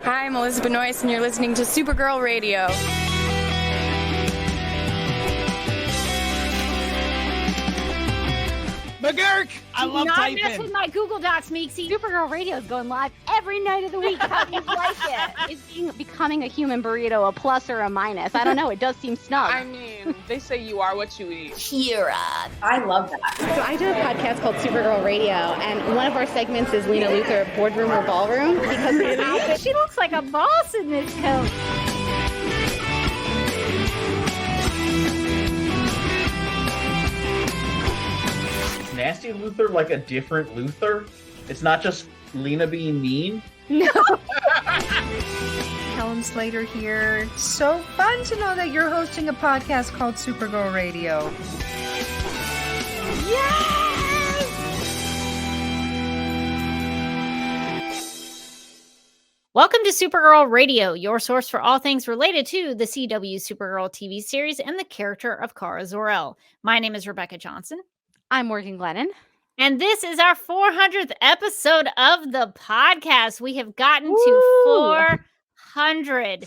Hi, I'm Elizabeth Noyce, and you're listening to Supergirl Radio. McGurk! I love typing. Not mess with my Google Docs, Meeksy. Supergirl Radio is going live every night of the week. How do you like it? Is becoming a human burrito a plus or a minus? I don't know. It does seem snug. I mean, they say you are what you eat. Kira. I love that. So I do a podcast called Supergirl Radio, and one of our segments is Lena Luthor, Boardroom or Ballroom, because of her outfit. She looks like a boss in this coat. Nasty Luthor like a different Luthor? It's not just Lena being mean? No. Helen Slater here. So fun to know that you're hosting a podcast called Supergirl Radio. Yes! Welcome to Supergirl Radio, your source for all things related to the CW Supergirl TV series and the character of Kara Zor-el. My name is Rebecca Johnson. I'm Morgan Glennon. And this is our 400th episode of the podcast. We have gotten to 400.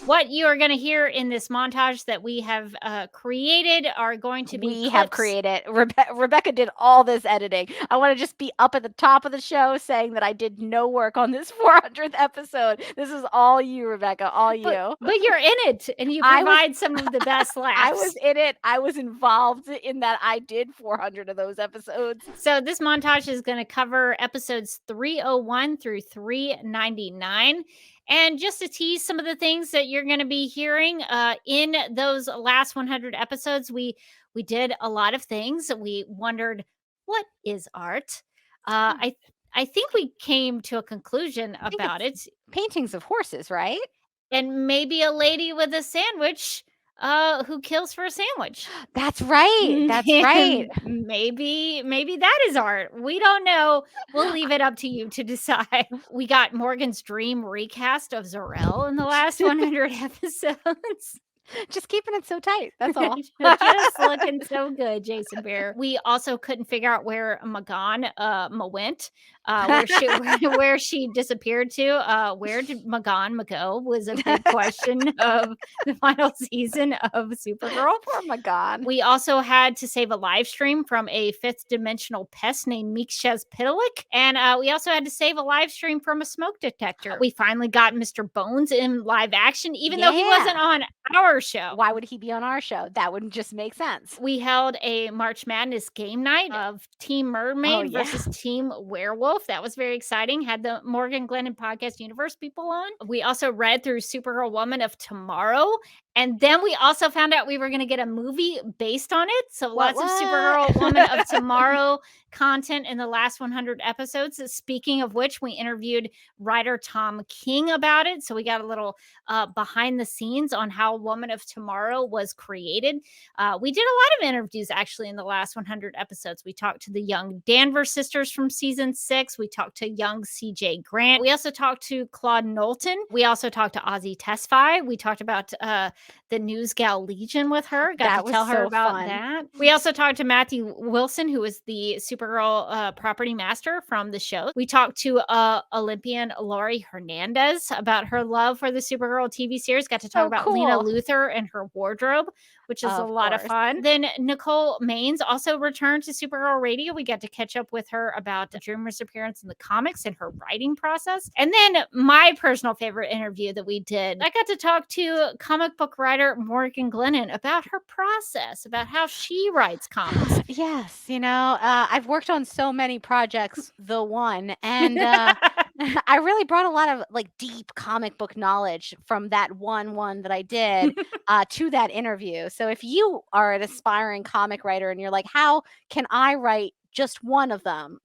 What you are going to hear in this montage that we have created are going to be We have created. Rebecca did all this editing. I want to just be up at the top of the show saying that I did no work on this 400th episode. This is all you, Rebecca, all you. But you're in it, and you provide some of the best laughs. I was in it. I was involved in that. I did 400 of those episodes. So this montage is going to cover episodes 301 through 399. And just to tease some of the things that you're going to be hearing in those last 100 episodes, we did a lot of things. We wondered, what is art? I think we came to a conclusion about it. Paintings of horses, right? And maybe a lady with a sandwich who kills for a sandwich. That's right. That's right. Maybe that is art. We don't know. We'll leave it up to you to decide. We got Morgan's dream recast of Zor-el in the last 100 episodes. Just keeping it so tight. That's all. Just looking so good, Jason Behr. We also couldn't figure out where Magan went, where she disappeared to. Where did Magan go was a big question of the final season of Supergirl. Poor Magan. We also had to save a live stream from a fifth dimensional pest named Mikshez Pitalik. And we also had to save a live stream from a smoke detector. We finally got Mr. Bones in live action, even though he wasn't on our show. Why would he be on our show? That wouldn't just make sense. We held a March Madness game night of Team Mermaid versus Team Werewolf. That was very exciting. Had the Morgan Glennon Podcast Universe people on. We also read through Supergirl Woman of Tomorrow. And then we also found out we were going to get a movie based on it. So lots of Supergirl Woman of Tomorrow content in the last 100 episodes. Speaking of which, we interviewed writer Tom King about it. So we got a little behind the scenes on how Woman of Tomorrow was created. We did a lot of interviews actually in the last 100 episodes. We talked to the young Danvers sisters from season 6. We talked to young CJ Grant. We also talked to Claude Knowlton. We also talked to Ozzy Tesfaye. We talked about the News Gal Legion with her. Got to tell her about that. We also talked to Matthew Wilson, who is the Supergirl property master from the show. We talked to Olympian Laurie Hernandez about her love for the Supergirl TV series. Got to talk about Lena Luthor and her wardrobe, which is a lot of fun. Then Nicole Maines also returned to Supergirl Radio. We got to catch up with her about Dreamer's appearance in the comics and her writing process. And then my personal favorite interview that we did, I got to talk to comic book writer Morgan Glennon about her process, about how she writes comics. Yes, I've worked on so many projects, and I really brought a lot of deep comic book knowledge from that one that I did to that interview. So if you are an aspiring comic writer and you're like, how can I write just one of them?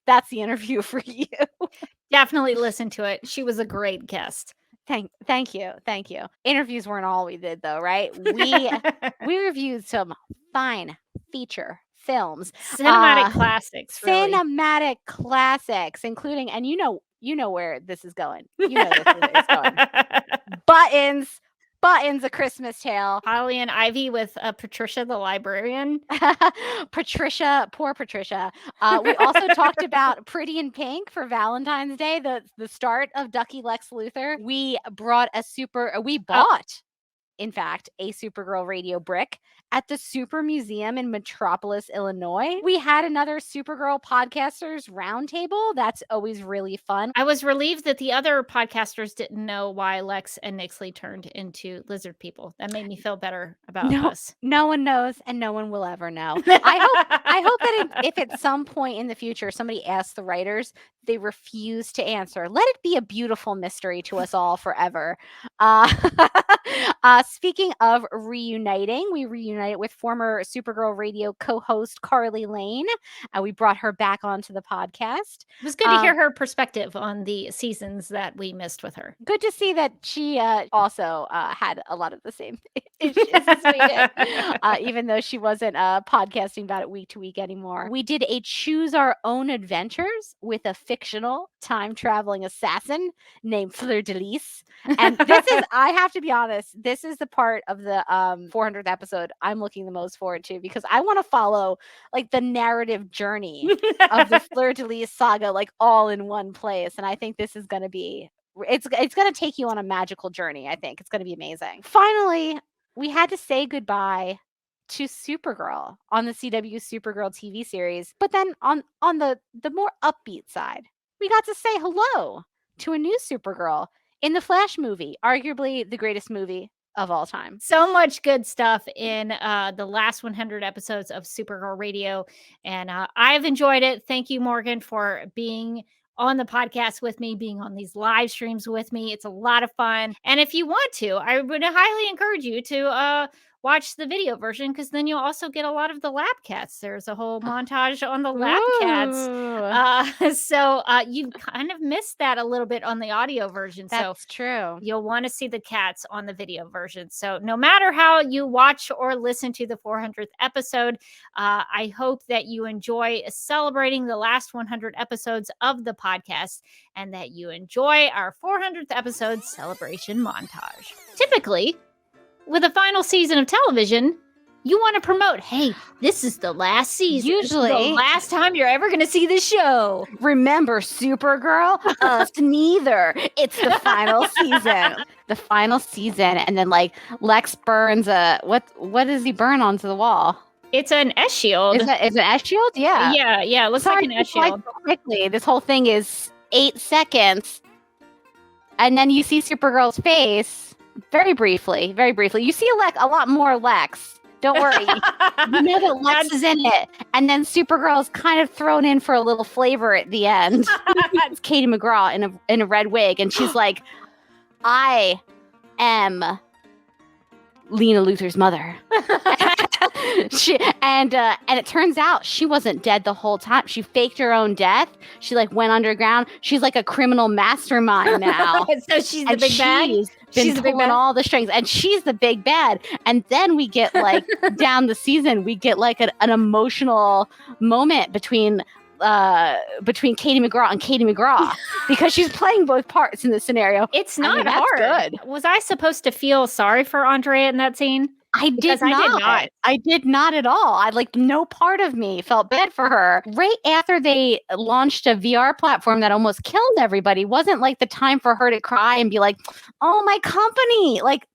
That's the interview for you. Definitely listen to it. She was a great guest. Thank you. Interviews weren't all we did though, right? We reviewed some fine feature films, cinematic classics, really. Cinematic classics, including, and you know where this is going. You know this is going. Buttons, Buttons, A Christmas Tale. Holly and Ivy with Patricia the librarian. Patricia, poor Patricia. We also talked about Pretty in Pink for Valentine's Day, the start of Ducky Lex Luthor. We bought, in fact, a Supergirl radio brick at the Super Museum in Metropolis, Illinois. We had another Supergirl podcasters roundtable. That's always really fun. I was relieved that the other podcasters didn't know why Lex and Nixley turned into lizard people. That made me feel better about us. No one knows, and no one will ever know. I hope that if at some point in the future somebody asks the writers, they refuse to answer. Let it be a beautiful mystery to us all forever. Speaking of reuniting, we reunited with former Supergirl radio co-host Carly Lane. We brought her back onto the podcast. It was good to hear her perspective on the seasons that we missed with her. Good to see that she also had a lot of the same issues as we did, even though she wasn't podcasting about it week to week anymore. We did a Choose Our Own Adventures with a fictional time-traveling assassin named Fleur de Lis. And this is, I have to be honest, this is the part of the 400th episode I'm looking the most forward to, because I want to follow like the narrative journey of the Fleur de Lis saga, like all in one place. And I think this is going to be, it's going to take you on a magical journey. I think it's going to be amazing. Finally, we had to say goodbye to Supergirl on the CW Supergirl TV series. But then on the more upbeat side, we got to say hello to a new Supergirl in the Flash movie, arguably the greatest movie of all time. So much good stuff in the last 100 episodes of Supergirl Radio, and I've enjoyed it. Thank you, Morgan, for being on the podcast with me, being on these live streams with me. It's a lot of fun. And if you want to, I would highly encourage you to watch the video version, because then you'll also get a lot of the lab cats. There's a whole montage on the lab cats. So you kind of missed that a little bit on the audio version. That's true. You'll want to see the cats on the video version. So no matter how you watch or listen to the 400th episode, I hope that you enjoy celebrating the last 100 episodes of the podcast, and that you enjoy our 400th episode celebration montage. Typically, with a final season of television, you want to promote, hey, this is the last season. Usually. This is the last time you're ever going to see this show. Remember, Supergirl? Us neither. It's the final season. The final season. And then, like, Lex burns what does he burn onto the wall? It's an S shield. Is it an S shield? Yeah. Yeah. It looks like an S shield. Quickly, this whole thing is 8 seconds. And then you see Supergirl's face. Very briefly. You see a lot more Lex. Don't worry. You know that Lex is in it. And then Supergirl's kind of thrown in for a little flavor at the end. It's Katie McGraw in a red wig. And she's like, I am Lena Luthor's mother. And it turns out she wasn't dead the whole time. She faked her own death. She like went underground. She's like a criminal mastermind now. So she's the big bad. She's pulling all the strings, and she's the big bad. And then we get like down the season, we get like an emotional moment between Katie McGraw and Katie McGraw, because she's playing both parts in this scenario. It's not hard. Good. Was I supposed to feel sorry for Andrea in that scene? I did not. I did not at all. No part of me felt bad for her. Right after they launched a VR platform that almost killed everybody, wasn't like the time for her to cry and be like, oh, my company. Like,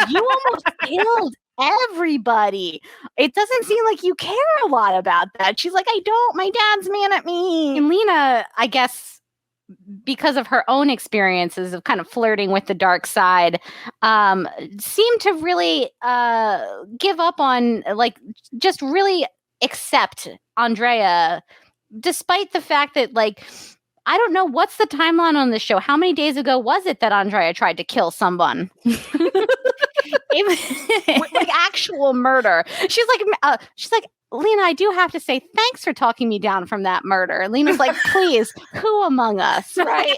you almost killed everybody. It doesn't seem like you care a lot about that. She's like, I don't. My dad's mad at me. And Lena, I guess, because of her own experiences of kind of flirting with the dark side, seemed to really give up on, like, just really accept Andrea, despite the fact that, like, I don't know, what's the timeline on the show? How many days ago was it that Andrea tried to kill someone? Like actual murder. She's like, Lena, I do have to say thanks for talking me down from that murder. And Lena's like, please, who among us, right?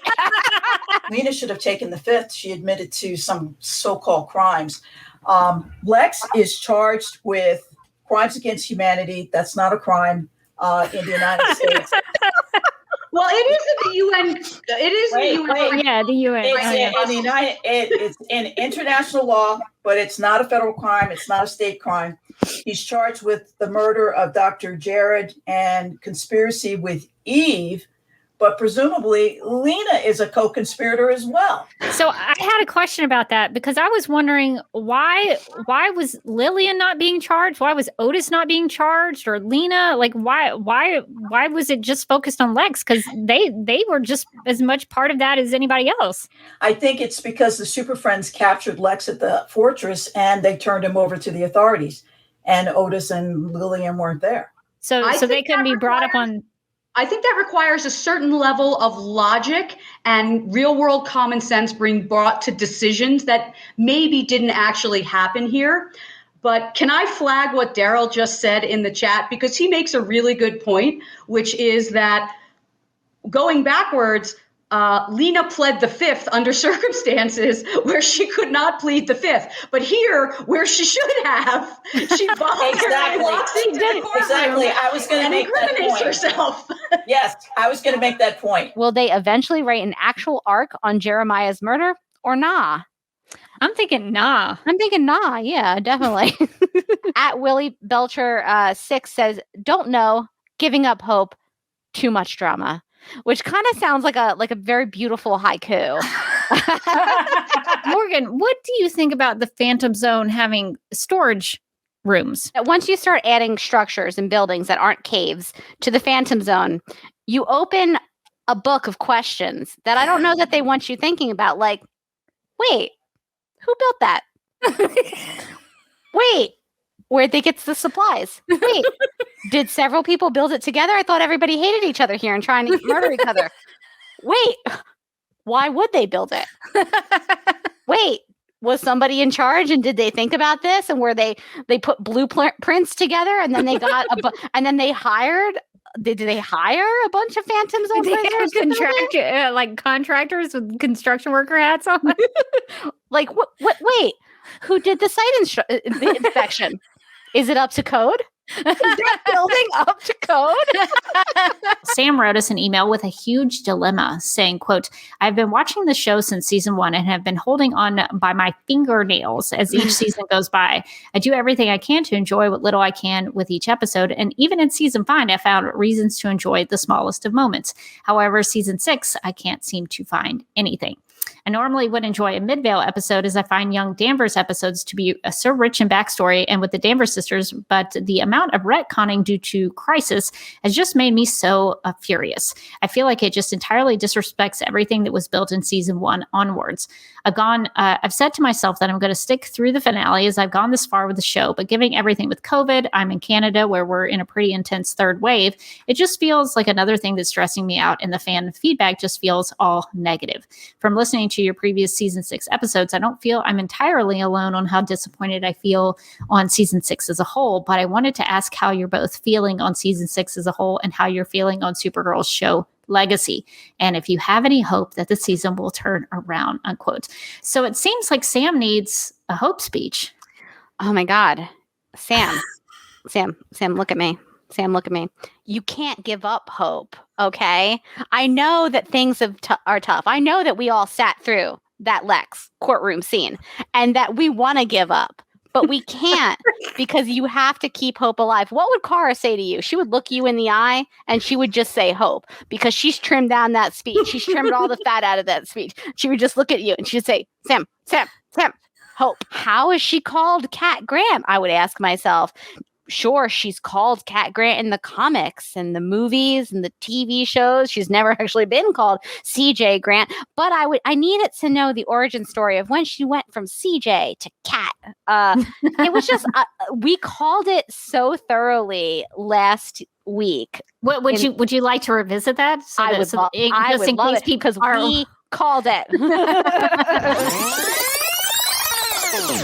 Lena should have taken the fifth. She admitted to some so-called crimes. Lex is charged with crimes against humanity. That's not a crime in the United States. Well, it is in the UN. It is in the UN. Yeah, the UN. It's in international law, but it's not a federal crime. It's not a state crime. He's charged with the murder of Dr. Jared and conspiracy with Eve, but presumably Lena is a co-conspirator as well. So I had a question about that because I was wondering why was Lillian not being charged? Why was Otis not being charged, or Lena? Like why was it just focused on Lex? Because they were just as much part of that as anybody else. I think it's because the Super Friends captured Lex at the fortress and they turned him over to the authorities, and Otis and Lillian weren't there. So they couldn't be brought up on. I think that requires a certain level of logic and real world common sense being brought to decisions that maybe didn't actually happen here. But can I flag what Daryl just said in the chat? Because he makes a really good point, which is that going backwards, Lena pled the fifth under circumstances where she could not plead the fifth. But here, where she should have, she voluntarily walks into the courtroom. Exactly. I was going to make that point. Herself. Yes, I was going to make that point. Will they eventually write an actual arc on Jeremiah's murder or nah? I'm thinking nah. Yeah, definitely. At Willie Belcher 6 says, don't know, giving up hope, too much drama. Which kind of sounds like a very beautiful haiku. Morgan, what do you think about the Phantom Zone having storage rooms? Once you start adding structures and buildings that aren't caves to the Phantom Zone, you open a book of questions that I don't know that they want you thinking about. Like, wait, who built that? Wait, where'd they get the supplies? Wait, did several people build it together? I thought everybody hated each other here and trying to murder each other. Wait, why would they build it? Wait, was somebody in charge and did they think about this? And were they put blueprints together and then they got and then they hired? Did they hire a bunch of Phantom Zone prisoners? Like contractors with construction worker hats on? Like what? Wait, who did the site the inspection? Is it up to code? Is that building up to code? Sam wrote us an email with a huge dilemma saying, quote, I've been watching the show since season 1 and have been holding on by my fingernails as each season goes by. I do everything I can to enjoy what little I can with each episode. And even in season 5, I found reasons to enjoy the smallest of moments. However, season 6, I can't seem to find anything. I normally would enjoy a Midvale episode as I find young Danvers episodes to be so rich in backstory and with the Danvers sisters, but the amount of retconning due to Crisis has just made me so furious. I feel like it just entirely disrespects everything that was built in season 1 onwards. I've said to myself that I'm going to stick through the finale as I've gone this far with the show, but given everything with COVID, I'm in Canada where we're in a pretty intense third wave. It just feels like another thing that's stressing me out, and the fan feedback just feels all negative. From listening to your previous season 6 episodes, I don't feel I'm entirely alone on how disappointed I feel on season 6 as a whole, but I wanted to ask how you're both feeling on season 6 as a whole and how you're feeling on Supergirl's show legacy, and if you have any hope that the season will turn around, unquote. So it seems like Sam needs a hope speech. Oh my God. Sam, look at me. Sam, look at me. You can't give up hope, okay? I know that things are tough. I know that we all sat through that Lex courtroom scene and that we want to give up, but we can't because you have to keep hope alive. What would Kara say to you? She would look you in the eye and she would just say hope because she's trimmed down that speech. She's trimmed all the fat out of that speech. She would just look at you and she'd say, Sam, hope. How is she called Cat Grant? I would ask myself. Sure, she's called Cat Grant in the comics and the movies and the TV shows. She's never actually been called CJ Grant, but I needed to know the origin story of when she went from CJ to Cat. It was just we called it so thoroughly last week. What would you like to revisit that? I would love it because we called it.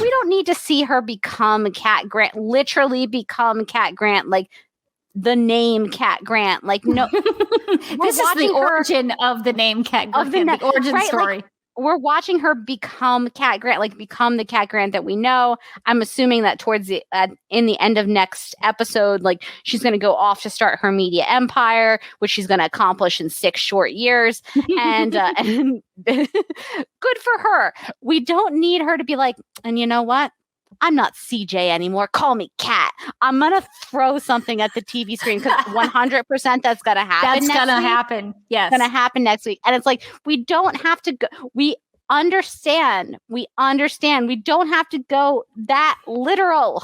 We don't need to see her become Cat Grant, literally become Cat Grant, like the name Cat Grant. Like, no, this is the origin of the name Cat Grant, the origin story. we're watching her become Cat Grant, like become the Cat Grant that we know. I'm assuming that towards the in the end of next episode, like she's going to go off to start her media empire, which she's going to accomplish in 6 short years. And good for her. We don't need her to be like, and you know what? I'm not CJ anymore. Call me Cat. I'm going to throw something at the TV screen because 100% that's going to happen. That's going to happen. Yes. It's going to happen next week. And it's like, we don't have to go. We understand. We don't have to go that literal.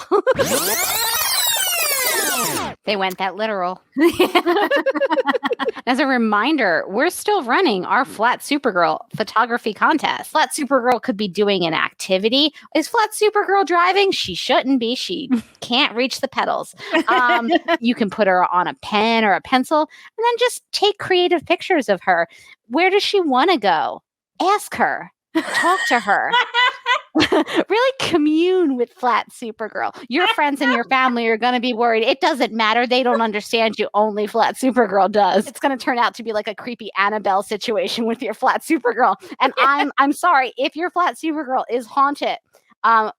They went that literal. As a reminder, we're still running our Flat Supergirl photography contest. Flat Supergirl could be doing an activity. Is Flat Supergirl driving? She shouldn't be. She can't reach the pedals. You can put her on a pen or a pencil and then just take creative pictures of her. Where does she want to go? Ask her. Talk to her. Really commune with Flat Supergirl. Your friends and your family are going to be worried. It doesn't matter. They don't understand you. Only Flat Supergirl does. It's going to turn out to be like a creepy Annabelle situation with your Flat Supergirl. And I'm sorry if your Flat Supergirl is haunted. Our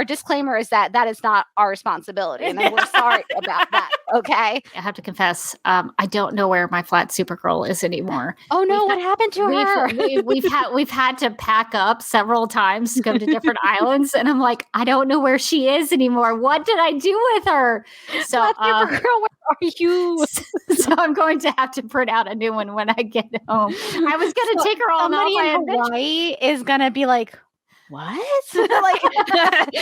disclaimer is that is not our responsibility, and we're sorry about that. Okay, I have to confess, I don't know where my Flat Supergirl is anymore. Oh no, what happened to her? We've had to pack up several times to go to different islands, and I'm like, I don't know where she is anymore. What did I do with her? So, Flat Supergirl, where are you? So I'm going to have to print out a new one when I get home. I was going to take her on somebody in Hawaii is going to be like, what? Like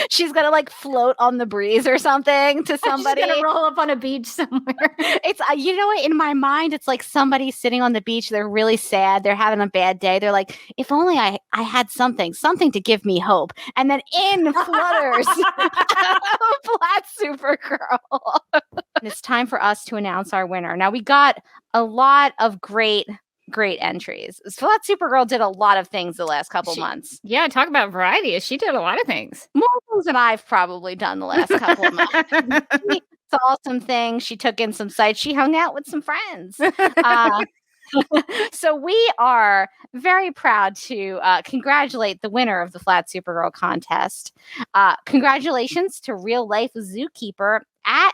she's gonna like float on the breeze or something to somebody. She's gonna roll up on a beach somewhere. It's you know what? In my mind, it's like somebody sitting on the beach. They're really sad. They're having a bad day. They're like, if only I had something to give me hope. And then in flutters Flat Supergirl. And it's time for us to announce our winner. Now we got a lot of great entries. Flat Supergirl did a lot of things the last couple months. Yeah, talk about variety. She did a lot of things. More things than I've probably done the last couple of months. She saw some things. She took in some sights. She hung out with some friends. So we are very proud to congratulate the winner of the Flat Supergirl contest. Congratulations to real life zookeeper at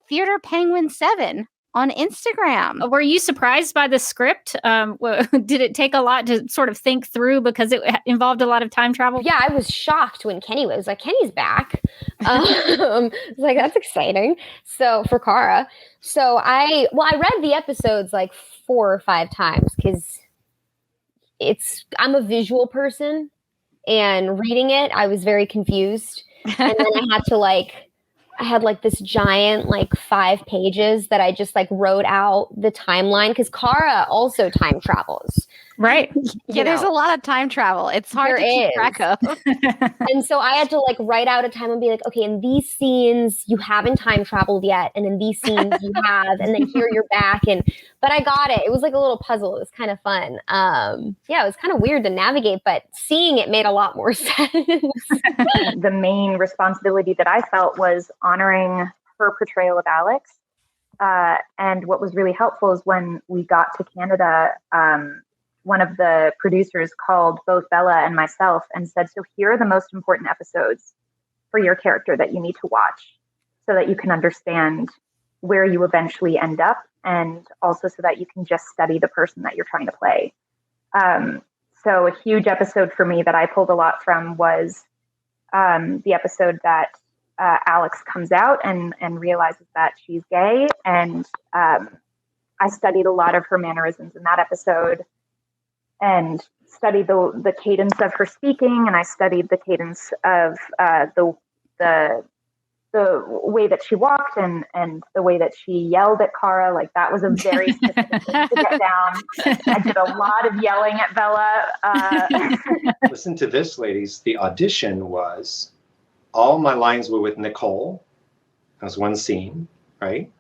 Theater Penguin 7 on Instagram. Were you surprised by the script? Did it take a lot to sort of think through because it involved a lot of time travel? Yeah, I was shocked when Kenny was like, Kenny's back. I was like, that's exciting. So for Kara. So I read the episodes like 4 or 5 times because I'm a visual person, and reading it, I was very confused. And then I had this giant 5 pages that I just wrote out the timeline, because Kara also time travels. Right. Yeah, there's a lot of time travel. It's hard to keep track of. And so I had to write out a time and be like, okay, in these scenes you haven't time traveled yet, and in these scenes you have, and then here you're back. But I got it. It was like a little puzzle. It was kind of fun. Yeah, it was kind of weird to navigate, but seeing it made a lot more sense. The main responsibility that I felt was honoring her portrayal of Alex. And what was really helpful is when we got to Canada, one of the producers called both Bella and myself and said, so here are the most important episodes for your character that you need to watch so that you can understand where you eventually end up, and also so that you can just study the person that you're trying to play. So a huge episode for me that I pulled a lot from was the episode that Alex comes out and realizes that she's gay. And I studied a lot of her mannerisms in that episode and studied the cadence of her speaking. And I studied the cadence of the way that she walked and the way that she yelled at Kara. That was a very specific thing to get down. I did a lot of yelling at Bella. Listen to this, ladies. The audition was, all my lines were with Nicole. That was one scene, right?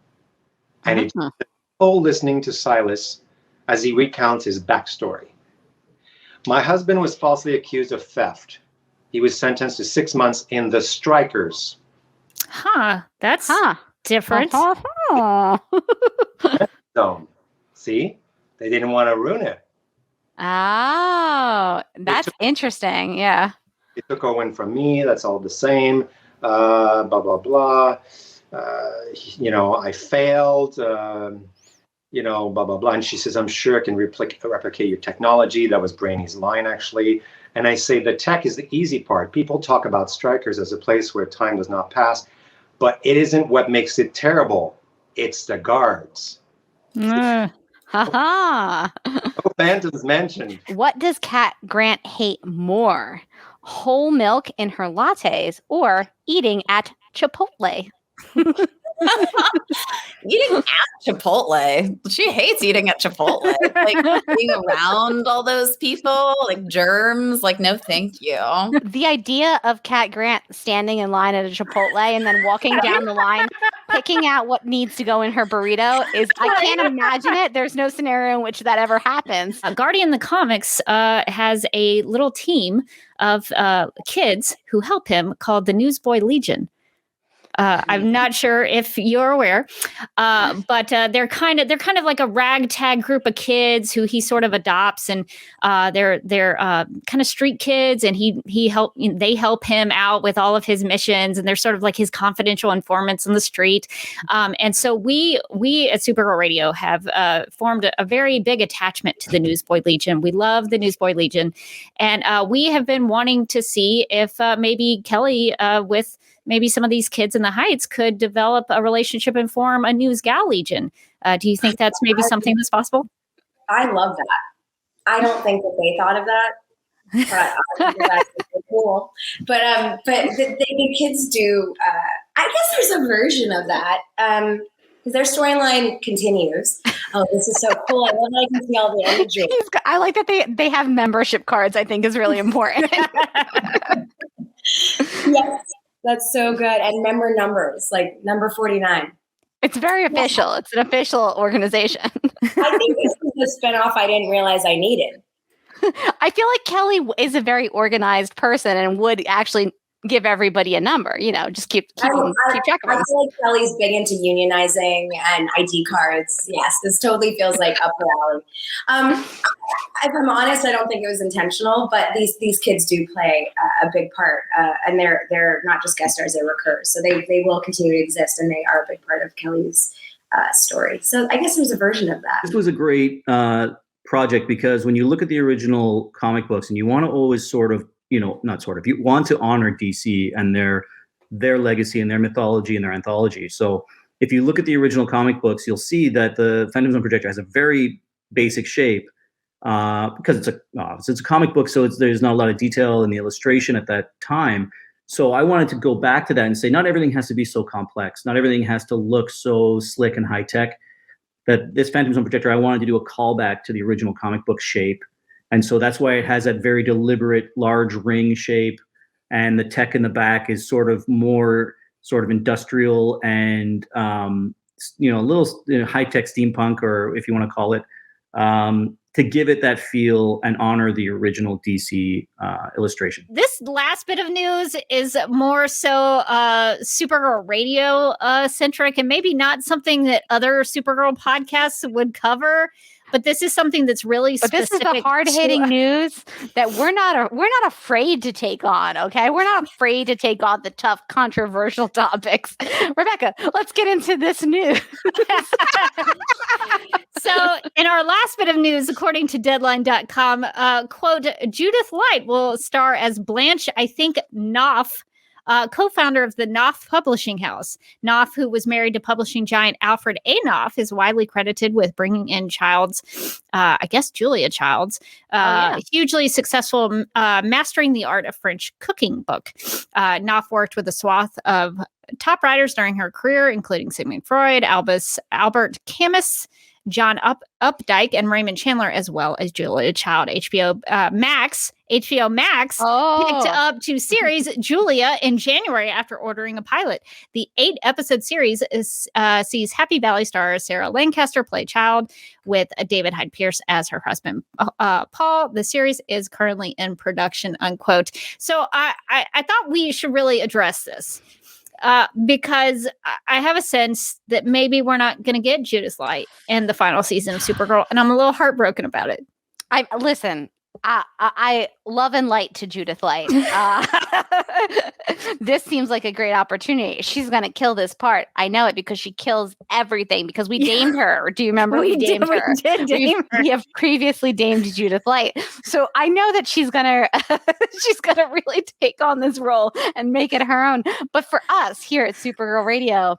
And it's Nicole listening to Silas as he recounts his backstory. My husband was falsely accused of theft. He was sentenced to 6 months in the Strikers. Huh. That's different. So, see? They didn't want to ruin it. Oh. That's interesting. Yeah. They took Owen from me. That's all the same. Blah, blah, blah. I failed. Blah, blah, blah. And she says, I'm sure I can replicate your technology. That was Brainy's line, actually. And I say, the tech is the easy part. People talk about Strikers as a place where time does not pass, but it isn't what makes it terrible. It's the guards. Ha ha. No phantoms mentioned. What does Cat Grant hate more? Whole milk in her lattes or eating at Chipotle? Eating at Chipotle. She hates eating at Chipotle. Like being around all those people, like germs. Like, no, thank you. The idea of Cat Grant standing in line at a Chipotle and then walking down the line, picking out what needs to go in her burrito is, I can't imagine it. There's no scenario in which that ever happens. Guardian the Comics has a little team of kids who help him called the Newsboy Legion. I'm not sure if you're aware, but they're kind of like a ragtag group of kids who he sort of adopts, and they're kind of street kids, and they help him out with all of his missions, and they're sort of like his confidential informants on the street. And so we at Supergirl Radio have formed a very big attachment to the Newsboy Legion. We love the Newsboy Legion, and we have been wanting to see if maybe Kelly with maybe some of these kids in the Heights could develop a relationship and form a News Gal Legion. Do you think that's maybe something that's possible? I love that. I don't think that they thought of that, but I think that's really cool. But the kids do. I guess there's a version of that because their storyline continues. Oh, this is so cool! I love that I can see all the imagery. I like that they have membership cards. I think is really important. Yes. That's so good. And member numbers, like number 49. It's very official. Yeah. It's an official organization. I think this is a spinoff I didn't realize I needed. I feel like Kelly is a very organized person and would actually give everybody a number, just keep track of it. I feel like Kelly's big into unionizing and ID cards. Yes, this totally feels like up her alley. If I'm honest, I don't think it was intentional, but these kids do play a big part, and they're not just guest stars; they're recurs. So they will continue to exist, and they are a big part of Kelly's story. So I guess there's a version of that. This was a great project because when you look at the original comic books, and you want to always you want to honor DC and their legacy and their mythology and their anthology. So if you look at the original comic books, you'll see that the Phantom Zone projector has a very basic shape because it's a comic book, so there's not a lot of detail in the illustration at that time. So I wanted to go back to that and say not everything has to be so complex. Not everything has to look so slick and high tech. That this Phantom Zone projector, I wanted to do a callback to the original comic book shape. And so that's why it has that very deliberate large ring shape, and the tech in the back is more industrial and a little high-tech steampunk, or if you want to call it, to give it that feel and honor the original DC illustration. This last bit of news is more so Supergirl Radio centric, and maybe not something that other Supergirl podcasts would cover. But this is something that's really specific. But this is the hard-hitting news that we're not afraid to take on, okay? We're not afraid to take on the tough, controversial topics. Rebecca, let's get into this news. So in our last bit of news, according to Deadline.com, quote, Judith Light will star as Blanche, I think, Knopf, co-founder of the Knopf Publishing House. Knopf, who was married to publishing giant Alfred A. Knopf, is widely credited with bringing in Childs, Julia Childs, hugely successful Mastering the Art of French Cooking book. Knopf worked with a swath of top writers during her career, including Sigmund Freud, Albert Camus, John Updike, and Raymond Chandler, as well as Julia Child. HBO Max picked up to series Julia in January after ordering a pilot. The 8-episode series sees Happy Valley star Sarah Lancaster play Child with David Hyde Pierce as her husband, Paul. The series is currently in production, unquote. So I thought we should really address this. Because I have a sense that maybe we're not going to get Judith Light in the final season of Supergirl, and I'm a little heartbroken about it. Listen, I love and light to Judith Light. This seems like a great opportunity. She's going to kill this part. I know it because she kills everything because we damed her. Do you remember we damed her? We did dame her. We have previously damed Judith Light. So I know that she's going to really take on this role and make it her own. But for us here at Supergirl Radio,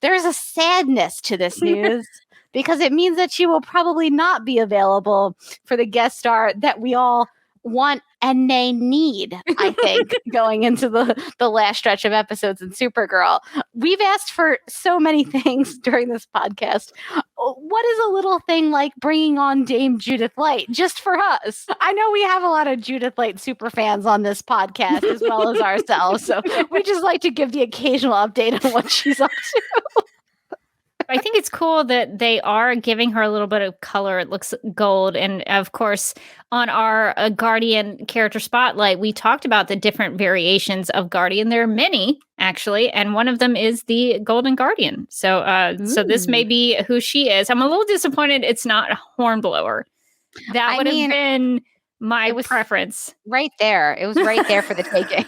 there's a sadness to this news. Because it means that she will probably not be available for the guest star that we all want and they need, I think, going into the last stretch of episodes in Supergirl. We've asked for so many things during this podcast. What is a little thing like bringing on Dame Judith Light just for us? I know we have a lot of Judith Light super fans on this podcast as well as ourselves, so we just like to give the occasional update on what she's up to. I think it's cool that they are giving her a little bit of color. It looks gold. And of course, on our Guardian character spotlight, we talked about the different variations of Guardian. There are many, actually. And one of them is the Golden Guardian. So so this may be who she is. I'm a little disappointed it's not a Hornblower. That would have been my preference. Right there. It was right there for the taking.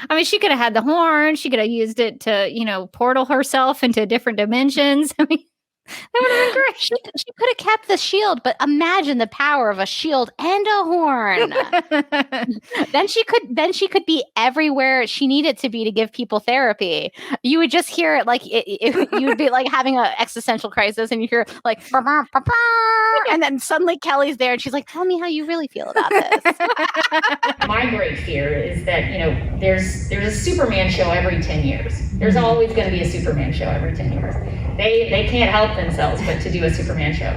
I mean, she could have had the horn. She could have used it to, portal herself into different dimensions. I mean, that would have been great. She could have kept the shield, but imagine the power of a shield and a horn. Then she could be everywhere she needed to be to give people therapy. You would just hear it like you would be like having an existential crisis, and you hear like, and then suddenly Kelly's there, and she's like, "Tell me how you really feel about this." My great fear is that there's a Superman show every 10 years. There's always going to be a Superman show every 10 years. They can't help themselves but to do a Superman show.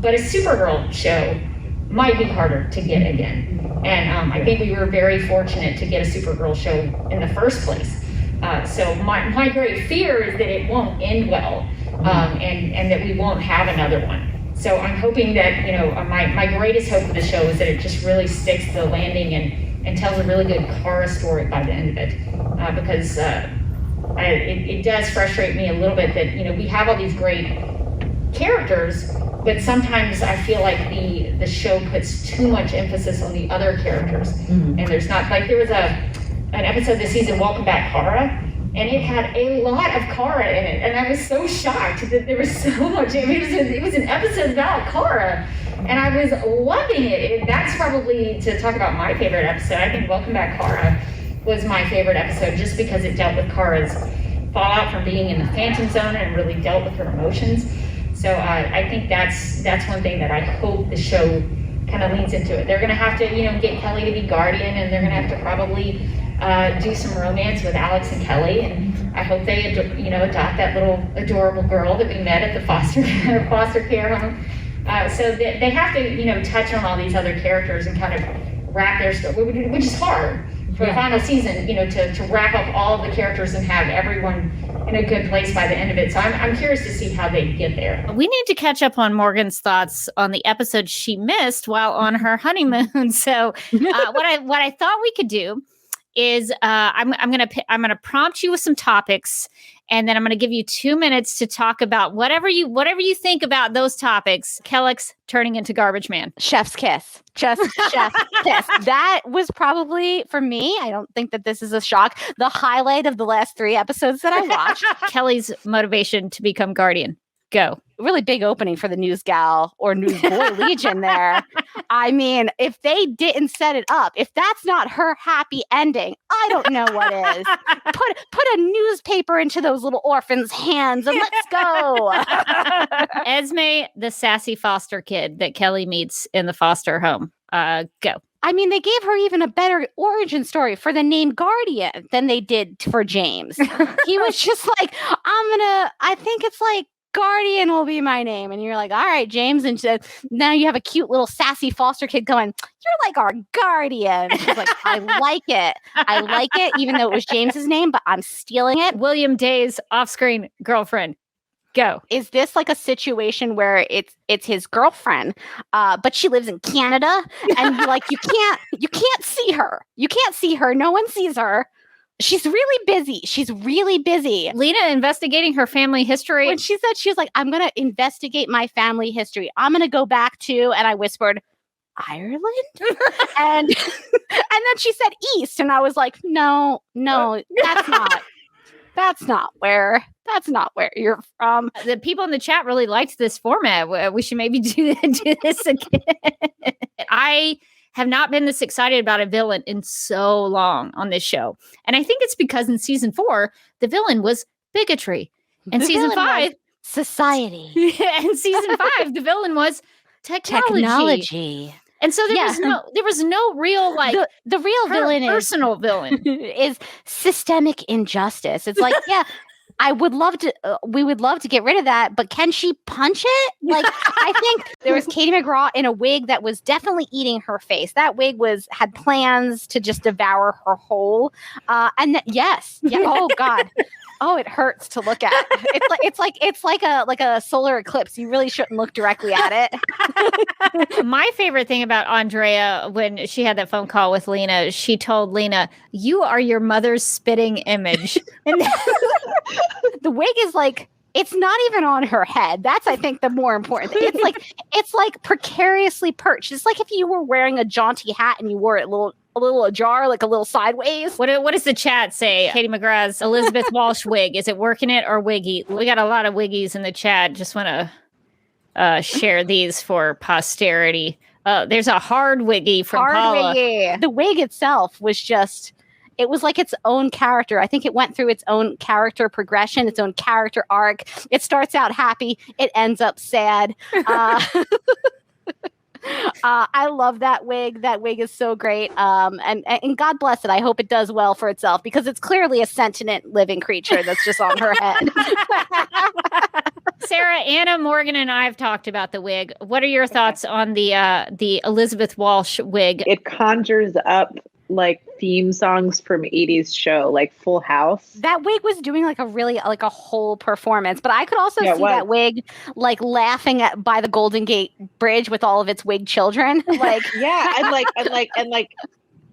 But a Supergirl show might be harder to get again. And I think we were very fortunate to get a Supergirl show in the first place. So my great fear is that it won't end well, and that we won't have another one. So I'm hoping that, my greatest hope for the show is that it just really sticks to the landing and tells a really good Kara story by the end of it. Because it does frustrate me a little bit that, we have all these great characters, but sometimes I feel like the show puts too much emphasis on the other characters. Mm-hmm. And there's not, like there was an episode this season, Welcome Back, Kara, and it had a lot of Kara in it. And I was so shocked that there was so much. I mean, it was an episode about Kara, and I was loving it. That's probably, to talk about my favorite episode, I think Welcome Back, Kara was my favorite episode just because it dealt with Kara's fallout from being in the Phantom Zone and really dealt with her emotions. So I think that's one thing that I hope the show kind of leans into it. They're going to have to, get Kelly to be Guardian, and they're going to have to probably do some romance with Alex and Kelly. And I hope they, adopt that little adorable girl that we met at the foster care home. So they have to, touch on all these other characters and kind of wrap their story, which is hard. For the final season, to wrap up all of the characters and have everyone in a good place by the end of it. So I'm curious to see how they get there. We need to catch up on Morgan's thoughts on the episode she missed while on her honeymoon. So what I thought we could do is I'm gonna prompt you with some topics, and then I'm gonna give you 2 minutes to talk about whatever you think about those topics. Kellex turning into Garbage Man. Chef's kiss. Just chef's kiss. That was probably, for me, I don't think that this is a shock, the highlight of the last 3 episodes that I watched. Kelly's motivation to become Guardian. Go. Really big opening for the news gal or news boy Legion there. I mean, if they didn't set it up, if that's not her happy ending, I don't know what is. Put a newspaper into those little orphans' hands and let's go. Esme, the sassy foster kid that Kelly meets in the foster home. Go. I mean, they gave her even a better origin story for the name Guardian than they did for James. He was just like, I think it's like, Guardian will be my name. And you're like, all right, James. And she said, now you have a cute little sassy foster kid going, you're like our Guardian. She's like, I like it. I like it, even though it was James's name, but I'm stealing it. William Day's off-screen girlfriend. Go. Is this like a situation where it's his girlfriend, but she lives in Canada, and you're like, you can't see her. You can't see her. No one sees her. She's really busy. Lena investigating her family history. When she said, she was like, I'm going to investigate my family history. I'm going to go back to, and I whispered, Ireland? and then she said East, and I was like, no, that's not where you're from. The people in the chat really liked this format. We should maybe do this again. I have not been this excited about a villain in so long on this show. And I think it's because in season 4, the villain was bigotry. And season 5, society. And season 5, the villain was technology. And so there was no real the real villain is personal villain is systemic injustice. It's like, yeah, I would love to we would love to get rid of that, but can she punch it? Like, I think there was Katie McGraw in a wig that was definitely eating her face. That wig had plans to just devour her whole. Oh God. Oh, it hurts to look at. It's like a solar eclipse. You really shouldn't look directly at it. My favorite thing about Andrea, when she had that phone call with Lena, she told Lena, "You are your mother's spitting image." And the wig is like, it's not even on her head. That's, I think, the more important thing. It's like precariously perched. It's like if you were wearing a jaunty hat and you wore it a little ajar, like a little sideways. What does the chat say? Katie McGraw's Elizabeth Walsh wig. Is it working it or wiggy? We got a lot of wiggies in the chat. Just want to share these for posterity. There's a hard wiggy from Paula. Wiggy. The wig itself was just, it was like its own character. I think it went through its own character progression, its own character arc. It starts out happy. It ends up sad. I love that wig. That wig is so great. And God bless it. I hope it does well for itself, because it's clearly a sentient living creature that's just on her head. Sarah, Anna, Morgan, and I have talked about the wig. What are your thoughts on the Elizabeth Walsh wig? It conjures up like theme songs from 80s show, like Full House. That wig was doing like a whole performance, but I could also see that wig like laughing by the Golden Gate Bridge with all of its wig children. Like, yeah, and like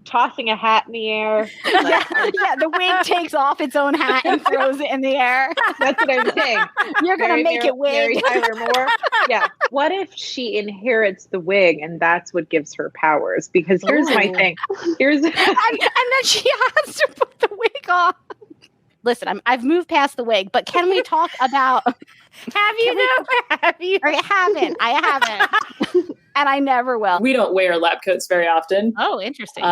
tossing a hat in the air. Like, yeah, the wig takes off its own hat and throws it in the air. That's what I'm saying. You're gonna make it wig. Mary Tyler Moore. Yeah. What if she inherits the wig and that's what gives her powers? Because here's my thing. And then she has to put the wig on. Listen, I've moved past the wig, but can we talk about? Have you? I haven't. And I never will. We don't wear lab coats very often. Oh, interesting.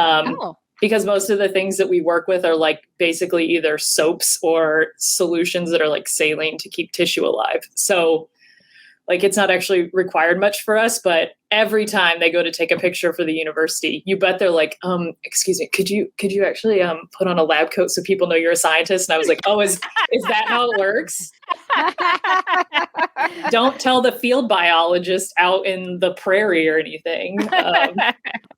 Because most of the things that we work with are like basically either soaps or solutions that are like saline to keep tissue alive. So like it's not actually required much for us, but every time they go to take a picture for the university, you bet they're like, excuse me, could you actually put on a lab coat so people know you're a scientist? And I was like, oh, is that how it works? Don't tell the field biologist out in the prairie or anything.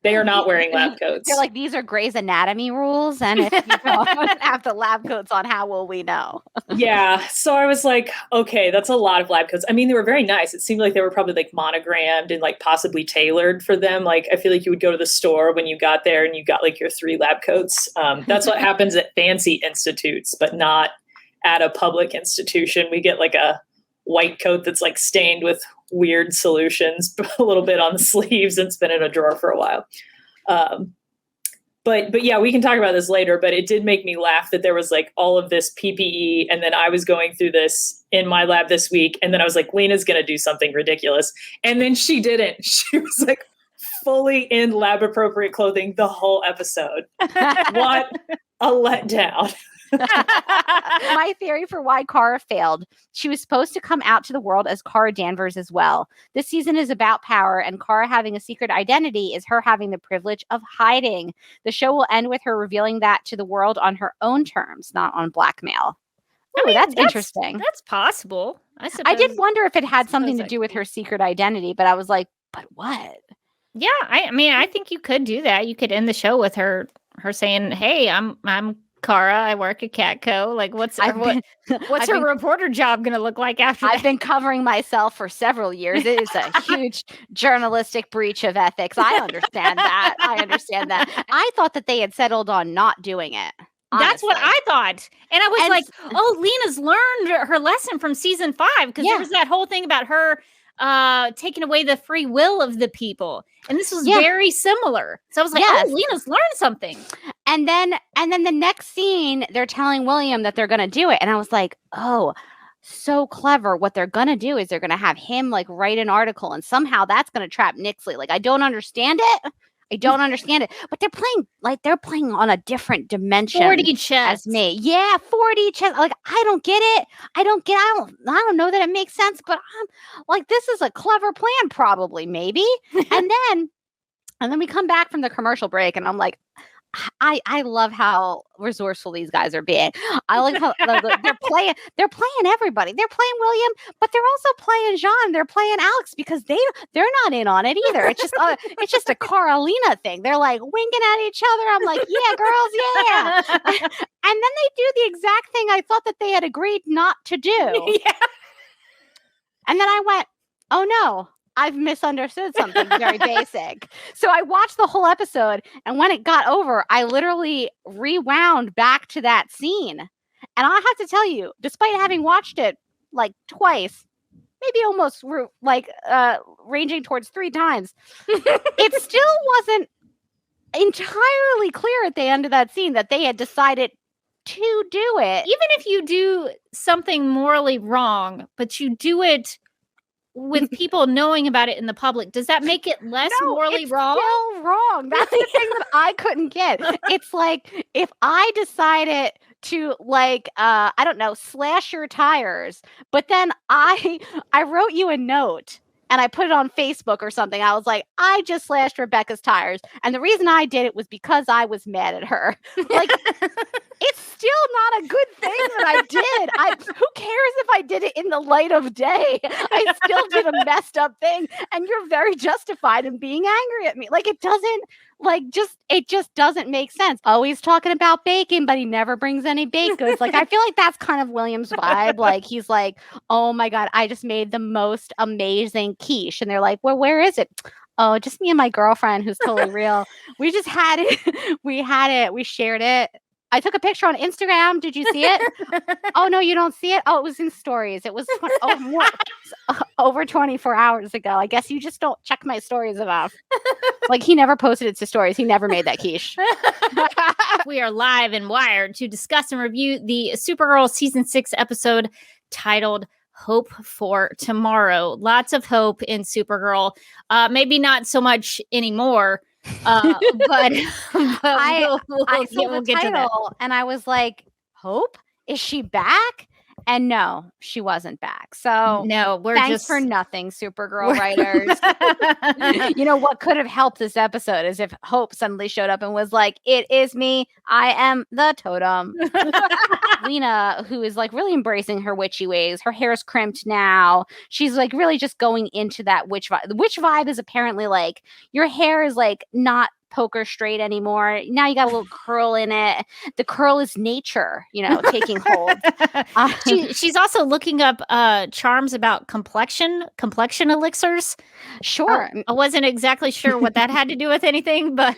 They are not wearing lab coats. They're like, these are Grey's Anatomy rules, and if you don't have the lab coats on, how will we know? Yeah. So I was like, okay, that's a lot of lab coats. I mean, they were very nice. It seemed like they were probably like monogrammed and like possibly tailored for them. Like I feel like you would go to the store when you got there and you got like your 3 lab coats. That's what happens at fancy institutes, but not at a public institution. We get like a white coat that's like stained with weird solutions, a little bit on the sleeves, and it's been in a drawer for a while. But yeah, we can talk about this later, but it did make me laugh that there was like all of this PPE. And then I was going through this in my lab this week. And then I was like, Lena's going to do something ridiculous. And then she didn't. She was like fully in lab appropriate clothing the whole episode. What a letdown. My theory for why Kara failed. She was supposed to come out to the world as Kara Danvers as well. This season is about power, and Kara having a secret identity is her having the privilege of hiding. The show will end with her revealing that to the world on her own terms, not on blackmail. I mean, that's interesting. That's possible. I did wonder if it had something to do with her secret identity, but I was like, but what? Yeah, I mean, I think you could do that. You could end the show with her saying, "Hey, I'm Kara. I work at Catco." Like, what's her reporter job going to look like after that? I've been covering myself for several years. It is a huge journalistic breach of ethics. I understand that. I thought that they had settled on not doing it. Honestly. That's what I thought. And I was like, oh, Lena's learned her lesson from season 5, because there was that whole thing about her taking away the free will of the people. And this was very similar. So I was like, oh, Lena's learned something. And then the next scene, they're telling William that they're going to do it. And I was like, oh, so clever. What they're going to do is they're going to have him like write an article, and somehow that's going to trap Nixley. Like, I don't understand it. But they're playing on a different dimension. 4D chess. As me. Yeah, 4D chess. Like, I don't get it. I don't know that it makes sense, but I'm like, this is a clever plan, probably, maybe. and then we come back from the commercial break, and I'm like, I love how resourceful these guys are being. I like how they're playing everybody. They're playing William, but they're also playing Jean. They're playing Alex because they're not in on it either. It's just a Carolina thing. They're like winking at each other. I'm like, yeah, girls, yeah. And then they do the exact thing I thought that they had agreed not to do. Yeah. And then I went, oh no. I've misunderstood something very basic. So I watched the whole episode, and when it got over, I literally rewound back to that scene. And I have to tell you, despite having watched it like twice, maybe almost ranging towards 3 times, it still wasn't entirely clear at the end of that scene that they had decided to do it. Even if you do something morally wrong, but you do it with people knowing about it in the public, does that make it less morally wrong? Still wrong. That's the thing that I couldn't get. It's like, if I decided to I don't know, slash your tires, but then I wrote you a note and I put it on Facebook or something. I was like, I just slashed Rebecca's tires, and the reason I did it was because I was mad at her. Like, it's still not a good thing that I did. Who cares if I did it in the light of day? I still did a messed up thing, and you're very justified in being angry at me. Like, it just doesn't make sense. Always talking about bacon, but he never brings any baked goods. Like, I feel like that's kind of William's vibe. Like, he's like, oh my God, I just made the most amazing quiche. And they're like, well, where is it? Oh, just me and my girlfriend who's totally real. We just had it. We shared it. I took a picture on Instagram. Did you see it? Oh, no, you don't see it? Oh, it was in stories. It was over 24 hours ago. I guess you just don't check my stories enough. Like, he never posted it to stories. He never made that quiche. We are live and wired to discuss and review the Supergirl Season 6 episode titled Hope for Tomorrow. Lots of hope in Supergirl. Maybe not so much anymore. But I saw the title and I was like, Hope? Is she back? And no, she wasn't back. So no, thanks for nothing, Supergirl writers. You know what could have helped this episode is if Hope suddenly showed up and was like, it is me. I am the totem. Lena, who is like really embracing her witchy ways. Her hair's crimped now. She's like really just going into that witch vibe. The witch vibe is apparently like your hair is like not poker straight anymore. Now you got a little curl in it. The curl is nature, taking hold. She's also looking up charms about complexion elixirs. Sure. I wasn't exactly sure what that had to do with anything, but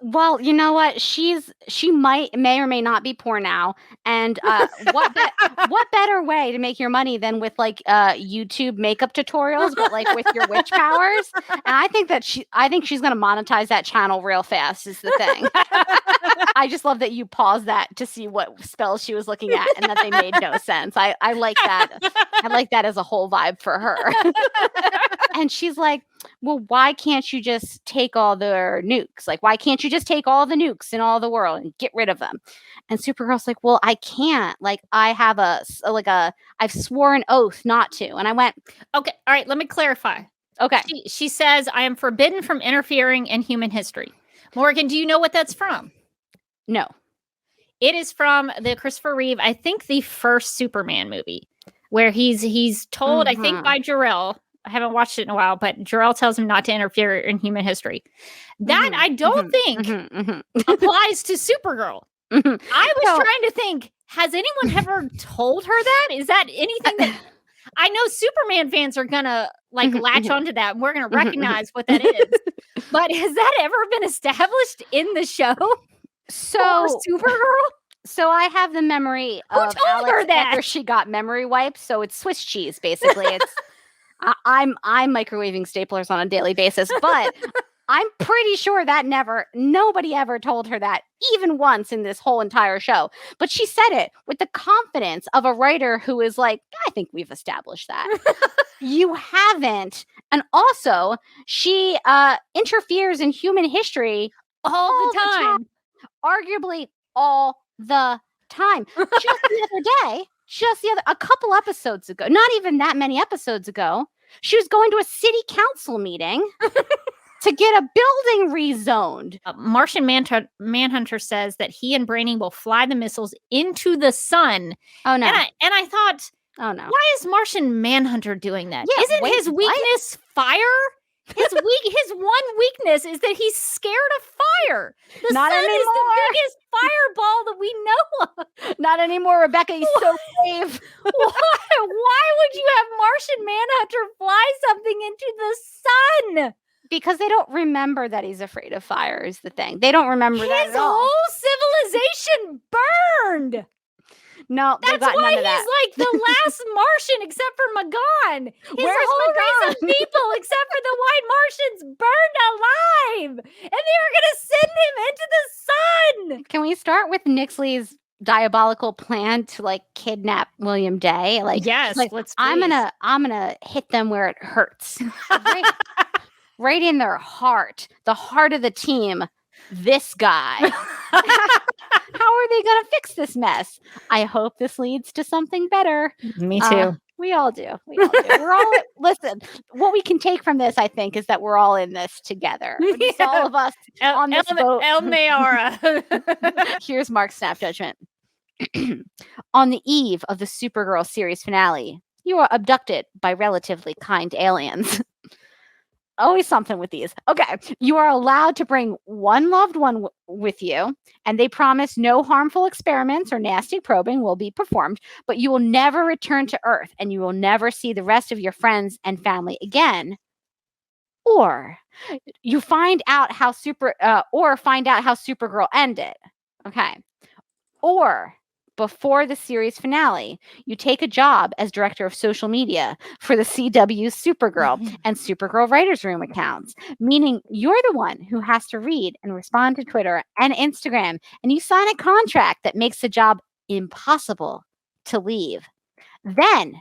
well, you know what? She may or may not be poor now. And what better way to make your money than with like YouTube makeup tutorials, but like with your witch powers? And I think she's going to monetize that channel real fast is the thing. I just love that you paused that to see what spells she was looking at and that they made no sense. I like that. I like that as a whole vibe for her. And she's like, well, why can't you just take all their nukes? Like, why can't you just take all the nukes in all the world and get rid of them? And Supergirl's like, well, I can't. Like, I have I've swore an oath not to. And I went, okay, all right, let me clarify. Okay. She says, I am forbidden from interfering in human history. Morgan, do you know what that's from? No. It is from the Christopher Reeve, I think the first Superman movie, where he's told, I think by Jor-El, I haven't watched it in a while, but Jor-El tells him not to interfere in human history. That I don't think applies to Supergirl. I was trying to think, has anyone ever told her that? Is that anything that... I know Superman fans are gonna like latch onto that, and we're gonna recognize what that is. But has that ever been established in the show? So Supergirl? So I have the memory of told Alex her that? after she got memory wiped. So it's Swiss cheese, basically. It's I'm microwaving staplers on a daily basis, but I'm pretty sure that nobody ever told her that even once in this whole entire show. But she said it with the confidence of a writer who is like, I think we've established that. You haven't. And also, she interferes in human history all the time. Arguably all the time. A couple episodes ago, not even that many episodes ago, she was going to a city council meeting to get a building rezoned. Martian Manhunter says that he and Brainy will fly the missiles into the sun. Oh, no. And I thought, oh, no. Why is Martian Manhunter doing that? Yeah, Isn't his weakness fire? His one weakness is that he's scared of fire. The Not sun anymore. is the biggest fireball that we know of. Not anymore, Rebecca. He's so brave. Why would you have Martian Manhunter fly something into the sun? Because they don't remember that he's afraid of fire is the thing. They don't remember that at all. His whole civilization burned. No, that's got why none of that. He's like the last Martian except for Magan. His Where's whole Magan? race of people except for the white Martians burned alive. And they were going to send him into the sun. Can we start with Nixley's diabolical plan to like kidnap William Day? Like, yes, like, let's I'm gonna hit them where it hurts. right in their heart, the heart of the team. This guy. How are they going to fix this mess? I hope this leads to something better. Me too. We all do. We're all listen. What we can take from this, I think, is that we're all in this together. It's all of us on this boat. El Mayara. Here's Mark's snap judgment. On the eve of the Supergirl series finale, you are abducted by relatively kind aliens. Always something with these. Okay. You are allowed to bring one loved one with you, and they promise no harmful experiments or nasty probing will be performed, but you will never return to Earth, and you will never see the rest of your friends and family again. Or you find out how Supergirl ended. Okay. Or before the series finale, you take a job as director of social media for the CW Supergirl and Supergirl Writers Room accounts, meaning you're the one who has to read and respond to Twitter and Instagram, and you sign a contract that makes the job impossible to leave. Then,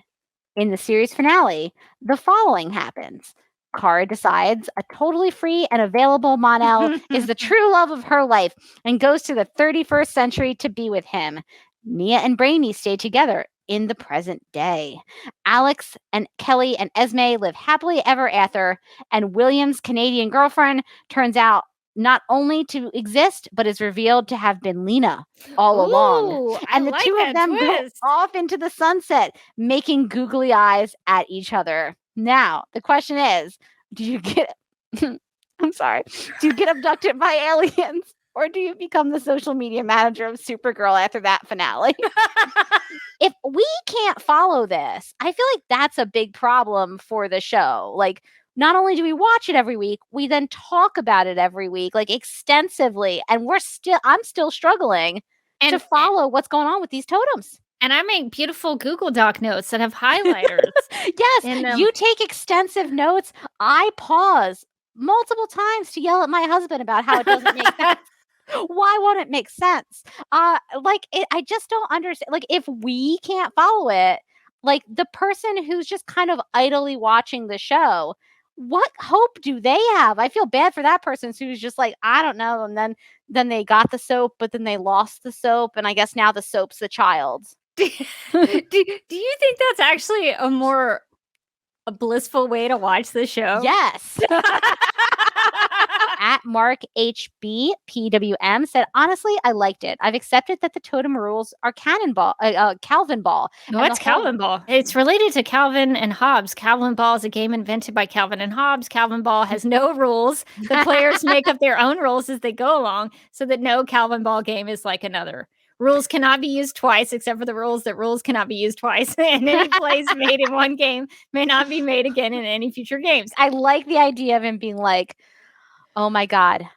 in the series finale, the following happens. Kara decides a totally free and available Mon-El is the true love of her life and goes to the 31st century to be with him. Nia and Brainy stay together in the present day. Alex and Kelly and Esme live happily ever after, and William's Canadian girlfriend turns out not only to exist, but is revealed to have been Lena all along. And the two of them go off into the sunset, making googly eyes at each other. Now, the question is, do you get abducted by aliens? Or do you become the social media manager of Supergirl after that finale? If we can't follow this, I feel like that's a big problem for the show. Like, not only do we watch it every week, we then talk about it every week, like extensively. And I'm still struggling to follow what's going on with these totems. And I make beautiful Google Doc notes that have highlighters. Yes, you take extensive notes. I pause multiple times to yell at my husband about how it doesn't make sense. Why won't it make sense? I just don't understand. Like, if we can't follow it, like the person who's just kind of idly watching the show, what hope do they have? I feel bad for that person who's just like, I don't know. And then they got the soap, but then they lost the soap. And I guess now the soap's the child. Do you think that's actually a blissful way to watch the show? Yes. At Mark HB PWM said, honestly, I liked it. I've accepted that the totem rules are Calvin Ball. What's Calvin Ball? It's related to Calvin and Hobbes. Calvin Ball is a game invented by Calvin and Hobbes. Calvin Ball has no rules. The players make up their own rules as they go along, so that no Calvin Ball game is like another. Rules cannot be used twice, except for the rules that rules cannot be used twice. And any plays made in one game may not be made again in any future games. I like the idea of him being like, oh my God,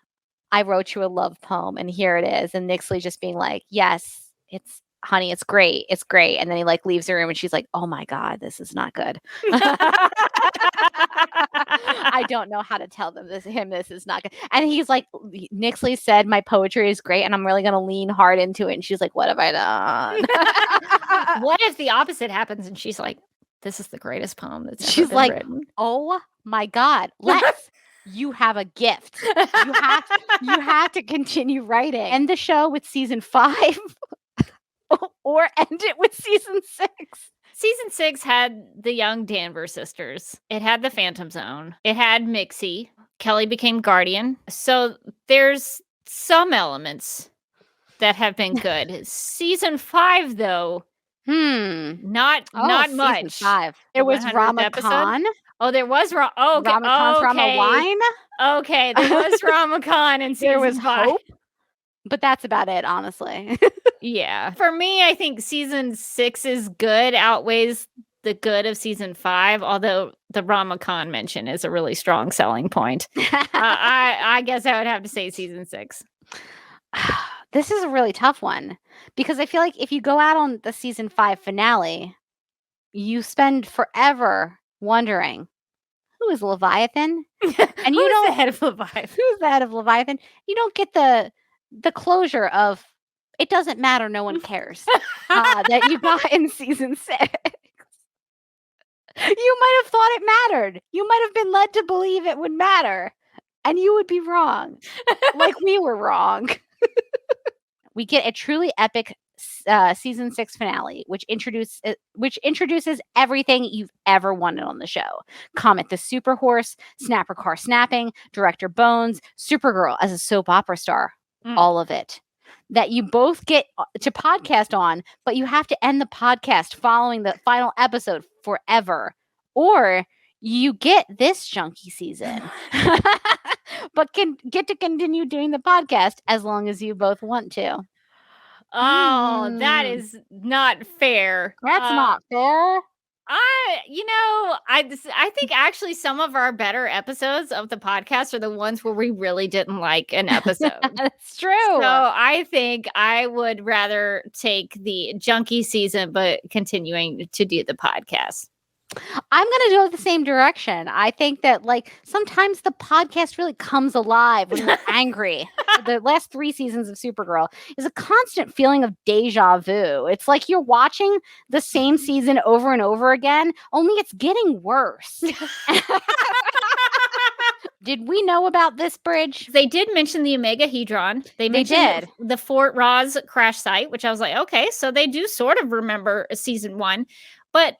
I wrote you a love poem and here it is. And Nixley just being like, yes, it's honey, it's great. It's great. And then he like leaves the room and she's like, oh my God, this is not good. I don't know how to tell this is not good. And he's like, Nixley said my poetry is great and I'm really going to lean hard into it. And she's like, what have I done? What if the opposite happens and she's like, this is the greatest poem that's ever she's been like, written. oh my God, Lex, you have a gift. You have to continue writing. End the show with season 5 or end it with season 6. Season 6 had the young Danvers sisters. It had the Phantom Zone. It had Mixie. Kelly became Guardian. So there's some elements that have been good. Season 5, though, not much. 5. There was Rama-Khan. Oh, there was Rama-Khan's Rama Wine. Okay, there was Rama-Khan in season there was 5. Hope. But that's about it, honestly. Yeah. For me, I think season 6's good outweighs the good of season 5, although the Rama-Khan mention is a really strong selling point. I guess I would have to say season 6. This is a really tough one because I feel like if you go out on the season 5 finale, you spend forever wondering who is Leviathan? And you Who's the head of Leviathan? Who's the head of Leviathan? You don't get the closure of it doesn't matter, no one cares that you got in season 6. You might have thought it mattered. You might have been led to believe it would matter, and you would be wrong, like we were wrong. We get a truly epic season 6 finale, which introduces everything you've ever wanted on the show. Comet the Super Horse, Snapper Car Snapping, Director Bones, Supergirl as a soap opera star. All of it. That you both get to podcast on, but you have to end the podcast following the final episode forever. Or you get this junky season, but can get to continue doing the podcast as long as you both want to. Oh, that is not fair. That's not fair. I think actually some of our better episodes of the podcast are the ones where we really didn't like an episode. That's true. So I think I would rather take the junky season, but continuing to do the podcast. I'm going to go the same direction. I think that like sometimes the podcast really comes alive when you're angry. The last 3 seasons of Supergirl is a constant feeling of deja vu. It's like you're watching the same season over and over again, only it's getting worse. Did we know about this bridge? They did mention the Omega Hedron. They mentioned the Fort Ross crash site, which I was like, okay, so they do sort of remember season 1. But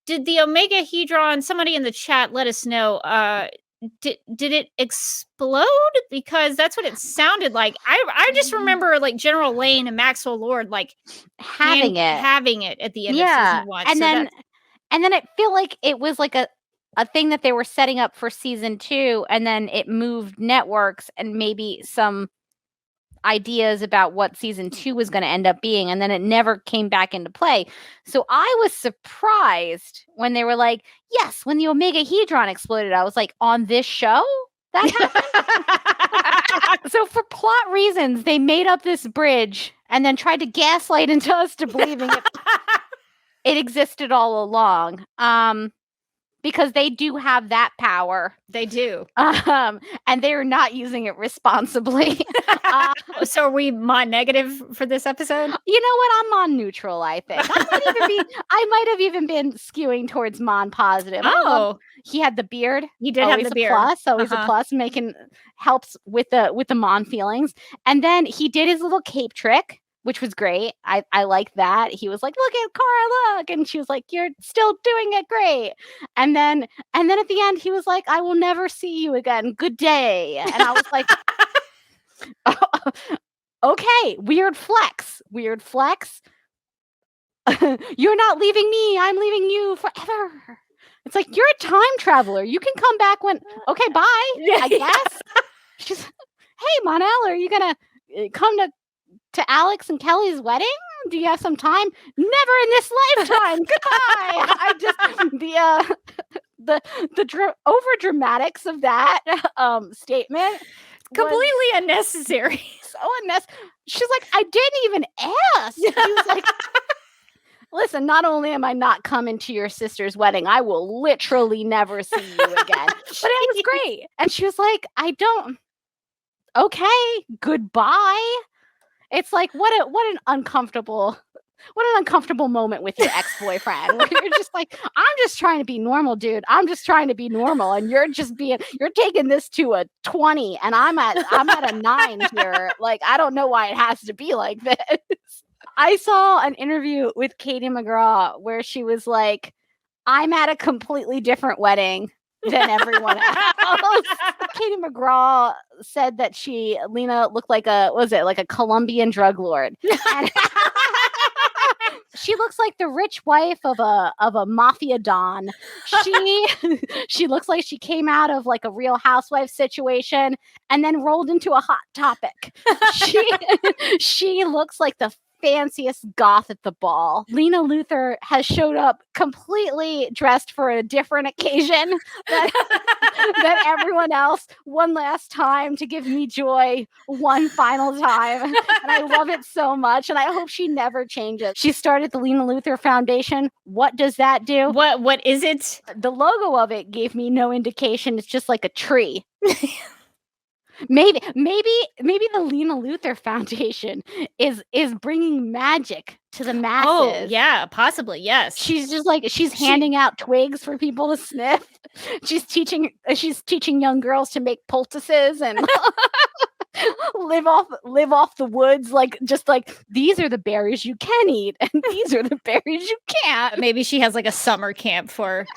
did the Omega Hedron, somebody in the chat let us know, did it explode? Because that's what it sounded like. I just remember like General Lane and Maxwell Lord like having it at the end of season 1. And then it felt like it was like a thing that they were setting up for season 2, and then it moved networks and maybe some ideas about what season 2 was going to end up being, and then it never came back into play. So I was surprised when they were like, yes, when the Omega Hedron exploded. I was like, on this show that happened? So for plot reasons, they made up this bridge and then tried to gaslight into us to believing it existed all along. Because they do have that power. They do. And they're not using it responsibly. So are we Mon negative for this episode? You know what? I'm Mon neutral, I think. I might have even been skewing towards Mon positive. Oh. He had the beard. He did have the beard. Always a plus, helps with the Mon feelings. And then he did his little cape trick, which was great. I like that. He was like, look at Kara, look. And she was like, you're still doing it great. And then at the end, he was like, I will never see you again. Good day. And I was like, okay, weird flex. You're not leaving me. I'm leaving you forever. It's like, you're a time traveler. You can come back when, okay, bye, I guess. She's, hey, Mon-El, are you going to come to Alex and Kelly's wedding? Do you have some time? Never in this lifetime. Goodbye. I just the over dramatics of that statement completely unnecessary. so unnecessary. She's like, I didn't even ask. She was like, listen, not only am I not coming to your sister's wedding, I will literally never see you again. But it was great. And she was like, okay, goodbye. It's like, what an uncomfortable moment with your ex-boyfriend where you're just like, I'm just trying to be normal, dude. I'm just trying to be normal. And you're taking this to a 20 and I'm at a 9 here. Like, I don't know why it has to be like this. I saw an interview with Katie McGraw where she was like, I'm at a completely different wedding than everyone else. Katie McGraw said that Lena looked like a Colombian drug lord. And she looks like the rich wife of a mafia don. She looks like she came out of like a Real Housewife situation and then rolled into a Hot Topic. She looks like the fanciest goth at the ball. Lena Luthor has showed up completely dressed for a different occasion than everyone else, one last time to give me joy one final time. And I love it so much, and I hope she never changes. She started the Lena Luthor Foundation. What does that do? What is it? The logo of it gave me no indication. It's just like a tree. Maybe the Lena Luthor Foundation is bringing magic to the masses. Oh, yeah, possibly, yes. She's just like she's handing out twigs for people to sniff. She's teaching young girls to make poultices and live off the woods, like just like these are the berries you can eat and these are the berries you can't. Maybe she has like a summer camp for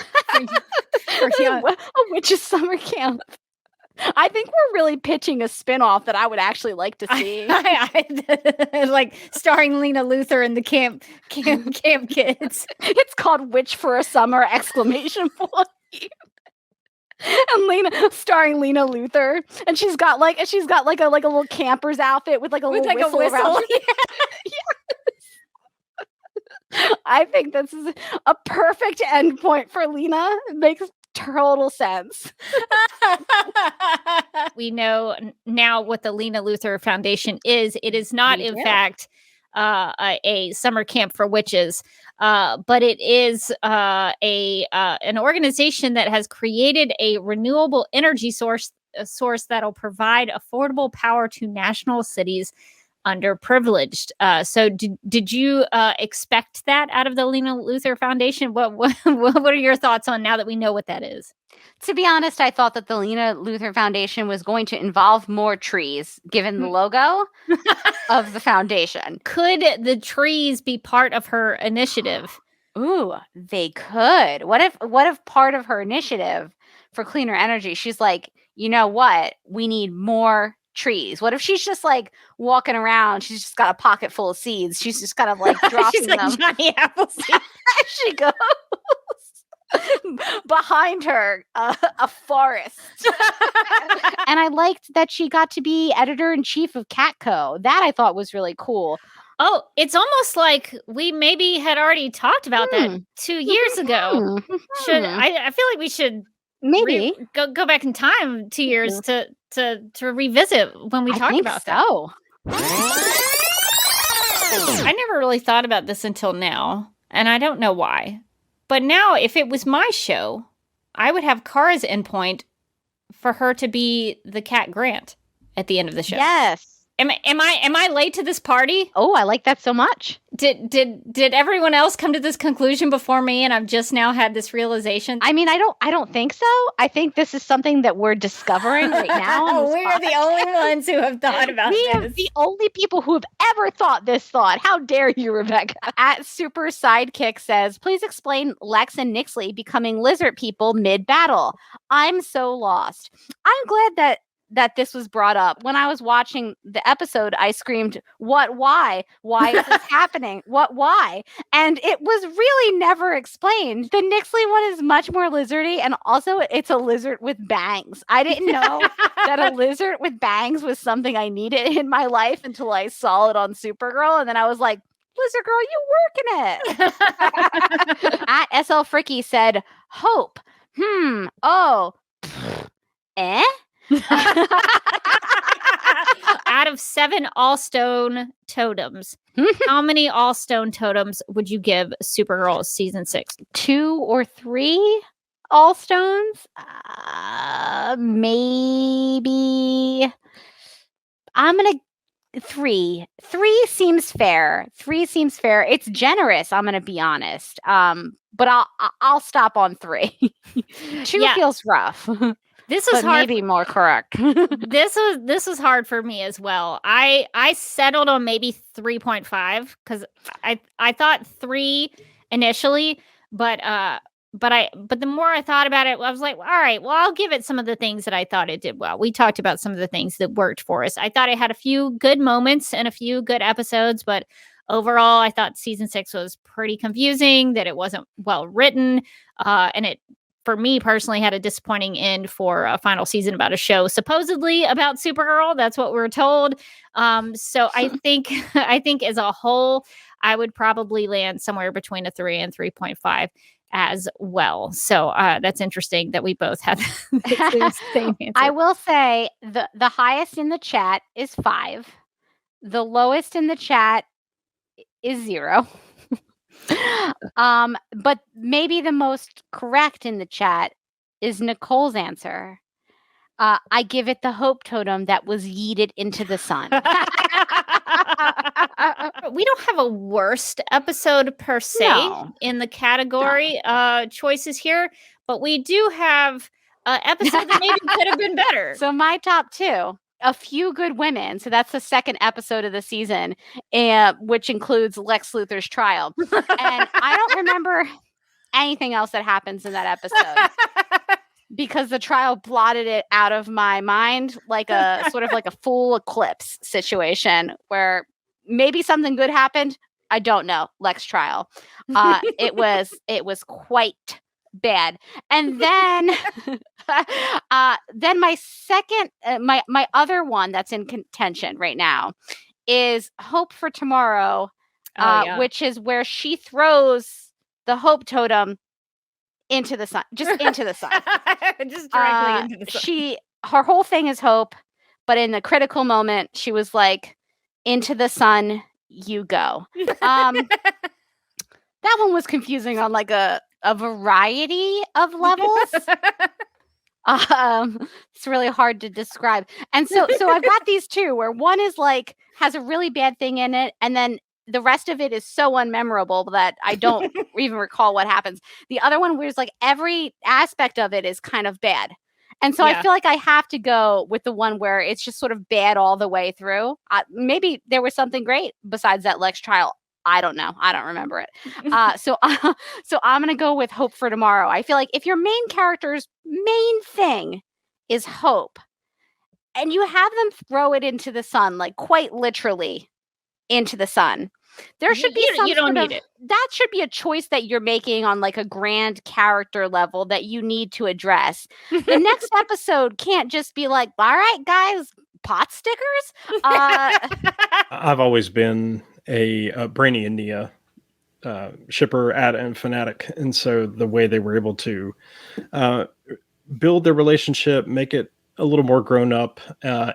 young. A witch's summer camp. I think we're really pitching a spin-off that I would actually like to see. Like starring Lena Luthor and the camp kids. It's called Witch for a Summer ! And starring Lena Luthor, and she's got like a little camper's outfit with like a whistle around. Yes. I think this is a perfect endpoint for Lena. It makes total sense. We know now what the Lena Luthor Foundation is. It is not, in fact, a summer camp for witches, but it is an organization that has created a renewable energy source that'll provide affordable power to national cities underprivileged. So did you expect that out of the Lena Luthor Foundation? What are your thoughts on now that we know what that is? To be honest, I thought that the Lena Luthor Foundation was going to involve more trees, given the logo of the foundation. Could the trees be part of her initiative? Ooh, they could. What if part of her initiative for cleaner energy, she's like, you know what? We need more trees. What if she's just like walking around? She's just got a pocket full of seeds. She's just kind of like dropping them. Like Johnny Appleseed. She goes. Behind her, a forest. And I liked that she got to be editor-in-chief of Catco. That I thought was really cool. Oh, it's almost like we maybe had already talked about that 2 years ago. I feel like we should maybe go back in time 2 years to revisit when we talked about that. I never really thought about this until now, and I don't know why. But now, if it was my show, I would have Kara's endpoint for her to be the Cat Grant at the end of the show. Yes. Am I late to this party? Oh, I like that so much. Did everyone else come to this conclusion before me, and I've just now had this realization? I mean, I don't think so. I think this is something that we're discovering right now. We are the only ones who have thought about this. We are the only people who have ever thought this thought. How dare you, Rebecca? At Super Sidekick says, please explain Lex and Nixley becoming lizard people mid-battle. I'm so lost. I'm glad that this was brought up. When I was watching the episode, I screamed, what, why? Why is this happening? What, why? And it was really never explained. The Nixley one is much more lizardy, and also it's a lizard with bangs. I didn't know that a lizard with bangs was something I needed in my life until I saw it on Supergirl, and then I was like, Lizard Girl, you working it. At SL Fricky said, hope. of 7 all-stone totems, how many all-stone totems would you give Supergirl season 6? 2 or 3 all-stones? Maybe. I'm going to 3. 3 seems fair. 3 seems fair. It's generous, I'm going to be honest. But I'll stop on 3. 2 feels rough. This was hard. Maybe more correct. this was hard for me as well. I settled on maybe 3.5 because I thought 3 initially, but the more I thought about it, I was like, all right, well, I'll give it some of the things that I thought it did well. We talked about some of the things that worked for us. I thought it had a few good moments and a few good episodes, but overall, I thought season 6 was pretty confusing, that it wasn't well written, and it, for me personally, had a disappointing end for a final season about a show supposedly about Supergirl. That's what we're told. So I think as a whole, I would probably land somewhere between a 3 and 3.5 as well. So that's interesting that we both had the same answer. I will say the highest in the chat is 5. The lowest in the chat is 0. But maybe the most correct in the chat is Nicole's answer. I give it the hope totem that was yeeted into the sun. We don't have a worst episode per se in the category choices here, but we do have an episode that maybe could have been better. So my top 2, A Few Good Women. So that's the second episode of the season, which includes Lex Luthor's trial. And I don't remember anything else that happens in that episode. Because the trial blotted it out of my mind, like a sort of like a full eclipse situation where maybe something good happened. I don't know. Lex trial. It was quite bad. And then, then my second, my other one that's in contention right now is Hope for Tomorrow, which is where she throws the hope totem into the sun, just into the sun, just directly into the sun. Her whole thing is hope, but in the critical moment, she was like, "Into the sun, you go." That one was confusing on like a variety of levels. It's really hard to describe, and so I've got these 2 where one is like has a really bad thing in it, and then the rest of it is so unmemorable that I don't even recall what happens. The other one where it's like every aspect of it is kind of bad. And so I feel like I have to go with the one where it's just sort of bad all the way through. Maybe there was something great besides that Lex trial. I don't know. I don't remember it. So I'm going to go with Hope for Tomorrow. I feel like if your main character's main thing is hope and you have them throw it into the sun, like quite literally into the sun, there should be some you don't need it. That should be a choice that you're making on like a grand character level that you need to address. The next episode can't just be like, all right, guys, pot stickers. I've always been a Brainy and Nia shipper and fanatic, and so the way they were able to build their relationship, make it a little more grown up,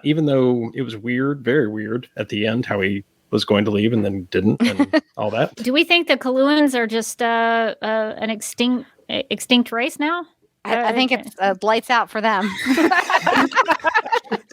even though it was weird, very weird at the end how he was going to leave and then didn't, and all that. Do we think the Kaluans are just an extinct race now? I think it's lights out for them.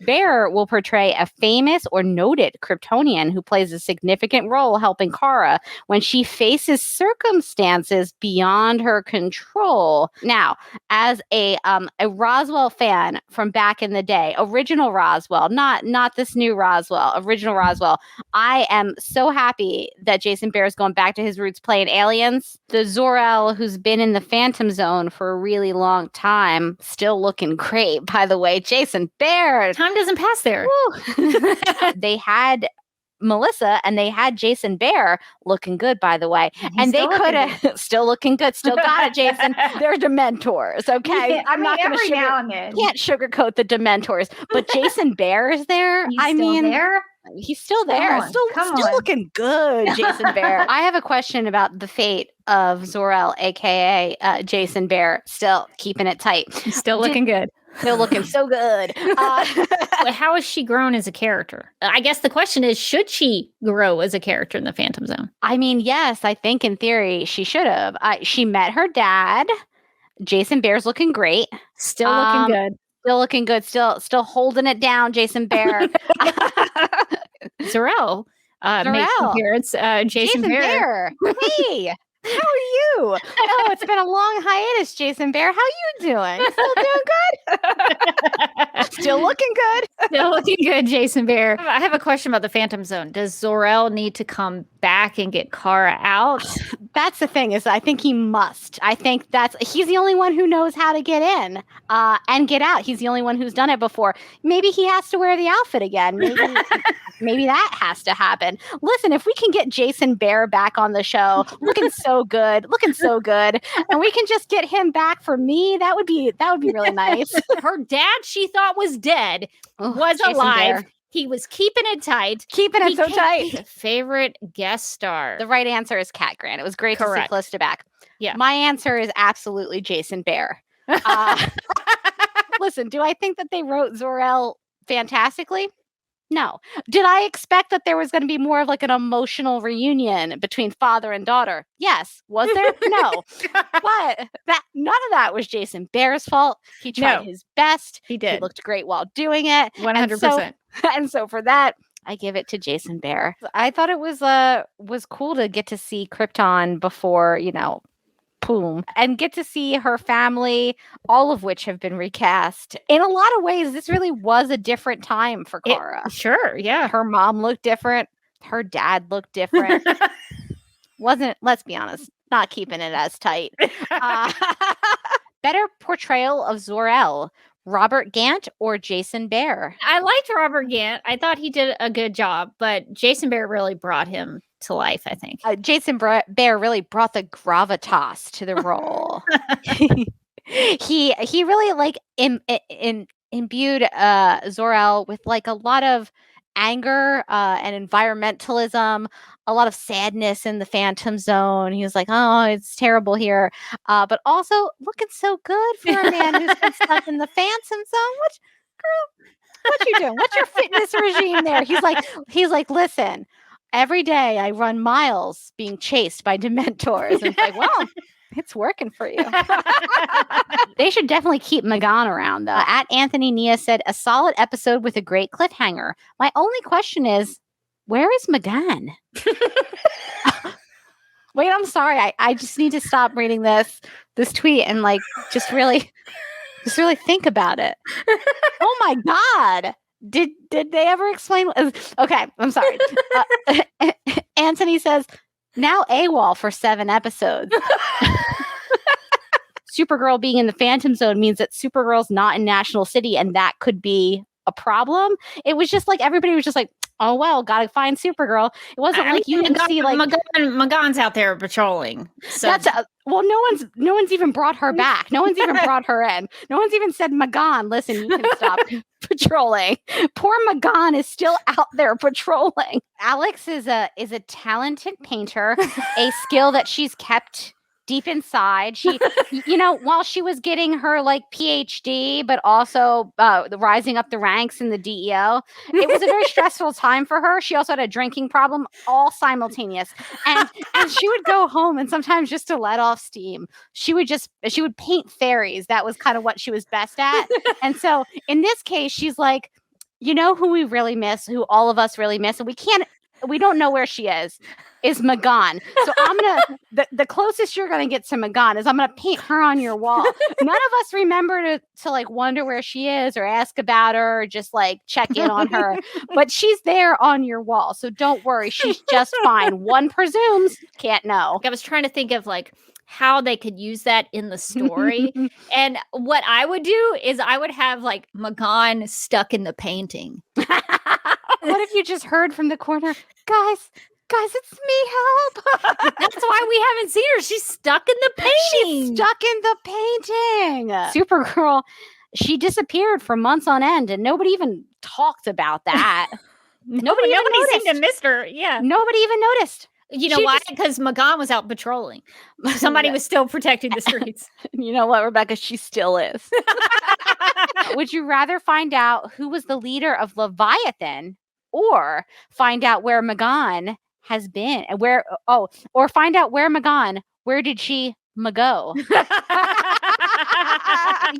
Behr will portray a famous or noted Kryptonian who plays a significant role helping Kara when she faces circumstances beyond her control. Now, as a Roswell fan from back in the day, original Roswell, not this new Roswell, original Roswell, I am so happy that Jason Behr is going back to his roots playing aliens. The Zor-El, who's been in the Phantom Zone for a really long time, still looking great, by the way. Jason Behr. Time doesn't pass there. They had Melissa and they had Jason Behr looking good, by the way. And they could have still looking good. Still got it, Jason. They're Dementors, okay? Yeah, I'm not going to can't sugarcoat the Dementors, but Jason Behr is there. There? He's still there. Still looking good, Jason Behr. I have a question about the fate of Zor-El, aka Jason Behr. Still keeping it tight. He's still looking good. They're looking so good. How has she grown as a character? I guess the question is, should she grow as a character in the Phantom Zone? I mean, yes, I think in theory she should have. She met her dad. Jason Behr's looking great. Still looking good. Still looking good. Still holding it down, Jason Behr. Zor-el makes appearance. Jason Behr. Hey. How are you? Oh, it's been a long hiatus, Jason Behr. How you doing? Still doing good? Still looking good. Still looking good, Jason Behr. I have a question about the Phantom Zone. Does Zor-el need to come back and get Kara out? That's the thing, is I think he must. I think he's the only one who knows how to get in and get out. He's the only one who's done it before. Maybe he has to wear the outfit again. Maybe that has to happen. Listen, if we can get Jason Behr back on the show, looking so good, and we can just get him back for me, that would be really nice. Her dad, she thought was dead, was Jason alive. Behr. He was keeping it tight. Keeping it so tight. Favorite guest star. The right answer is Cat Grant. It was great to see Callista back. Yeah. My answer is absolutely Jason Behr. Listen, do I think that they wrote Zor-el fantastically? No. Did I expect that there was going to be more of like an emotional reunion between father and daughter? Yes. Was there? No. But none of that was Jason Behr's fault. He tried his best. He did. He looked great while doing it. 100%. And so for that, I give it to Jason Behr. I thought it was cool to get to see Krypton before, boom, and get to see her family, all of which have been recast. In a lot of ways, this really was a different time for Kara. Sure, yeah. Her mom looked different. Her dad looked different. Let's be honest, not keeping it as tight. Better portrayal of Zor-el, Robert Gant or Jason Behr? I liked Robert Gant. I thought he did a good job, but Jason Behr really brought him to life, I think. Jason Behr really brought the gravitas to the role. He really imbued Zor-el with like a lot of anger and environmentalism, a lot of sadness in the Phantom Zone. He was like, oh, it's terrible here. But also looking so good for a man who's been stuck in the Phantom Zone. What you doing? What's your fitness regime there? He's like, listen, every day I run miles being chased by Dementors. And it's like, well, it's working for you. They should definitely keep Magan around, though. At Anthony Nia said, a solid episode with a great cliffhanger. My only question is, where is Magan? Wait, I'm sorry. I just need to stop reading this tweet and just really think about it. Oh my God. Did they ever explain? Okay, I'm sorry. Anthony says, now AWOL for 7 episodes. Supergirl being in the Phantom Zone means that Supergirl's not in National City, and that could be a problem. It was just like everybody was just like, oh well, gotta find Supergirl. It wasn't you didn't see Magan's out there patrolling. So that's no one's even brought her back. No one's even brought her in. No one's even said, Magan, listen, you can stop patrolling. Poor Magan is still out there patrolling. Alex is a talented painter, a skill that she's kept deep inside. She, while she was getting her PhD, but also rising up the ranks in the DEO, it was a very stressful time for her. She also had a drinking problem, all simultaneous. And she would go home, and sometimes just to let off steam, she would paint fairies. That was kind of what she was best at. And so in this case, she's like, who we really miss, who all of us really miss, and we don't know where she is Magan. So I'm gonna the closest you're gonna get to Magan is I'm gonna paint her on your wall. None of us remember to wonder where she is or ask about her or just check in on her. But she's there on your wall. So don't worry, she's just fine. One presumes, can't know. I was trying to think of how they could use that in the story. And what I would do is I would have Magan stuck in the painting. What if you just heard from the corner, guys, it's me, help. That's why we haven't seen her. She's stuck in the painting. She's stuck in the painting. Supergirl, she disappeared for months on end, and nobody even talked about that. Nobody seemed to miss her. Yeah. Nobody even noticed. You know why? Because Magan was out patrolling. Somebody was still protecting the streets. You know what, Rebecca? She still is. Would you rather find out who was the leader of Leviathan, or find out where Magan has been? Or find out where Magan, where did she go?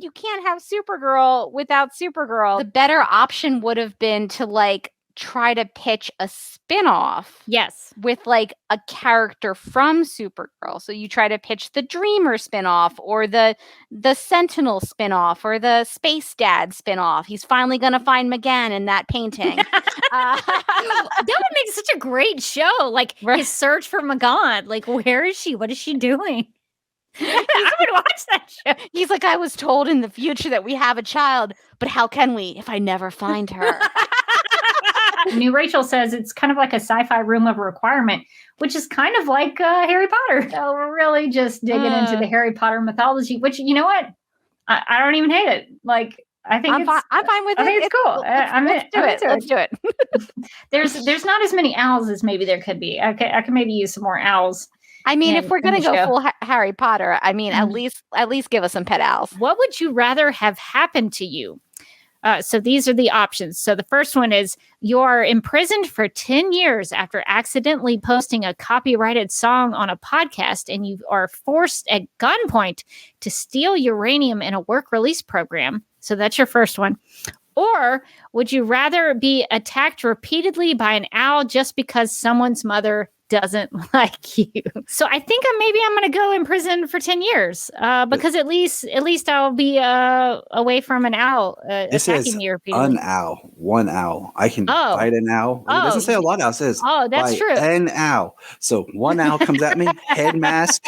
You can't have Supergirl without Supergirl. The better option would have been to like try to pitch a spin-off. Yes. With like a character from Supergirl. So you try to pitch the Dreamer spin-off, or the Sentinel spin-off, or the Space Dad spin-off. He's finally going to find Magan in that painting. That would make such a great show. Like his search for Magan. Like, where is she? What is she doing? I would watch that show. He's like, I was told in the future that we have a child, but how can we if I never find her? New Rachel says it's kind of like a sci-fi room of requirement, which is kind of like Harry Potter. So we're really just digging into the Harry Potter mythology, which, you know what? I don't even hate it. Like, I think I'm fine with it. I think it's cool. Let's do it. There's not as many owls as maybe there could be. I could maybe use some more owls. I mean, if we're going to go full Harry Potter, I mean, at least give us some pet owls. What would you rather have happened to you? So these are the options. So the first one is you're imprisoned for 10 years after accidentally posting a copyrighted song on a podcast, and you are forced at gunpoint to steal uranium in a work release program. So that's your first one. Or would you rather be attacked repeatedly by an owl just because someone's mother doesn't like you? So I think maybe I'm going to go in prison for 10 years because at least I'll be away from an owl attacking me repeatedly. An owl, one owl. I can fight an owl. It doesn't say a lot of owl. It says that's true. An owl. So one owl comes at me, head mask.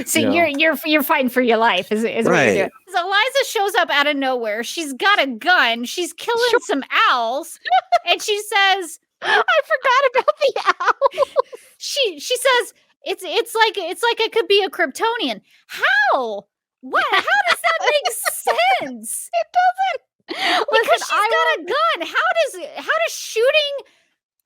So you're fighting for your life is right. what you're doing. So Eliza shows up out of nowhere. She's got a gun. She's killing some owls, and she says, I forgot about the owl. She says it's like it could be a Kryptonian. How? What? How does that make sense? It doesn't. Because she's got a gun. How does shooting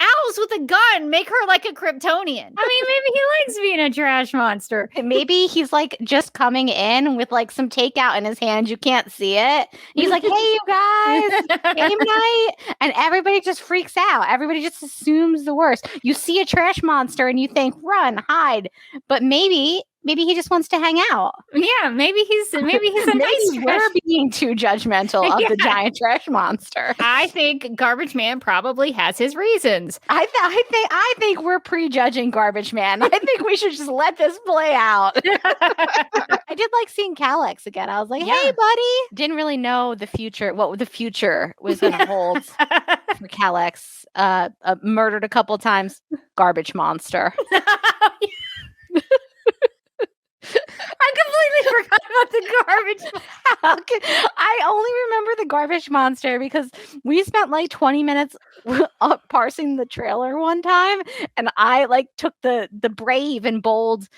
owls with a gun make her like a Kryptonian? I mean, maybe he likes being a trash monster. Maybe he's like just coming in with like some takeout in his hand. You can't see it. He's like, hey, you guys, game night. And everybody just freaks out. Everybody just assumes the worst. You see a trash monster and you think, run, hide. But maybe he just wants to hang out. Yeah, maybe he's a nice trash. We're being too judgmental of the giant trash monster. I think Garbage Man probably has his reasons. I think we're prejudging Garbage Man. I think we should just let this play out. I did like seeing Calyx again. I was like, hey, buddy. Didn't really know the future, what the future was going to hold for Calyx. Murdered a couple times. Garbage monster. I completely forgot about the garbage. I only remember the garbage monster because we spent like 20 minutes parsing the trailer one time, and I like took the brave and bold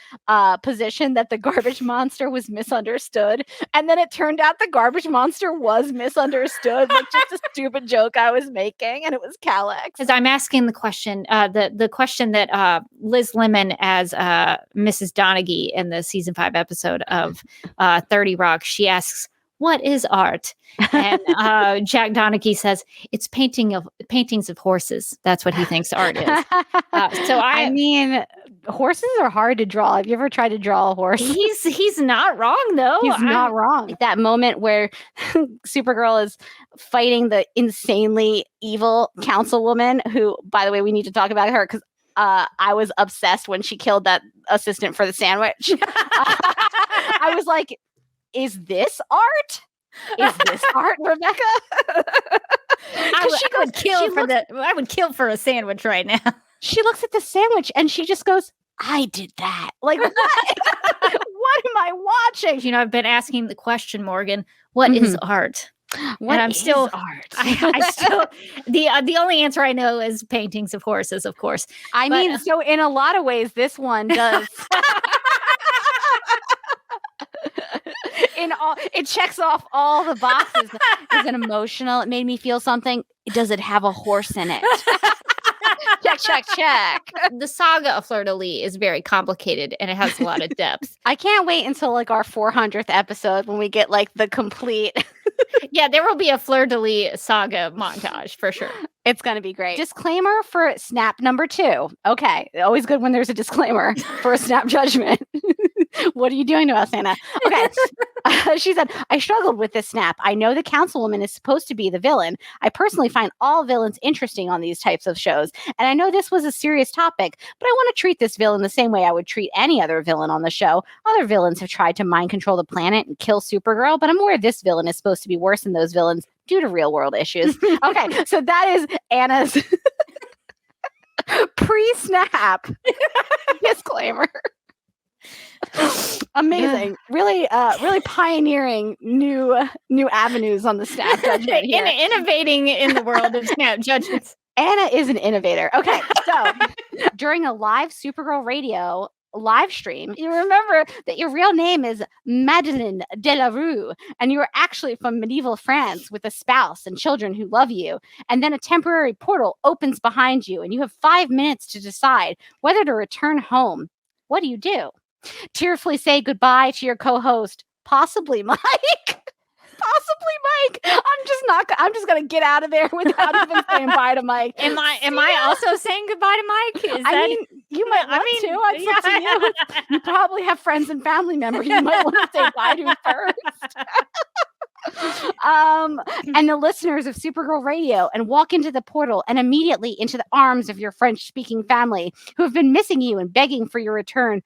position that the garbage monster was misunderstood, and then it turned out the garbage monster was misunderstood, like just a stupid joke I was making, and it was Calyx. Because I'm asking the question, the question that Liz Lemon as Mrs. Donaghy in the season 5 episode of 30 Rock, she asks, what is art? And Jack Donaghy says it's paintings of horses. That's what he thinks art is. So I mean, horses are hard to draw. Have you ever tried to draw a horse? He's not wrong though. He's not wrong. That moment where Supergirl is fighting the insanely evil councilwoman, who, by the way, we need to talk about her because I was obsessed when she killed that assistant for the sandwich. I was like, is this art? Is this art, Rebecca? I would kill for a sandwich right now. She looks at the sandwich and she just goes, I did that. Like, what? What am I watching? You know, I've been asking the question, Morgan, what is art? What and I'm is still art? I still the only answer I know is paintings of horses, of course. I mean, so in a lot of ways, this one does. It checks off all the boxes. Is it emotional? It made me feel something. Does it have a horse in it? check. The saga of Fleur de Lis is very complicated and it has a lot of depth. I can't wait until like our 400th episode when we get like the complete. Yeah, there will be a Fleur de Lis Saga montage for sure. It's going to be great. Disclaimer for snap number 2. Okay. Always good when there's a disclaimer for a snap judgment. What are you doing to us, Anna? Okay. She said, I struggled with this snap. I know the councilwoman is supposed to be the villain. I personally find all villains interesting on these types of shows. And I know this was a serious topic, but I want to treat this villain the same way I would treat any other villain on the show. Other villains have tried to mind control the planet and kill Supergirl, but I'm aware this villain is supposed to be worse than those villains due to real world issues. Okay, so that is Anna's pre-snap disclaimer. Amazing. Really pioneering new avenues on the snap judgment here. Innovating in the world of snap judgments. Anna is an innovator. Okay, so during a live Supergirl radio live stream, you remember that your real name is Madeleine Delarue, and you are actually from medieval France with a spouse and children who love you. And then a temporary portal opens behind you, and you have 5 minutes to decide whether to return home. What do? Tearfully say goodbye to your co-host, possibly Mike. I'm just gonna get out of there without even saying bye to Mike. Am I also saying goodbye to Mike? You might want to. It's up to you. You probably have friends and family members you might want to say bye to first. And the listeners of Supergirl Radio, and walk into the portal and immediately into the arms of your French-speaking family who have been missing you and begging for your return.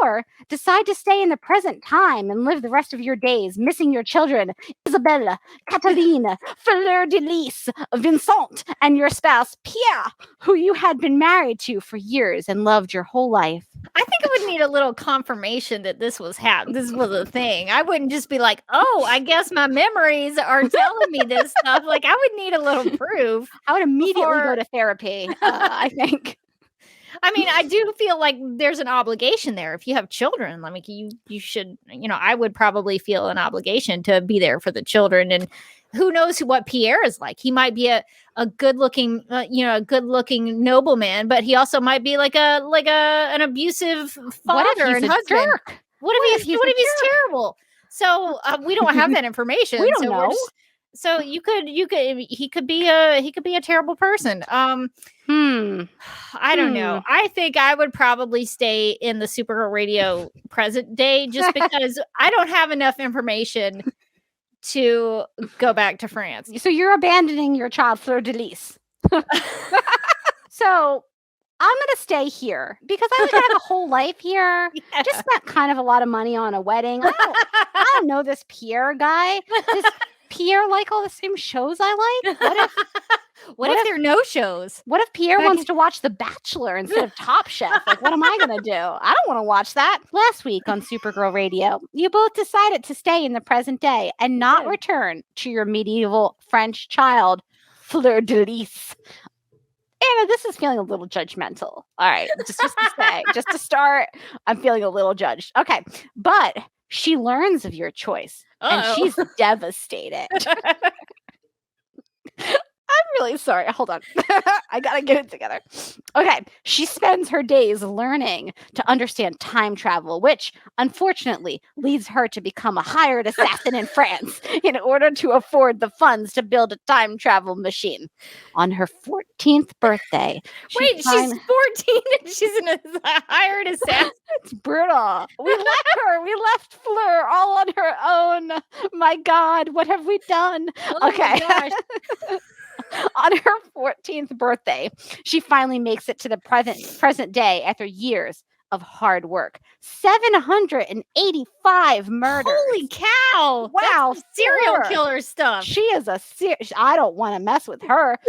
Or decide to stay in the present time and live the rest of your days missing your children, Isabella, Cataline, Fleur de Lis, Vincent, and your spouse, Pierre, who you had been married to for years and loved your whole life. I think I would need a little confirmation that this was a thing. I wouldn't just be like, oh, I guess my memories are telling me this stuff. Like, I would need a little proof. I would immediately go to therapy, I think. I mean, I do feel like there's an obligation there. If you have children, I mean, you should, I would probably feel an obligation to be there for the children. And who knows what Pierre is like? He might be a good-looking, nobleman, but he also might be like an abusibe father and husband. Jerk? What if he's terrible? So we don't have that information. We don't know. So he could be a terrible person. I don't know. I think I would probably stay in the Supergirl Radio present day just because I don't have enough information to go back to France. So you're abandoning your child, Fleur de Lis. So I'm going to stay here because I have a whole life here. Yeah. Just spent kind of a lot of money on a wedding. I don't know this Pierre guy. Does Pierre like all the same shows I like? What if there are no shows? What if Pierre wants to watch The Bachelor instead of Top Chef? Like, what am I going to do? I don't want to watch that. Last week on Supergirl Radio, you both decided to stay in the present day and not return to your medieval French child, Fleur de Lis. Anna, this is feeling a little judgmental. All right, just to say, just to start, I'm feeling a little judged. Okay, but she learns of your choice, and she's devastated. I'm really sorry. Hold on. I gotta get it together. Okay. She spends her days learning to understand time travel, which unfortunately leads her to become a hired assassin in France in order to afford the funds to build a time travel machine. On her 14th birthday. Wait, she's 14 and she's a hired assassin? It's brutal. We left Fleur all on her own. My God, what have we done? Oh okay. My gosh. On her 14th birthday, she finally makes it to the present day after years of hard work. 785 murders. Holy cow! Wow, that's serial killer stuff. She is I don't want to mess with her.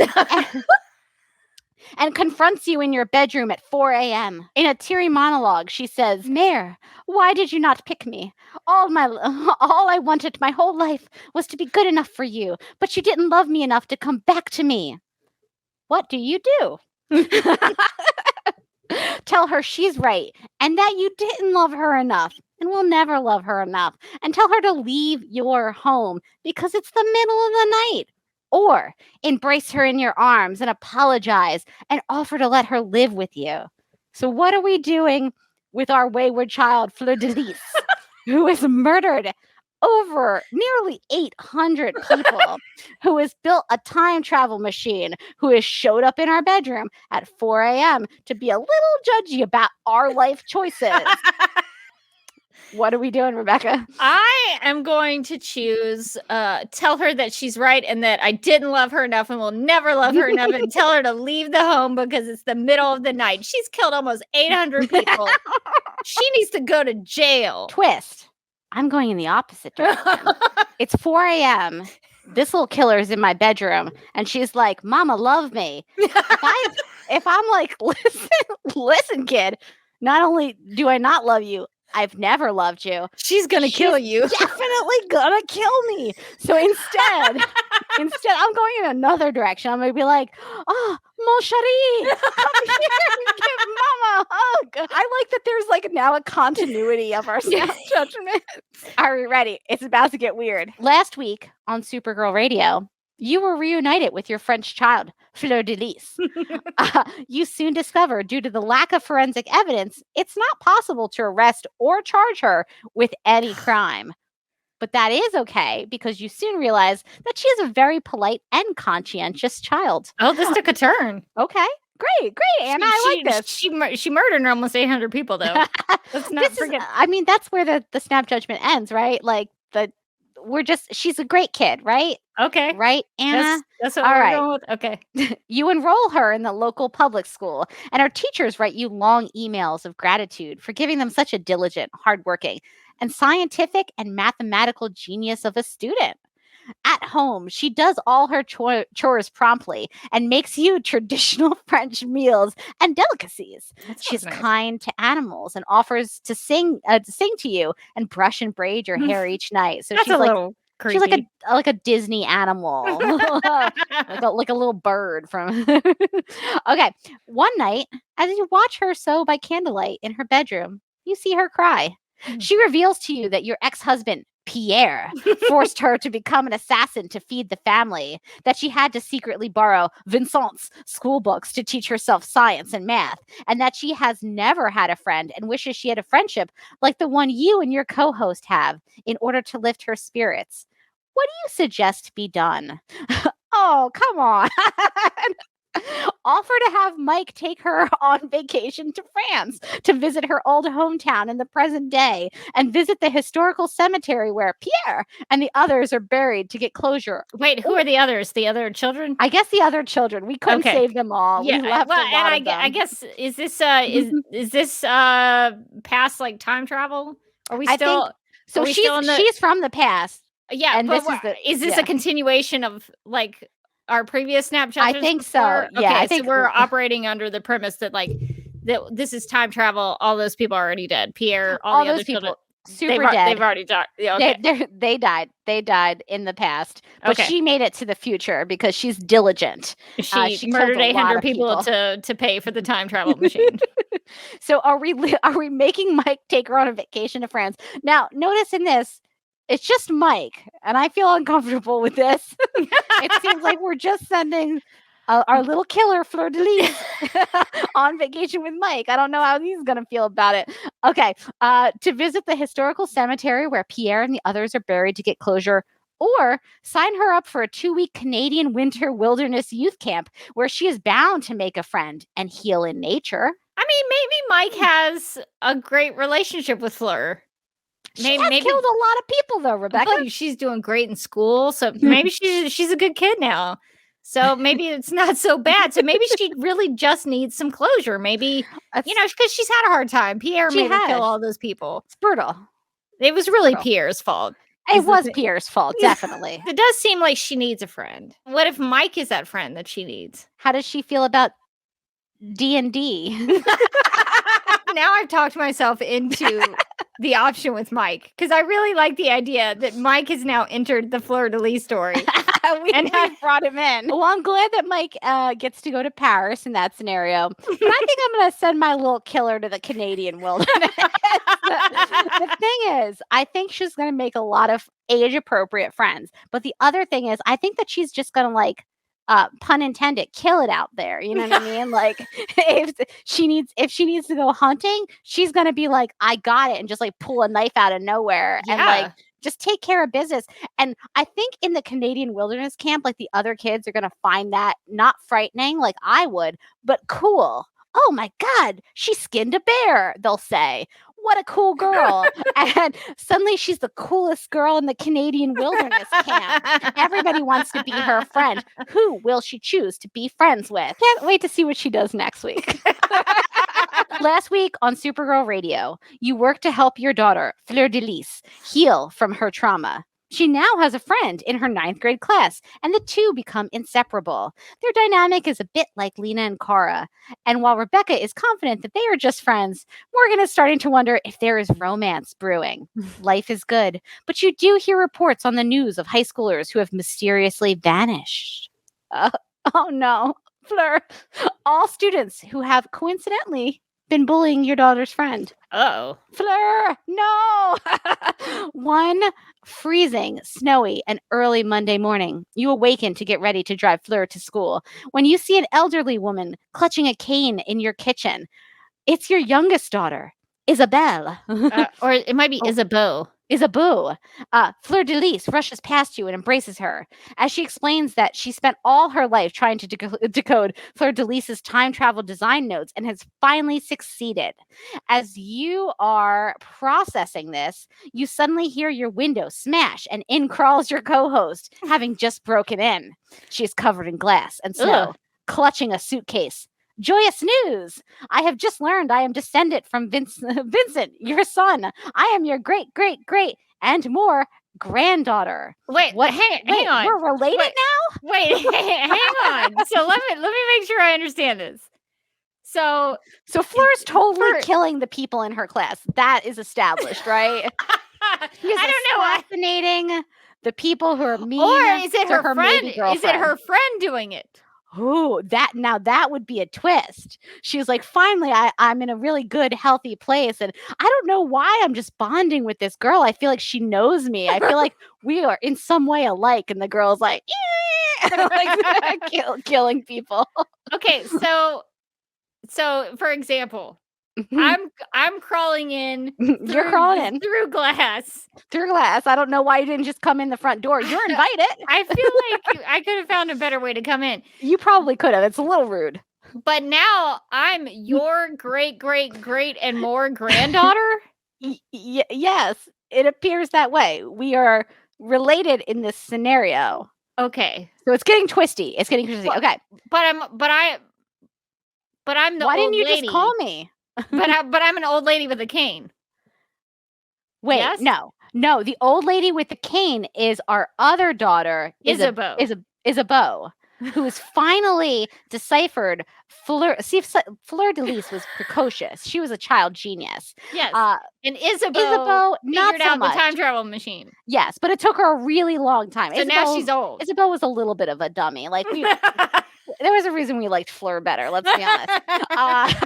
And confronts you in your bedroom at 4 a.m. In a teary monologue, she says, Mayor, why did you not pick me? All I wanted my whole life was to be good enough for you, but you didn't love me enough to come back to me. What do you do? Tell her she's right and that you didn't love her enough and will never love her enough, and tell her to leave your home because it's the middle of the night. Or embrace her in your arms and apologize and offer to let her live with you. So what are we doing with our wayward child, Fleur de Lis, who is murdered over nearly 800 people, who has built a time travel machine, who has showed up in our bedroom at 4 a.m. to be a little judgy about our life choices? What are we doing, Rebecca? I am going to choose tell her that she's right and that I didn't love her enough and will never love her enough, and tell her to leave the home because it's the middle of the night. She's killed almost 800 people. She needs to go to jail. Twist. I'm going in the opposite direction. It's 4 a.m. This little killer's in my bedroom, and she's like, "Mama, love me." If I'm like, listen, kid, not only do I not love you, I've never loved you. She's gonna kill you. Definitely gonna kill me. So instead, I'm going in another direction. I'm gonna be like, "Oh, mon chéri, come here and give Mama a hug." I like that there's like now a continuity of our snap judgment. Are we ready? It's about to get weird. Last week on Supergirl Radio, you were reunited with your French child, Fleur de Lis. You soon discover, due to the lack of forensic evidence, it's not possible to arrest or charge her with any crime. But that is okay, because you soon realize that she is a very polite and conscientious child. Oh, this took a turn. Okay. Great, Anna. I like this. She murdered almost 800 people, though. Let's not forget. That's where the snap judgment ends, right? Like she's a great kid, right? Okay. Right, Anna? That's what we're going with. Okay. You enroll her in the local public school, and her teachers write you long emails of gratitude for giving them such a diligent, hardworking, and scientific and mathematical genius of a student. At home, she does all her chores promptly and makes you traditional French meals and delicacies. She's nice. Kind to animals and offers to sing to you and brush and braid your hair each night. So she's like creepy. She's like a Disney animal, like a little bird from. Okay, one night, as you watch her sew by candlelight in her bedroom, you see her cry. She reveals to you that your ex-husband, Pierre, forced her to become an assassin to feed the family, that she had to secretly borrow Vincent's school books to teach herself science and math, and that she has never had a friend and wishes she had a friendship like the one you and your co-host have in order to lift her spirits. What do you suggest be done? Oh, come on. Offer to have Mike take her on vacation to France to visit her old hometown in the present day and visit the historical cemetery where Pierre and the others are buried to get closure. Wait, who are the others? The other children? I guess the other children. We couldn't save them all. Yeah, we left I guess is this past like time travel? Are we still? So she's from the past. Yeah, and is this a continuation of like our previous snap judgments? I think before? so. Yeah, okay, I think so we're operating under the premise that this is time travel. All those people are already dead. Pierre, all the those other people children, dead. They've already died. Yeah, okay. They died. They died in the past, but she made it to the future because she's diligent. She murdered 800 people to pay for the time travel machine. So are we making Mike take her on a vacation to France? Now, notice in this, it's just Mike, and I feel uncomfortable with this. It seems like we're just sending our little killer, Fleur de Lis, on vacation with Mike. I don't know how he's going to feel about it. Okay, to visit the historical cemetery where Pierre and the others are buried to get closure, or sign her up for a 2-week Canadian winter wilderness youth camp where she is bound to make a friend and heal in nature. I mean, maybe Mike has a great relationship with Fleur. Maybe killed a lot of people though, Rebecca. But she's doing great in school, so maybe she's a good kid now. So maybe it's not so bad. So maybe she really just needs some closure. Maybe because she's had a hard time. Pierre made her kill all those people. It's brutal. It was really Pierre's fault. It was Pierre's fault, definitely. It does seem like she needs a friend. What if Mike is that friend that she needs? How does she feel about D&D? Now I've talked myself into the option with Mike because I really like the idea that Mike has now entered the Fleur de Lis story. we brought him in. Well, I'm glad that Mike gets to go to Paris in that scenario. But I think I'm going to send my little killer to the Canadian wilderness. The thing is, I think she's going to make a lot of age-appropriate friends. But the other thing is, I think that she's just going to like, pun intended, kill it out there. You know what I mean? Like if she needs to go hunting, she's going to be like, I got it. And just like pull a knife out of nowhere and like just take care of business. And I think in the Canadian wilderness camp, like the other kids are going to find that not frightening like I would, but cool. Oh my God, she skinned a bear, they'll say. What a cool girl. And suddenly she's the coolest girl in the Canadian wilderness camp. Everybody wants to be her friend. Who will she choose to be friends with? Can't wait to see what she does next week. Last week on Supergirl Radio, you worked to help your daughter, Fleur de Lis, heal from her trauma. She now has a friend in her 9th grade class, and the two become inseparable. Their dynamic is a bit like Lena and Kara. And while Rebecca is confident that they are just friends, Morgan is starting to wonder if there is romance brewing. Life is good, but you do hear reports on the news of high schoolers who have mysteriously vanished. Oh no, Fleur. All students who have coincidentally been bullying your daughter's friend. Oh, Fleur, no! One freezing, snowy, and early Monday morning, you awaken to get ready to drive Fleur to school when you see an elderly woman clutching a cane in your kitchen. It's your youngest daughter, Isabelle. Or it might be Isabeau. Isabeau. Fleur de Lis rushes past you and embraces her as she explains that she spent all her life trying to decode Fleur de Lis's time travel design notes and has finally succeeded. As you are processing this, you suddenly hear your window smash and in crawls your co-host, having just broken in. She is covered in glass and snow, clutching a suitcase. Joyous news! I have just learned I am descended from Vincent, your son. I am your great, and more granddaughter. Wait, hang on. We're related now? Wait, hang on. So let me make sure I understand this. So Fleur's totally killing the people in her class. That is established, right? I don't know. Assassinating the people who are mean. Or is it her friend? Is it her friend doing it? Oh, that would be a twist. She was like, finally, I'm in a really good, healthy place. And I don't know why I'm just bonding with this girl. I feel like she knows me. I feel like we are in some way alike. And the girl's like, like killing people. Okay, so for example, I'm crawling in. You're crawling in through glass. Through glass. I don't know why you didn't just come in the front door. You're invited. I feel like I could have found a better way to come in. You probably could have. It's a little rude. But now I'm your great and more granddaughter. Yes, it appears that way. We are related in this scenario. Okay, so it's getting twisty. Okay, but I'm the. Why old didn't you lady. just call me? but I'm an old lady with a cane. Wait, yes? No. The old lady with the cane is our other daughter, Isabeau. Isabeau, who has finally deciphered Fleur. See, Fleur de Lis was precocious. She was a child genius. Yes. And Isabeau not figured so out much. the time travel machine. Yes, but it took her a really long time. So now she's old. Isabeau was a little bit of a dummy. Like there was a reason we liked Fleur better. Let's be honest.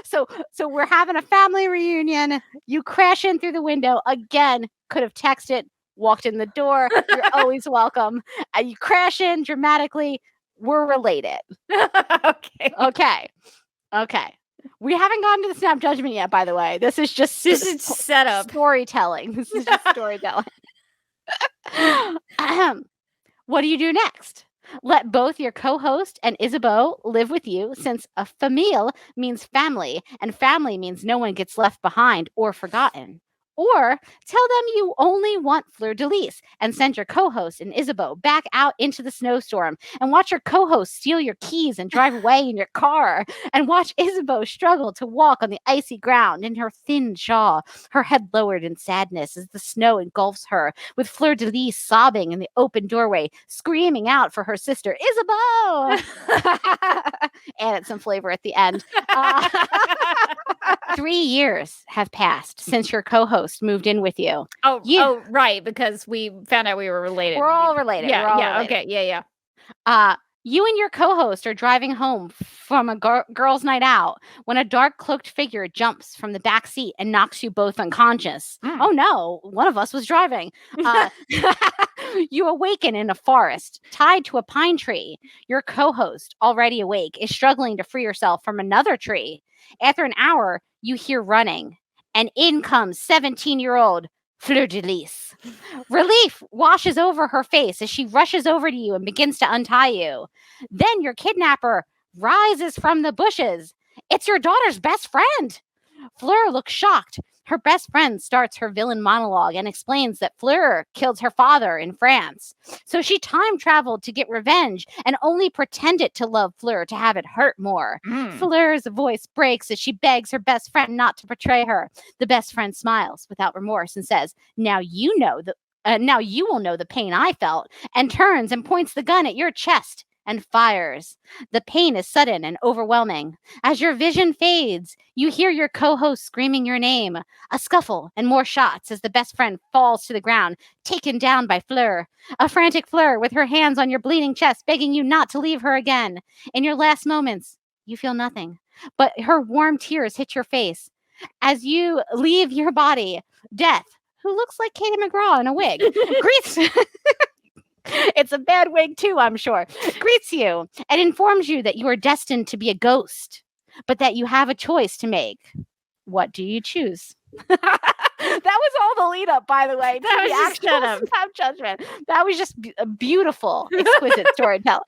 So we're having a family reunion. You crash in through the window again. Could have texted, walked in the door. You're always welcome. You crash in dramatically. We're related. Okay. We haven't gone to the snap judgment yet, by the way. This is setup. Storytelling. This is just storytelling. What do you do next? Let both your co-host and Isabeau live with you, since a famille means family, and family means no one gets left behind or forgotten. Or tell them you only want Fleur de Lis and send your co-host and Isabeau back out into the snowstorm and watch your co-host steal your keys and drive away in your car, and watch Isabeau struggle to walk on the icy ground in her thin jaw, her head lowered in sadness as the snow engulfs her, with Fleur de Lis sobbing in the open doorway, screaming out for her sister, Isabeau! Added some flavor at the end. 3 years have passed since your co-host moved in with you. Oh, right, because we found out we were related. We're all related. Yeah, We're all yeah, related. okay, yeah. You and your co-host are driving home from a girls' night out when a dark cloaked figure jumps from the back seat and knocks you both unconscious. Oh no, one of us was driving. You awaken in a forest, tied to a pine tree. Your co-host, already awake, is struggling to free herself from another tree. After an hour, you hear running, and in comes 17-year-old Fleur de Lis. Relief washes over her face as she rushes over to you and begins to untie you. Then your kidnapper rises from the bushes. It's your daughter's best friend. Fleur looks shocked. Her best friend starts her villain monologue and explains that Fleur killed her father in France. So she time traveled to get revenge and only pretended to love Fleur to have it hurt more. Fleur's voice breaks as she begs her best friend not to betray her. The best friend smiles without remorse and says, now you will know the pain I felt, and turns and points the gun at your chest and fires. The pain is sudden and overwhelming. As your vision fades, you hear your co-host screaming your name. A scuffle and more shots as the best friend falls to the ground, taken down by Fleur. A frantic Fleur with her hands on your bleeding chest, begging you not to leave her again. In your last moments, you feel nothing, but her warm tears hit your face. As you leave your body, Death, who looks like Katie McGraw in a wig, greets... It's a bad wig too, I'm sure. Greets you and informs you that you are destined to be a ghost, but that you have a choice to make. What do you choose? That was all the lead up, by the way. That was just Snap Judgment. That was just beautiful, exquisite storytelling.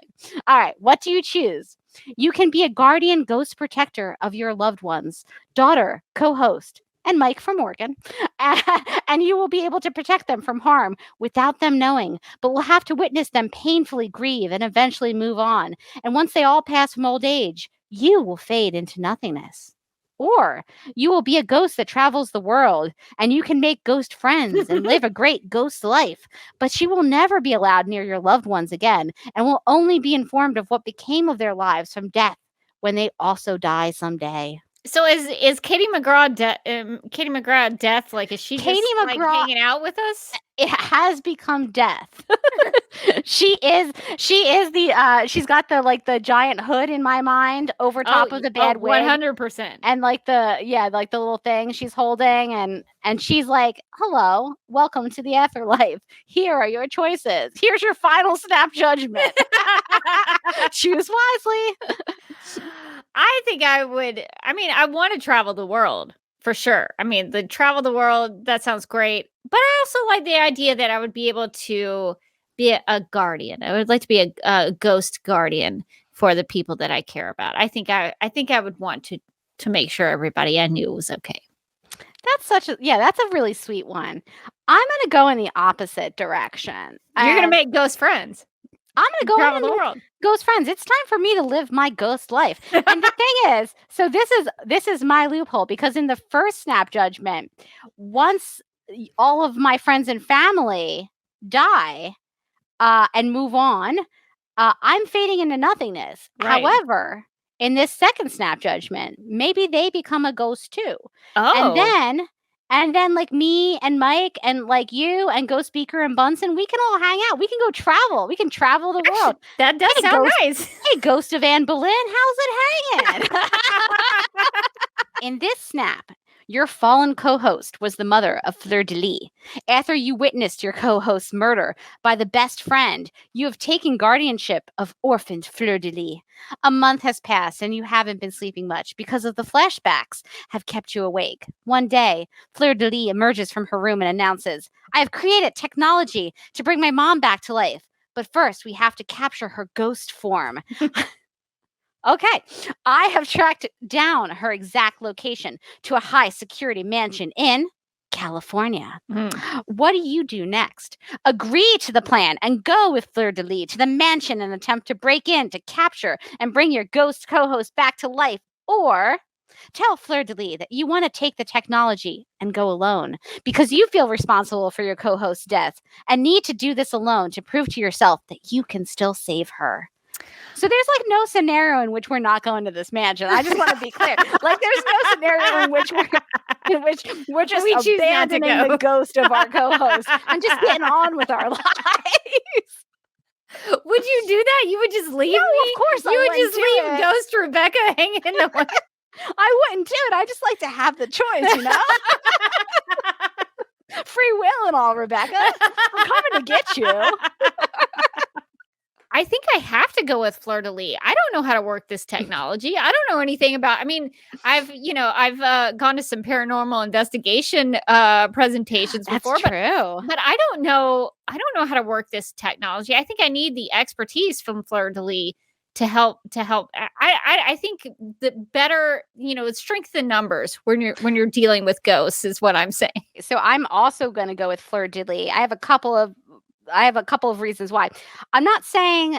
All right, what do you choose? You can be a guardian ghost protector of your loved ones, daughter, co-host, and Mike from Oregon, and you will be able to protect them from harm without them knowing, but will have to witness them painfully grieve and eventually move on. And once they all pass from old age, you will fade into nothingness. Or you will be a ghost that travels the world, and you can make ghost friends and live a great ghost life, but you will never be allowed near your loved ones again, and will only be informed of what became of their lives from death when they also die someday. So is Katie McGraw death? Like, is she Katie just McGraw, like hanging out with us? It has become death. She is the she's got the giant hood in my mind over top of the bad wig. 100%. And like the little thing she's holding and she's like, hello, welcome to the afterlife. Here are your choices. Here's your final snap judgment. Choose wisely. I think I want to travel the world for sure. I mean, the travel the world, that sounds great. But I also like the idea that I would be able to be a guardian. I would like to be a ghost guardian for the people that I care about. I think I would want to make sure everybody I knew was okay. That's a really sweet one. I'm going to go in the opposite direction. You're going to make ghost friends. I'm going to go travel the world. Ghost friends. It's time for me to live my ghost life. And the thing is, so this is my loophole, because in the first snap judgment, once all of my friends and family die and move on, I'm fading into nothingness. Right. However, in this second snap judgment, maybe they become a ghost too. Oh. And then like me and Mike and like you and Ghost Speaker and Bunsen, we can all hang out. We can go travel. We can travel the world. That does sound nice. Hey, Ghost of Anne Boleyn, how's it hanging? In this snap, your fallen co-host was the mother of Fleur de Lis. After you witnessed your co-host's murder by the best friend, you have taken guardianship of orphaned Fleur de Lis. A month has passed and you haven't been sleeping much because of the flashbacks have kept you awake. One day, Fleur de Lis emerges from her room and announces, I have created technology to bring my mom back to life. But first, we have to capture her ghost form. Okay, I have tracked down her exact location to a high security mansion in California. What do you do next? Agree to the plan and go with Fleur de Lis to the mansion and attempt to break in to capture and bring your ghost co-host back to life, or tell Fleur de Lis that you want to take the technology and go alone because you feel responsible for your co-host's death and need to do this alone to prove to yourself that you can still save her. So there's like no scenario in which we're not going to this mansion. I just want to be clear. Like there's no scenario in which we're just abandoning the ghost of our co-host and just getting on with our lives. Would you do that? You would just leave me? Of course you would just leave Ghost Rebecca hanging in the way. I wouldn't do it. I just like to have the choice, you know? Free will and all, Rebecca. I'm coming to get you. I think I have to go with Fleur de Lis. I don't know how to work this technology. I don't know anything about. I mean, I've gone to some paranormal investigation presentations before. That's true. But I don't know. I don't know how to work this technology. I think I need the expertise from Fleur de Lis to help. I think the better, strength in numbers when you're dealing with ghosts is what I'm saying. So I'm also going to go with Fleur de Lis. I have a couple of reasons why. I'm not saying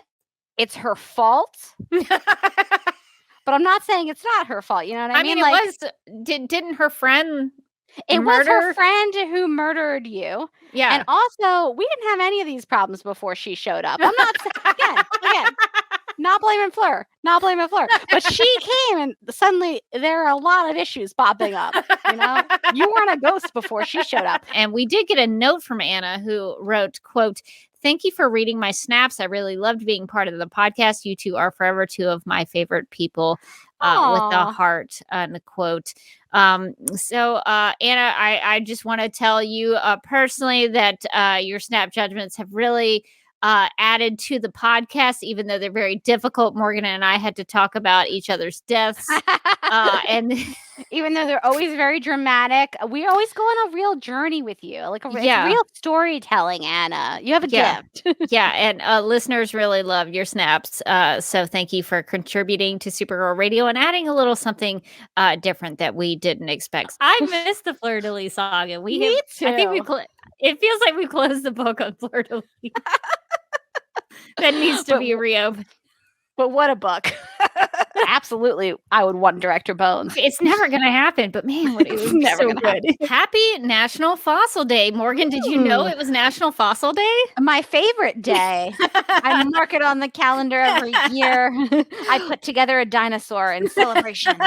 it's her fault, but I'm not saying it's not her fault. You know what I mean? Didn't her friend? It was her friend who murdered you. Yeah. And also, we didn't have any of these problems before she showed up. I'm not again. Not blaming Fleur. But she came and suddenly there are a lot of issues popping up. You weren't a ghost before she showed up. And we did get a note from Anna who wrote, quote, "Thank you for reading my snaps. I really loved being part of the podcast. You two are forever two of my favorite people with a heart," unquote. So Anna, I just want to tell you personally that your snap judgments have really added to the podcast, even though they're very difficult. Morgan and I had to talk about each other's deaths. And even though they're always very dramatic, we always go on a real journey with you. It's real storytelling, Anna. You have a gift. Yeah. And listeners really love your snaps. So thank you for contributing to Supergirl Radio and adding a little something different that we didn't expect. I missed the Fleur de Lis Saga. Me too. I think it feels like we closed the book on Fleur de Lis. That needs to be reopened. But what a book. Absolutely. I would want Director Bones. It's never going to happen, but man, it was never so good. Happy National Fossil Day. Morgan, did you know it was National Fossil Day? My favorite day. I mark it on the calendar every year. I put together a dinosaur in celebration.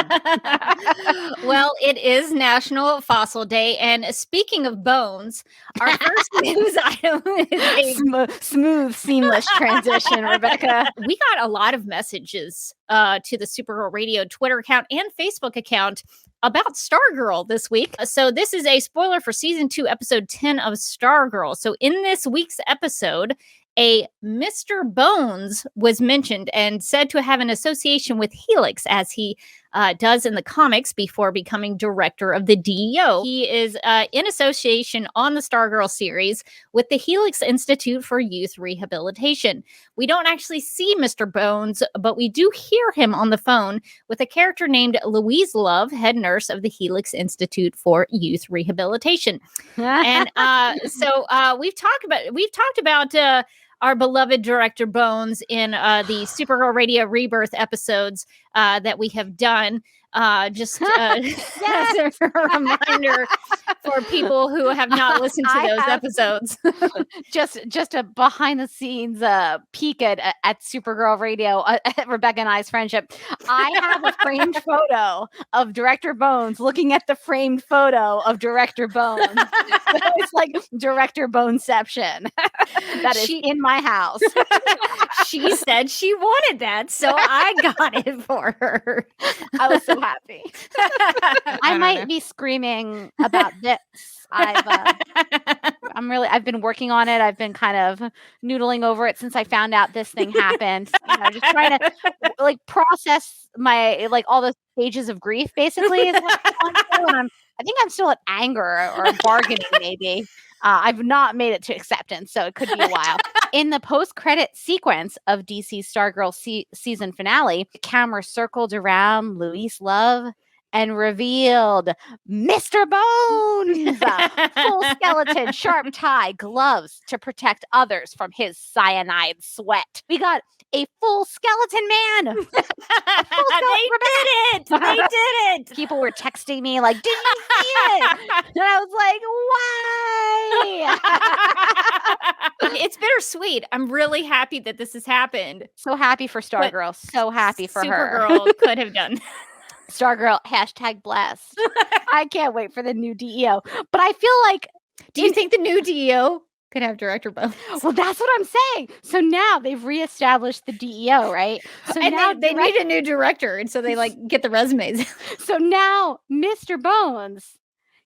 Well, it is National Fossil Day. And speaking of bones, our first news item is a smooth, seamless transition, Rebecca. We got a lot of messages to the Supergirl Radio Twitter account and Facebook account about Stargirl this week. So this is a spoiler for season 2, episode 10 of Stargirl. So in this week's episode, a Mr. Bones was mentioned and said to have an association with Helix, as he does in the comics before becoming director of the DEO. He is in association on the Stargirl series with the Helix Institute for Youth Rehabilitation. We don't actually see Mr. Bones, but we do hear him on the phone with a character named Louise Love, head nurse of the Helix Institute for Youth Rehabilitation. And so we've talked about our beloved Director Bones in the Supergirl Radio Rebirth episodes that we have done. Just as a reminder for people who have not listened to those episodes. just a behind the scenes peek at Supergirl Radio, at Rebecca and I's friendship. I have a framed photo of Director Bones looking at the framed photo of Director Bones. So it's like Director Boneception. That is in my house. She said she wanted that, so I got it for her. I was so happy. I might be screaming about this. I've been working on it. I've been kind of noodling over it since I found out this thing happened. Just trying to process my all the stages of grief. Basically, is what I'm going through. And I think I'm still at anger or bargaining. Maybe I've not made it to acceptance, so it could be a while. In the post-credit sequence of DC's Stargirl season finale, the camera circled around Louise Love and revealed Mr. Bones, full skeleton, sharp tie, gloves to protect others from his cyanide sweat. We got a full skeleton man. They did it. They did it. People were texting me like, "Did you see it?" And I was like, "Why?" It's bittersweet. I'm really happy that this has happened. So happy for Stargirl. So happy for her. Supergirl could have done. Stargirl, #blessed. I can't wait for the new DEO. But I feel like... Do you think the new DEO could have Director Bones? Well, that's what I'm saying. So now they've reestablished the DEO, right? So and now they need a new director, and so they get the resumes. So now Mr. Bones,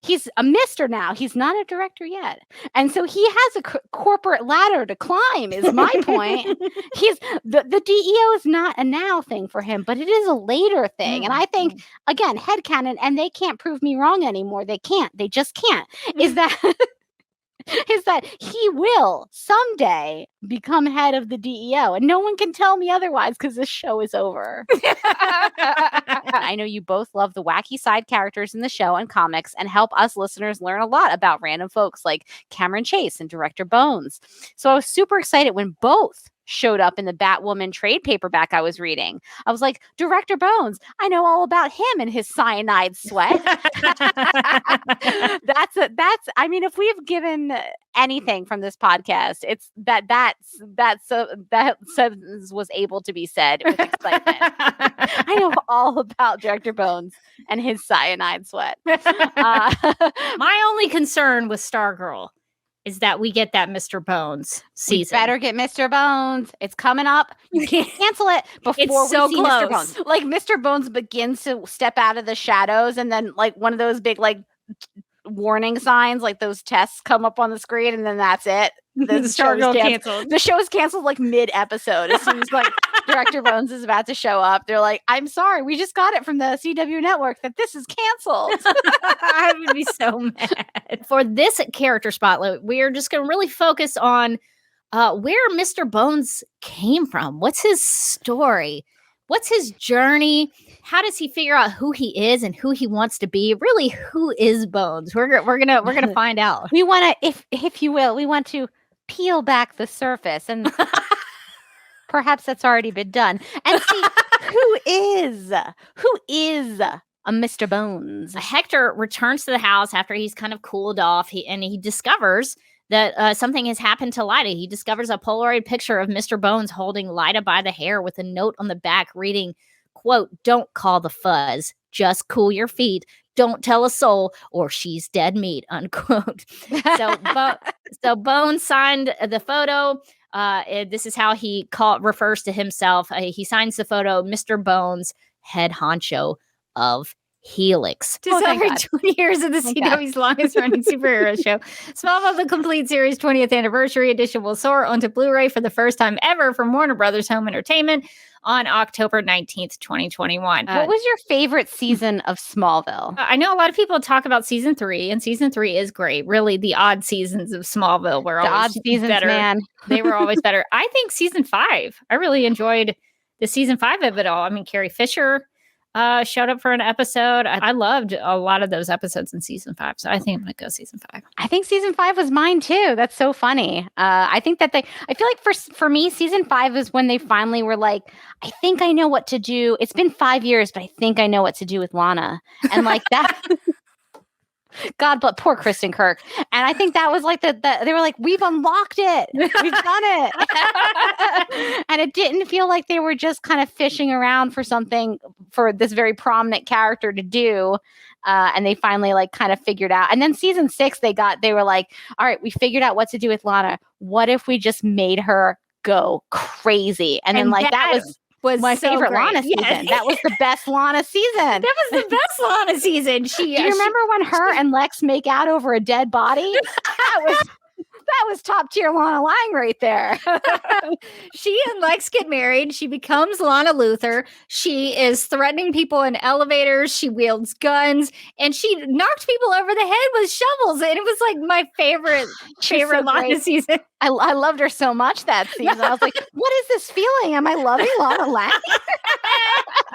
he's a Mr. now. He's not a director yet, and so he has a corporate ladder to climb. Is my point. He's the DEO is not a now thing for him, but it is a later thing. And I think again, headcanon, and they can't prove me wrong anymore. They can't. They just can't. Is that he will someday become head of the DEO, and no one can tell me otherwise because this show is over. I know you both love the wacky side characters in the show and comics and help us listeners learn a lot about random folks like Cameron Chase and Director Bones. So I was super excited when both showed up in the Batwoman trade paperback I was reading. I was like, Director Bones, I know all about him and his cyanide sweat. I mean, if we've given anything from this podcast, it's that sentence was able to be said with excitement. I know all about Director Bones and his cyanide sweat. My only concern with Stargirl is that we get that Mr. Bones season. We better get Mr. Bones. It's coming up. You can't cancel it before we see Mr. Bones. Like Mr. Bones begins to step out of the shadows, and then like one of those big like warning signs, like those tests come up on the screen, and then that's it. The show is canceled like mid-episode. As soon as like Director Bones is about to show up, they're like, "I'm sorry, we just got it from the CW network that this is canceled." I would be so mad. For this character spotlight, we are just going to really focus on where Mr. Bones came from. What's his story? What's his journey? How does he figure out who he is and who he wants to be? Really, who is Bones? We're gonna find out. We want to, if you will, we want to peel back the surface, and perhaps that's already been done, and see who is a Mr. Bones. Hector returns to the house after he's kind of cooled off. He discovers that something has happened to Lyda. He discovers a Polaroid picture of Mr. Bones holding Lyda by the hair with a note on the back reading, quote, "Don't call the fuzz, just cool your feet. Don't tell a soul or she's dead meat," unquote. So Bones signed the photo. This is how he refers to himself. He signs the photo, Mr. Bones, head honcho of Helix. To celebrate 20 years of the CW's longest running superhero show, Smallville the Complete Series 20th Anniversary Edition will soar onto Blu-ray for the first time ever from Warner Brothers Home Entertainment on October 19th, 2021. What was your favorite season of Smallville? I know a lot of people talk about season 3, and season 3 is great. Really, the odd seasons of Smallville were always better. Man. They were always better. I think season 5. I really enjoyed the season 5 of it all. I mean, Carrie Fisher showed up for an episode. I loved a lot of those episodes in season 5. So I think I'm going to go season 5. I think season 5 was mine too. That's so funny. I think that I feel like for me, season 5 is when they finally were like, I think I know what to do. It's been 5 years, but I think I know what to do with Lana. And like that. God, but poor Kristen Kirk. And I think that was like they were like, we've unlocked it. We've done it. And it didn't feel like they were just kind of fishing around for something for this very prominent character to do. And they finally like kind of figured out. And then season 6, they were like, all right, we figured out what to do with Lana. What if we just made her go crazy? And then like that was my favorite Lana season. That was the best Lana season. That was the best Lana season. Do you remember when her and Lex make out over a dead body? That was top tier Lana Lang right there. She and Lex get married. She becomes Lana Luthor. She is threatening people in elevators. She wields guns, and she knocked people over the head with shovels. And it was like my favorite Lana season. I loved her so much that season. I was like, what is this feeling? Am I loving Lana Lang?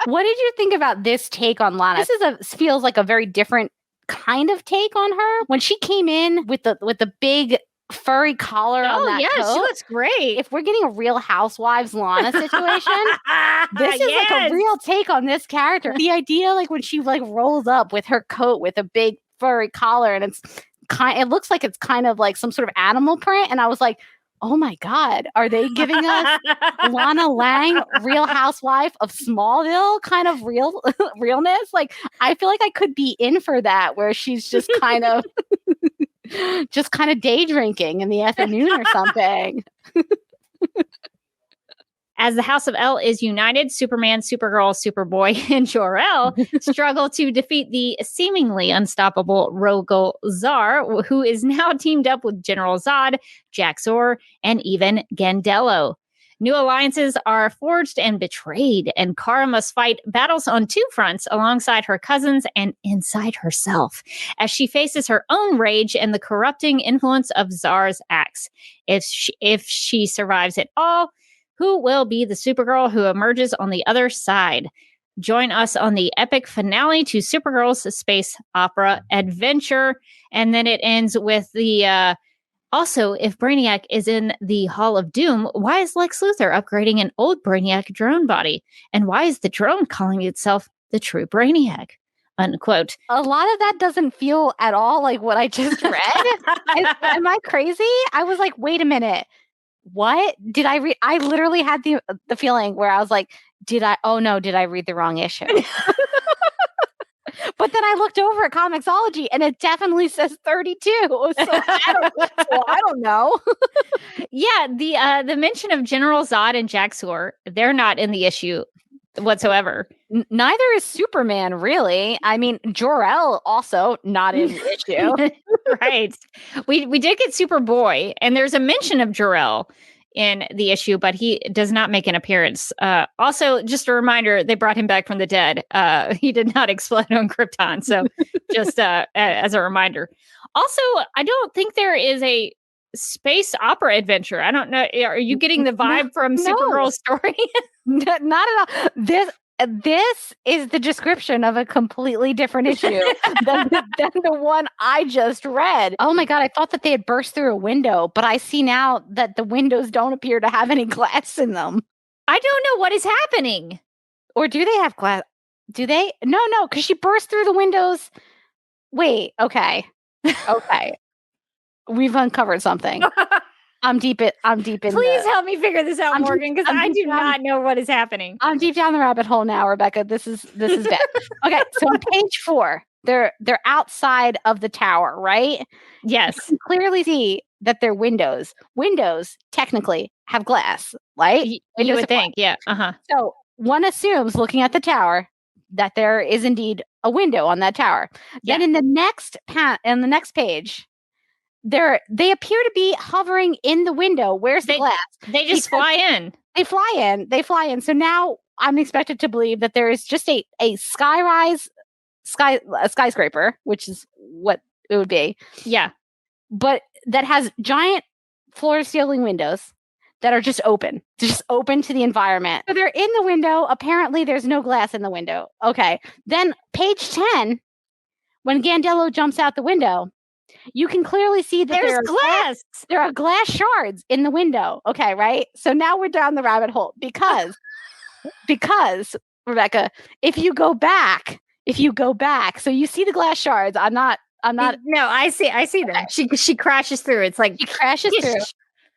What did you think about this take on Lana? This feels like a very different kind of take on her. When she came in with the big furry collar on that coat. She looks great. If we're getting a Real Housewives Lana situation, this is like a real take on this character. The idea, like when she like rolls up with her coat with a big furry collar and it's it looks like it's kind of like some sort of animal print. And I was like, oh my God, are they giving us Lana Lang, Real Housewife of Smallville kind of realness? Like, I feel like I could be in for that, where she's just kind of day drinking in the afternoon or something. As the House of El is united, Superman, Supergirl, Superboy, and Jor-El struggle to defeat the seemingly unstoppable Rogol Zar, who is now teamed up with General Zod, Jax-Zor, and even Gandello. New alliances are forged and betrayed, and Kara must fight battles on two fronts alongside her cousins and inside herself, as she faces her own rage and the corrupting influence of Zar's acts. If she survives it all, who will be the Supergirl who emerges on the other side? Join us on the epic finale to Supergirl's space opera adventure. And then it ends with the, also, if Brainiac is in the Hall of Doom, why is Lex Luthor upgrading an old Brainiac drone body? And why is the drone calling itself the true Brainiac? Unquote. A lot of that doesn't feel at all like what I just read. Am I crazy? I was like, wait a minute. What did I read? I literally had the feeling where I was like, did I read the wrong issue? But then I looked over at Comixology and it definitely says 32. So I don't know. Yeah, the mention of General Zod and Jax-Zor, they're not in the issue whatsoever. Neither is Superman, really. I mean, Jor-El also not in the issue. Right. We did get Superboy, and there's a mention of Jor-El in the issue, but he does not make an appearance. Also, just a reminder, they brought him back from the dead. He did not explode on Krypton, so just as a reminder. Also, I don't think there is a space opera adventure. I don't know. Are you getting the vibe from Supergirl's story? Not at all. This is the description of a completely different issue than the one I just read. Oh my God, I thought that they had burst through a window, but I see now that the windows don't appear to have any glass in them. I don't know what is happening. Or do they have glass? Do they? No, because she burst through the windows. Wait, okay. Okay. We've uncovered something. I'm deep in. Please help me figure this out, Morgan, because I do not know what is happening. I'm deep down the rabbit hole now, Rebecca. This is bad. Okay, so on page 4, they're outside of the tower, right? Yes. You can clearly see that they're windows. Windows technically have glass, right? You would think, yeah. So one assumes, looking at the tower, that there is indeed a window on that tower. Yeah. Then in the next page, they appear to be hovering in the window. Where's the glass? They just fly in. They fly in. So now I'm expected to believe that there is just a skyscraper, which is what it would be. Yeah. But that has giant floor-to-ceiling windows that are just open to the environment. So they're in the window. Apparently there's no glass in the window. Okay. Then page 10, when Gandello jumps out the window, you can clearly see that there's glass. There are glass shards in the window. Okay, right? So now we're down the rabbit hole because Rebecca, if you go back, so you see the glass shards. I'm not. No, I see them. Okay. She crashes through. It's like she crashes through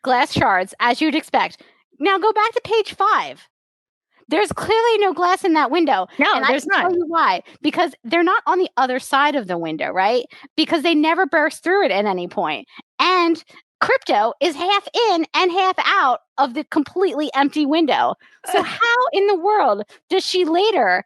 glass shards, as you'd expect. Now go back to page 5. There's clearly no glass in that window. No, and there's not. I can tell you why. Because they're not on the other side of the window, right? Because they never burst through it at any point. And Crypto is half in and half out of the completely empty window. So how in the world does she later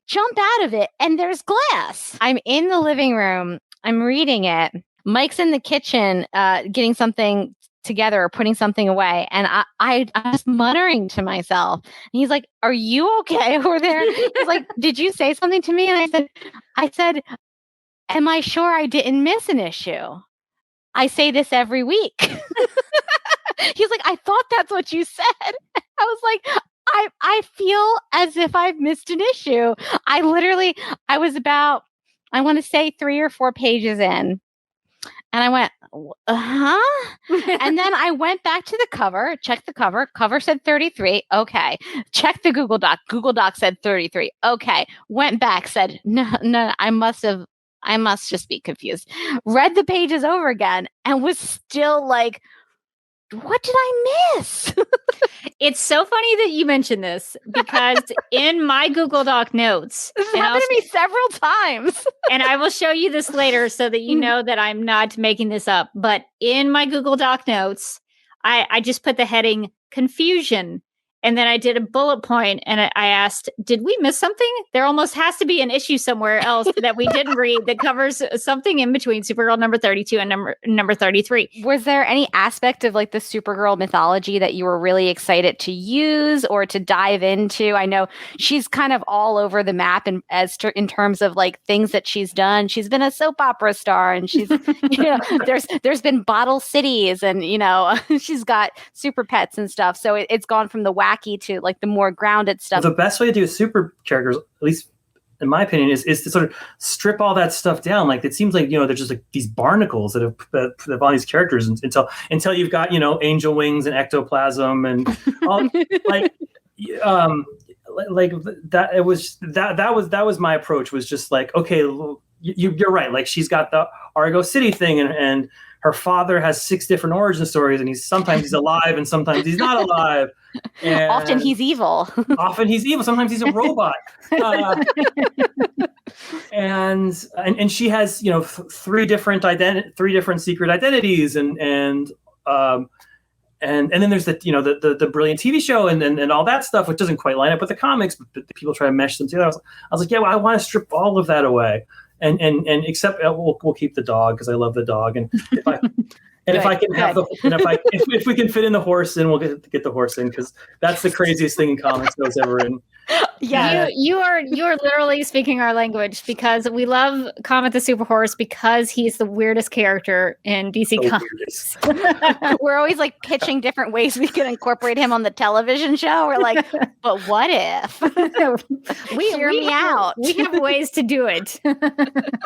jump out of it and there's glass? I'm in the living room. I'm reading it. Mike's in the kitchen getting something together or putting something away, and I was muttering to myself, and he's like, "Are you okay over there?" He's like, "Did you say something to me?" And I said, "Am I sure I didn't miss an issue? I say this every week." He's like, "I thought that's what you said." I was like, I feel as if I've missed an issue. I was about, I want to say 3 or 4 pages in. And I went, And then I went back to the cover, checked the cover. Cover said 33. Okay. Checked the Google Doc. Google Doc said 33. Okay. Went back, said, no, I must have I must just be confused. Read the pages over again and was still like, what did I miss? It's so funny that you mentioned this because in my Google Doc notes, this has happened to me several times. And I will show you this later so that you know that I'm not making this up. But in my Google Doc notes, I just put the heading confusion. And then I did a bullet point and I asked, did we miss something? There almost has to be an issue somewhere else that we didn't read that covers something in between Supergirl number 32 and number 33. Was there any aspect of like the Supergirl mythology that you were really excited to use or to dive into? I know she's kind of all over the map in terms of like things that she's done. She's been a soap opera star and she's, there's been bottle cities and, she's got super pets and stuff. So it's gone from the wacky to like the more grounded stuff. The best way to do super characters, at least in my opinion, is to sort of strip all that stuff down. Like it seems like they're just like these barnacles that have on these characters until you've got angel wings and ectoplasm and all, like that. It was that was my approach. Was just like, okay, you're right. Like she's got the Argo City thing and her father has 6 different origin stories, and sometimes he's alive and sometimes he's not alive. And often he's evil. Sometimes he's a robot. And she has 3 different secret identities, and then there's the brilliant TV show and all that stuff, which doesn't quite line up with the comics, but the people try to mesh them together. I was like, yeah, well, I want to strip all of that away. And except we'll keep the dog because I love the dog, and if I can have if we can fit in the horse in, we'll get the horse in because that's the craziest thing in comics I was ever in. Yeah, you are literally speaking our language because we love Comet the Super Horse because he's the weirdest character in DC Comics. We're always like pitching different ways we can incorporate him on the television show. We're like, but what if? Hear me out. We have ways to do it.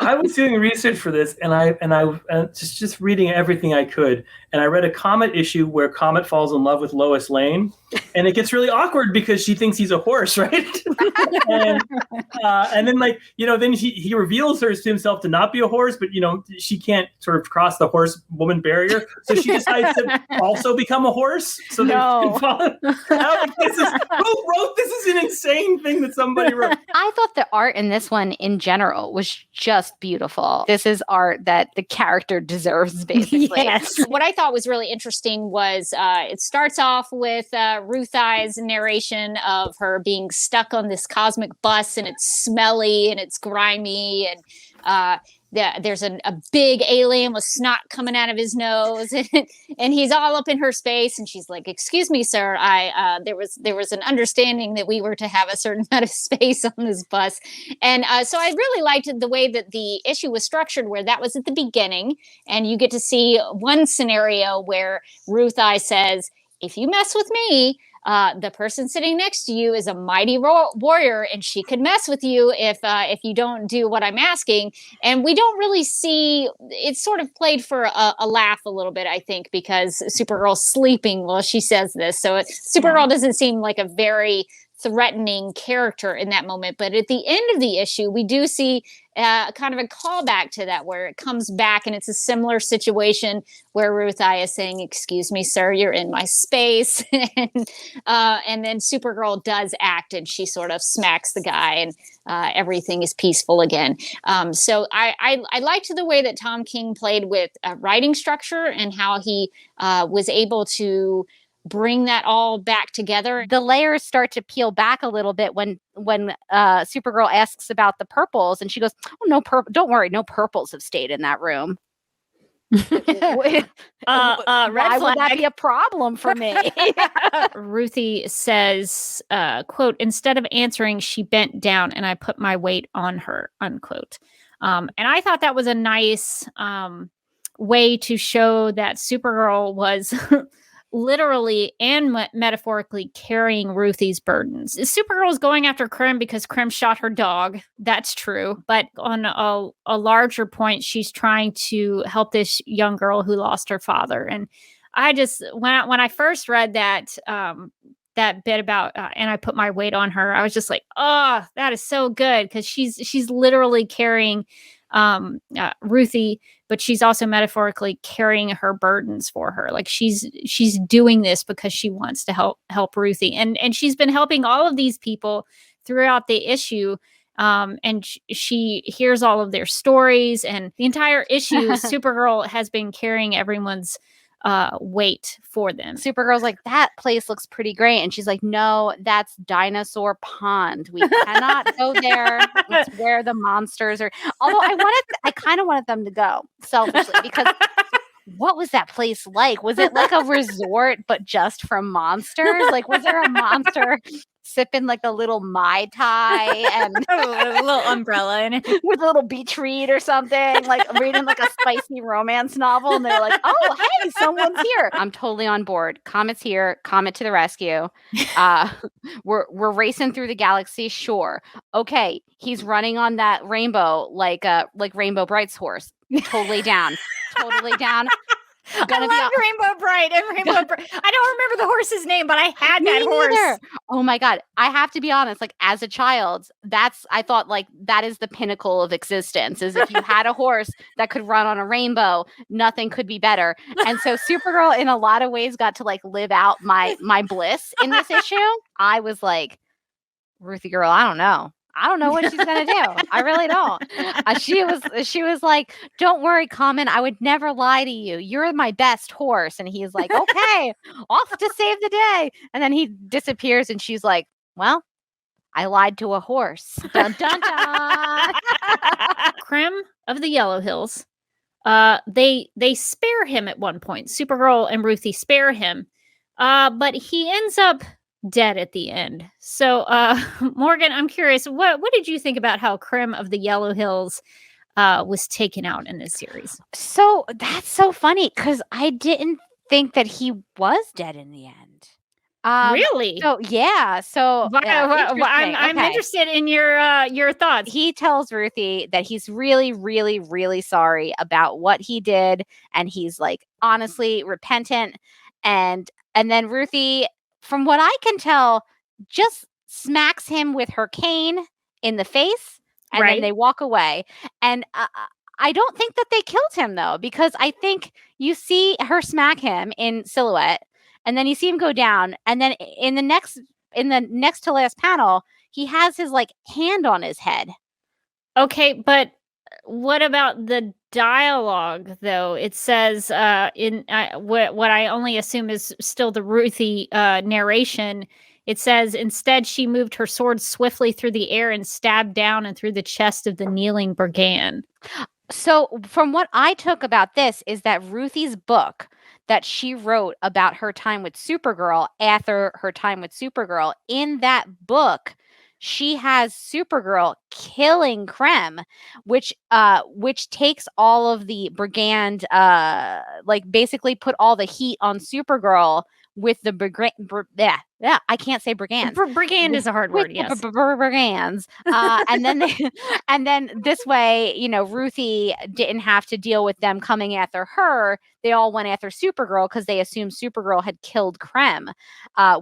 I was doing research for this, and I just reading everything I could, and I read a Comet issue where Comet falls in love with Lois Lane, and it gets really awkward because she thinks he's a horse, right? And then then he reveals her to himself to not be a horse, but she can't sort of cross the horse woman barrier, so she decides to also become a horse. So who wrote this? Is an insane thing that somebody wrote. I thought the art in this one in general was just beautiful. This is art that the character deserves, basically. Yes. What I thought was really interesting was it starts off with Ruth Eye's narration of her being stuck on this cosmic bus, and it's smelly and it's grimy, and there's a big alien with snot coming out of his nose, and he's all up in her space, and she's like, "Excuse me, sir, there was an understanding that we were to have a certain amount of space on this bus," and so I really liked the way that the issue was structured, where that was at the beginning, and you get to see one scenario where Ruth Eye says, "If you mess with me, the person sitting next to you is a mighty warrior, and she could mess with you if you don't do what I'm asking." And we don't really see, it's sort of played for a laugh a little bit, I think, because Supergirl's sleeping while she says this. So Supergirl doesn't seem like a very threatening character in that moment. But at the end of the issue, we do see kind of a callback to that, where it comes back, and it's a similar situation where Ruth Eye is saying, "Excuse me, sir, you're in my space." And then Supergirl does act, and she sort of smacks the guy, and everything is peaceful again. So I liked the way that Tom King played with writing structure and how he was able to bring that all back together. The layers start to peel back a little bit when Supergirl asks about the purples, and she goes, "Oh, no, don't worry, no purples have stayed in that room." Why would that be a problem for me? Ruthie says, quote, "Instead of answering, she bent down and I put my weight on her," unquote. And I thought that was a nice way to show that Supergirl was literally and metaphorically carrying Ruthie's burdens. Supergirl is going after Krim because Krim shot her dog. That's true. But on a larger point, she's trying to help this young girl who lost her father. And I just, when I first read that bit about, and I put my weight on her, I was just like, oh, that is so good. Because she's literally carrying Ruthie, but she's also metaphorically carrying her burdens for her. Like she's doing this because she wants to help Ruthie, and she's been helping all of these people throughout the issue. And she hears all of their stories, and the entire issue, Supergirl has been carrying everyone's weight for them. Supergirl's like, that place looks pretty great, and she's like, no, that's Dinosaur Pond. We cannot go there. It's where the monsters are. Although I kind of wanted them to go selfishly, because what was that place like? Was it like a resort but just for monsters? Like, was there a monster sipping like a little Mai Tai and a little umbrella in it with a little beach read or something, like reading like a spicy romance novel, and they're like, oh, hey, someone's here. I'm totally on board. Comet's here. Comet to the rescue. We're racing through the galaxy. Sure. Okay. He's running on that rainbow like Rainbow Bright's horse. Totally down. Totally down. I love Rainbow Bright and Rainbow Bright. I don't remember the horse's name, but I had that horse. Oh my God. I have to be honest, like as a child, I thought like that is the pinnacle of existence, is if you had a horse that could run on a rainbow, nothing could be better. And so Supergirl in a lot of ways got to like live out my bliss in this issue. I was like, Ruthie girl, I don't know what she's gonna do. I really don't. She was like, don't worry, Common, I would never lie to you. You're my best horse. And he's like, okay, off to save the day. And then he disappears, and she's like, well, I lied to a horse. Dun dun dun. Krem of the Yellow Hills. They spare him at one point. Supergirl and Ruthie spare him. But he ends up dead at the end. So Morgan, I'm curious, what did you think about how Krem of the Yellow Hills was taken out in this series? So that's so funny, because I didn't think that he was dead in the end. Really? So yeah. So I'm interested in your thoughts. He tells Ruthie that he's really, really, really sorry about what he did, and he's like honestly repentant, and then Ruthie, from what I can tell, just smacks him with her cane in the face, and then they walk away. And I don't think that they killed him, though, because I think you see her smack him in silhouette, and then you see him go down, and then in the next to last panel, he has his like hand on his head. Okay, but what about the dialogue, though? It says in what I only assume is still the Ruthie narration. It says, instead, she moved her sword swiftly through the air and stabbed down and through the chest of the kneeling brigand. So from what I took about this is that Ruthie's book that she wrote about her time with Supergirl, after her time with Supergirl, in that book, she has Supergirl killing Krem, which takes all of the brigand, like basically put all the heat on Supergirl with the I can't say brigand. Brigand is a hard word. Yes, brigands. And then this way, you know, Ruthie didn't have to deal with them coming after her. They all went after Supergirl because they assumed Supergirl had killed Krem,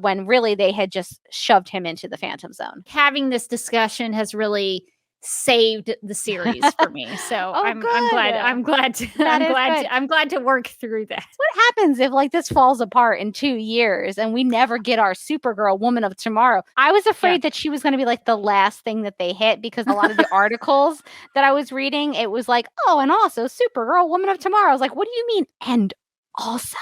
when really they had just shoved him into the Phantom Zone. Having this discussion has really saved the series for me. So I'm glad to work through that. What happens if like this falls apart in 2 years and we never get our Supergirl Woman of Tomorrow? I was afraid that she was going to be like the last thing that they hit, because a lot of the articles that I was reading, it was like, oh, and also Supergirl Woman of Tomorrow. I was like, what do you mean? And also.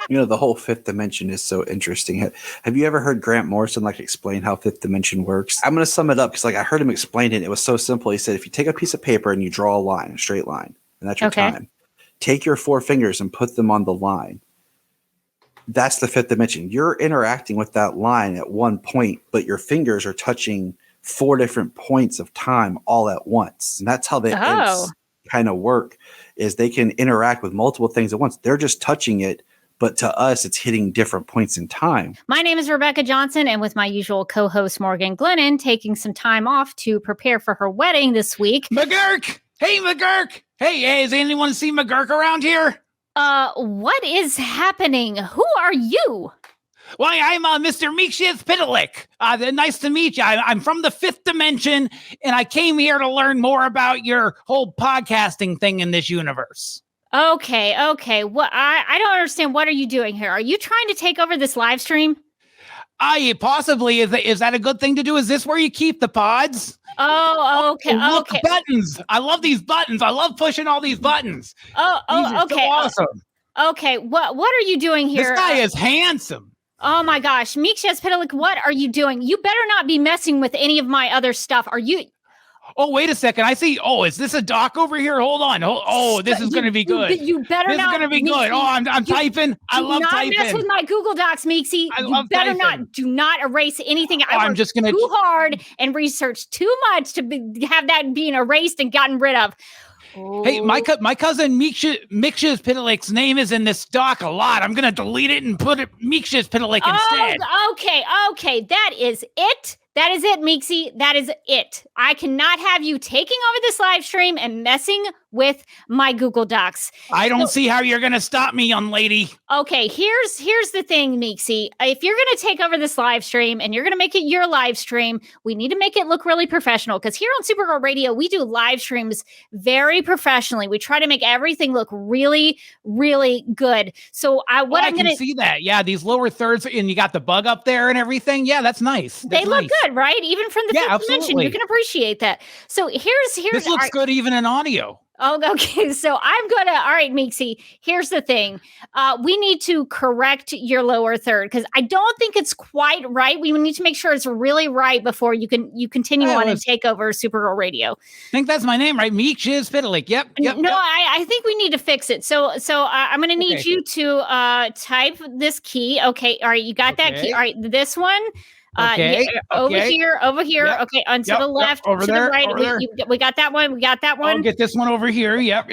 You know, the whole fifth dimension is so interesting. Have you ever heard Grant Morrison like explain how fifth dimension works? I'm going to sum it up because like I heard him explain it. It was so simple. He said, if you take a piece of paper and you draw a line, a straight line, and that's your time, take your 4 fingers and put them on the line. That's the fifth dimension. You're interacting with that line at one point, but your fingers are touching 4 different points of time all at once. And that's how the imps kind of work, is they can interact with multiple things at once. They're just touching it, but to us, it's hitting different points in time. My name is Rebecca Johnson, and with my usual co-host Morgan Glennon, taking some time off to prepare for her wedding this week. McGurk! Hey, McGurk! Hey, has anyone seen McGurk around here? What is happening? Who are you? Why, I'm Mr. Miscellaneous. Nice to meet you. I'm from the fifth dimension, and I came here to learn more about your whole podcasting thing in this universe. Okay. What I don't understand. What are you doing here? Are you trying to take over this live stream? Possibly. Is that a good thing to do? Is this where you keep the pods? Oh, okay. Look, Okay. buttons. I love these buttons. I love pushing all these buttons. These are Okay. so awesome. Okay. What are you doing here? This guy is handsome. Oh my gosh, Miscellaneous, what are you doing? You better not be messing with any of my other stuff. Are you? Oh, wait a second. I see. Oh, is this a doc over here? Hold on. Oh, this is going to be good. You better this not. This is going to be good. Oh, I'm typing. I love typing. Do not mess with my Google Docs, Meeksy. You better typing. not. Do not erase anything. I I'm just going to too hard and research too much to have that being erased and gotten rid of. Hey, my cousin Miscellaneous Pitlick's name is in this doc a lot. I'm going to delete it and put it Miscellaneous Pitlick instead. Okay. That is it. That is it, Meeksy. That is it. I cannot have you taking over this live stream and messing with my Google Docs. I don't see how you're going to stop me, young lady. Okay, here's the thing, Meeksy. If you're going to take over this live stream and you're going to make it your live stream, we need to make it look really professional, because here on Supergirl Radio, we do live streams very professionally. We try to make everything look really, really good. So I can see that. Yeah, these lower thirds, and you got the bug up there and everything. Yeah, that's nice. They look good, right? Even from the fifth dimension, you can appreciate that. So here's this looks good even in audio. Oh, okay. So all right, Meeksy, here's the thing. We need to correct your lower third, because I don't think it's quite right. We need to make sure it's really right before you continue on and take over Supergirl Radio. I think that's my name, right? Miscellaneous Pitlick. Yep. No, I think we need to fix it. So I'm going to need you to type this key. Okay. All right. You got that key. All right. This one. Over here. Yep. Okay, onto the left, over to there, the right. over We got that one. I'll get this one over here. Yep.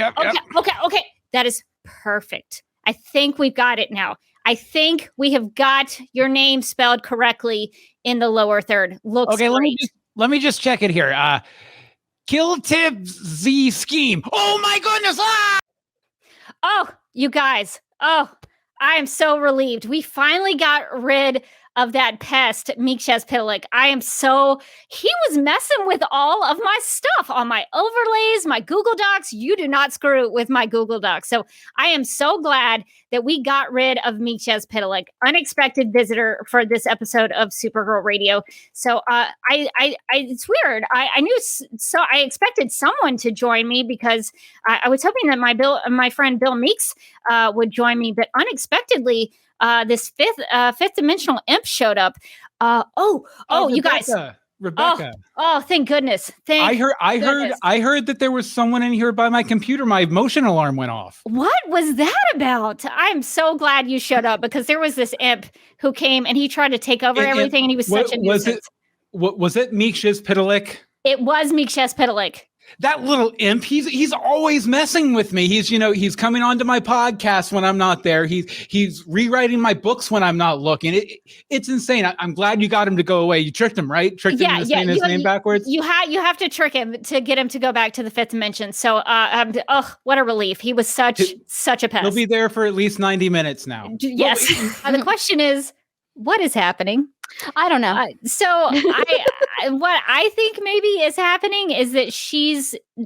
Okay. That is perfect. I think we've got it now. I think we have got your name spelled correctly in the lower third. Looks okay. great. Let me just check it here. Kill Tib Z Scheme. Oh my goodness! Ah! Oh, you guys. Oh, I am so relieved. We finally got rid of that pest, Miscellaneous Pitlick. He was messing with all of my stuff, all my overlays, my Google Docs. You do not screw with my Google Docs. So I am so glad that we got rid of Miscellaneous Pitlick, unexpected visitor for this episode of Supergirl Radio. So it's weird. I expected someone to join me, because I was hoping that my friend Bill Meeks would join me, but unexpectedly, this fifth dimensional imp showed up. You guys. Rebecca. Oh, thank goodness. I heard that there was someone in here by my computer. My motion alarm went off. What was that about? I'm so glad you showed up, because there was this imp who came and he tried to take over everything, and he was such a nuisance. Was it Miscellaneous Pitlick? It was Miscellaneous Pitlick. That little imp, he's always messing with me. He's coming onto my podcast when I'm not there. He's rewriting my books when I'm not looking. It's insane. I'm glad you got him to go away. You tricked him, right? Tricked him into saying his name backwards. You have to trick him to get him to go back to the fifth dimension. So, what a relief. He was such a pest. He'll be there for at least 90 minutes now. Yes. The question is, what is happening? I don't know. What I think maybe is happening is that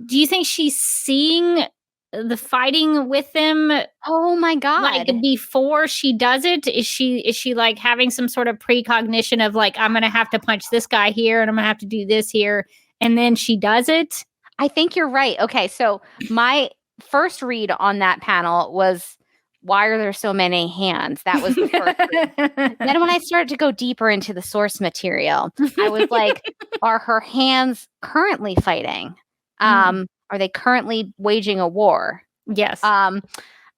do you think she's seeing the fighting with them? Oh my God. Like before she does it? Is she like having some sort of precognition of like, I'm going to have to punch this guy here and I'm going to have to do this here. And then she does it? I think you're right. Okay. So my first read on that panel was, why are there so many hands? That was the first read. Then when I started to go deeper into the source material, I was like, are her hands currently fighting? Are they currently waging a war? Yes. And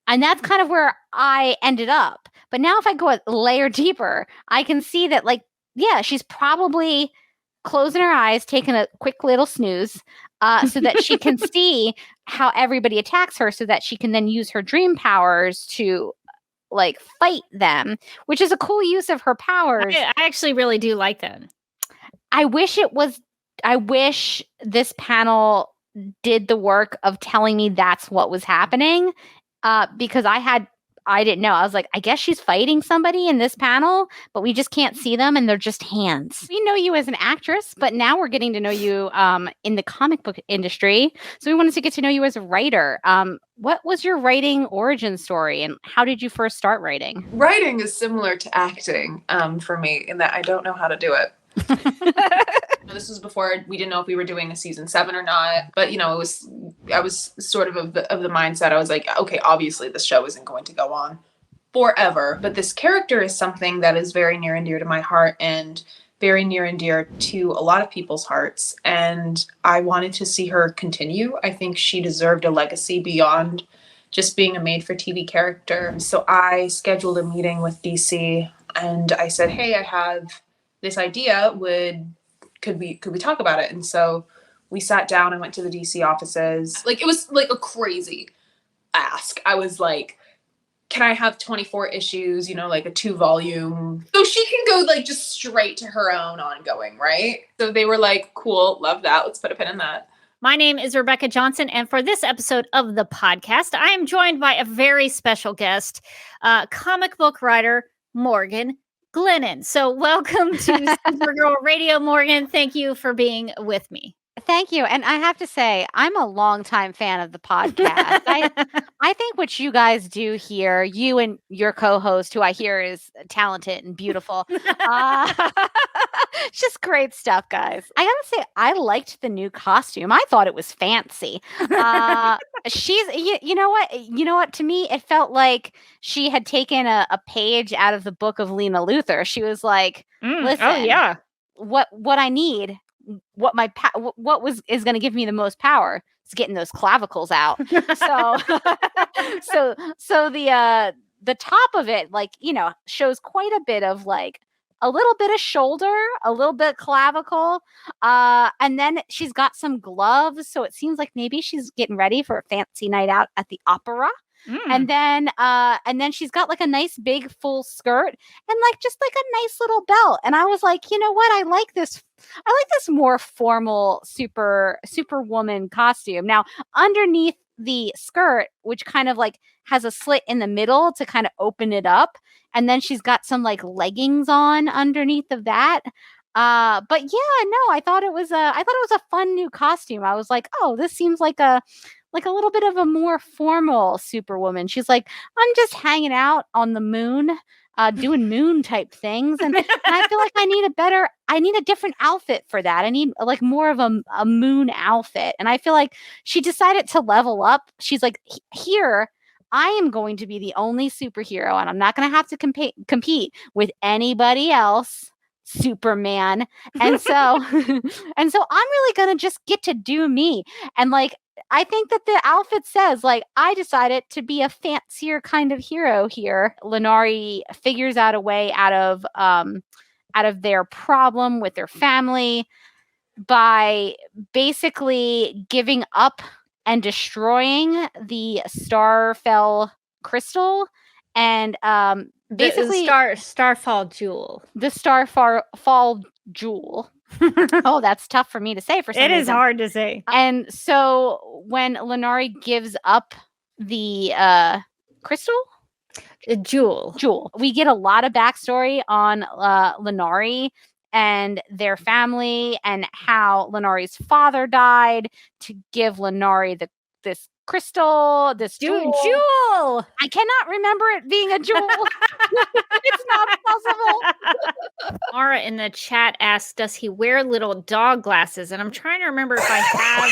that's kind of where I ended up. But now if I go a layer deeper, I can see that, like, yeah, she's probably closing her eyes, taking a quick little snooze, so that she can see how everybody attacks her, so that she can then use her dream powers to like fight them, which is a cool use of her powers. I actually really do like that. I wish this panel did the work of telling me that's what was happening, because I had I didn't know. I was like, I guess she's fighting somebody in this panel, but we just can't see them and they're just hands. We know you as an actress, but now we're getting to know you in the comic book industry. So we wanted to get to know you as a writer. What was your writing origin story and how did you first start writing? Writing is similar to acting for me in that I don't know how to do it. This was before we didn't know if we were doing a season 7 or not, but I was sort of the mindset. I was like, okay, obviously this show isn't going to go on forever, but this character is something that is very near and dear to my heart and very near and dear to a lot of people's hearts. And I wanted to see her continue. I think she deserved a legacy beyond just being a made-for-TV character. So I scheduled a meeting with DC and I said, hey, I have this idea. Could we talk about it? And so we sat down and went to the DC offices. Like, it was like a crazy ask. I was like, can I have 24 issues, like a 2-volume? So she can go like just straight to her own ongoing, right? So they were like, cool, love that. Let's put a pin in that. My name is Rebecca Johnson, and for this episode of the podcast, I am joined by a very special guest, comic book writer Morgan Glennon. So welcome to Supergirl Radio, Morgan. Thank you for being with me. Thank you. And I have to say, I'm a longtime fan of the podcast. I think what you guys do here, you and your co-host, who I hear is talented and beautiful, it's just great stuff, guys. I gotta say, I liked the new costume. I thought it was fancy. She's, you know what? To me, it felt like she had taken a page out of the book of Lena Luthor. She was like, listen, oh yeah, what I need, is going to give me the most power is getting those clavicles out. So the top of it, shows quite a bit of a little bit of shoulder, a little bit clavicle, and then she's got some gloves. So it seems like maybe she's getting ready for a fancy night out at the opera. And then she's got like a nice big full skirt and just a nice little belt. And I was like, you know what? I like this more formal superwoman costume. Now, underneath the skirt, which kind of has a slit in the middle to kind of open it up, and then she's got some leggings on underneath of that. But yeah, no, I thought it was a fun new costume. I was like, oh, this seems like a little bit of a more formal superwoman. She's like, I'm just hanging out on the moon, doing moon type things. And I feel like I need a different outfit for that. I need more of a moon outfit. And I feel like she decided to level up. She's like, here, I am going to be the only superhero and I'm not going to have to compete with anybody else. Superman. And so I'm really going to just get to do me. And I think that the outfit says, I decided to be a fancier kind of hero here. Lanari figures out a way out of their problem with their family by basically giving up and destroying the Starfell crystal and basically Starfall jewel. The Starfall jewel. Oh, that's tough for me to say for some reason. It is hard to say. And so when Lanari gives up the crystal? Jewel. We get a lot of backstory on Lanari and their family and how Lanari's father died to give Lanari this crystal, this jewel. I cannot remember it being a jewel. It's not possible. Mara in the chat asks, does he wear little dog glasses? And I'm trying to remember if I have.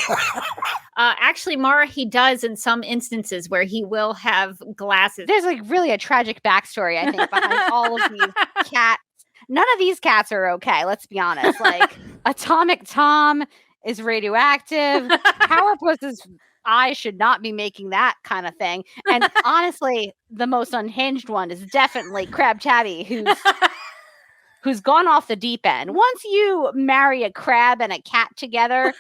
Actually, Mara, he does in some instances where he will have glasses. There's really a tragic backstory, I think, behind all of these cats. None of these cats are okay, let's be honest. Atomic Tom is radioactive. Powerpuss I should not be making that kind of thing. And honestly, the most unhinged one is definitely Crab Tabby, who's gone off the deep end. Once you marry a crab and a cat together,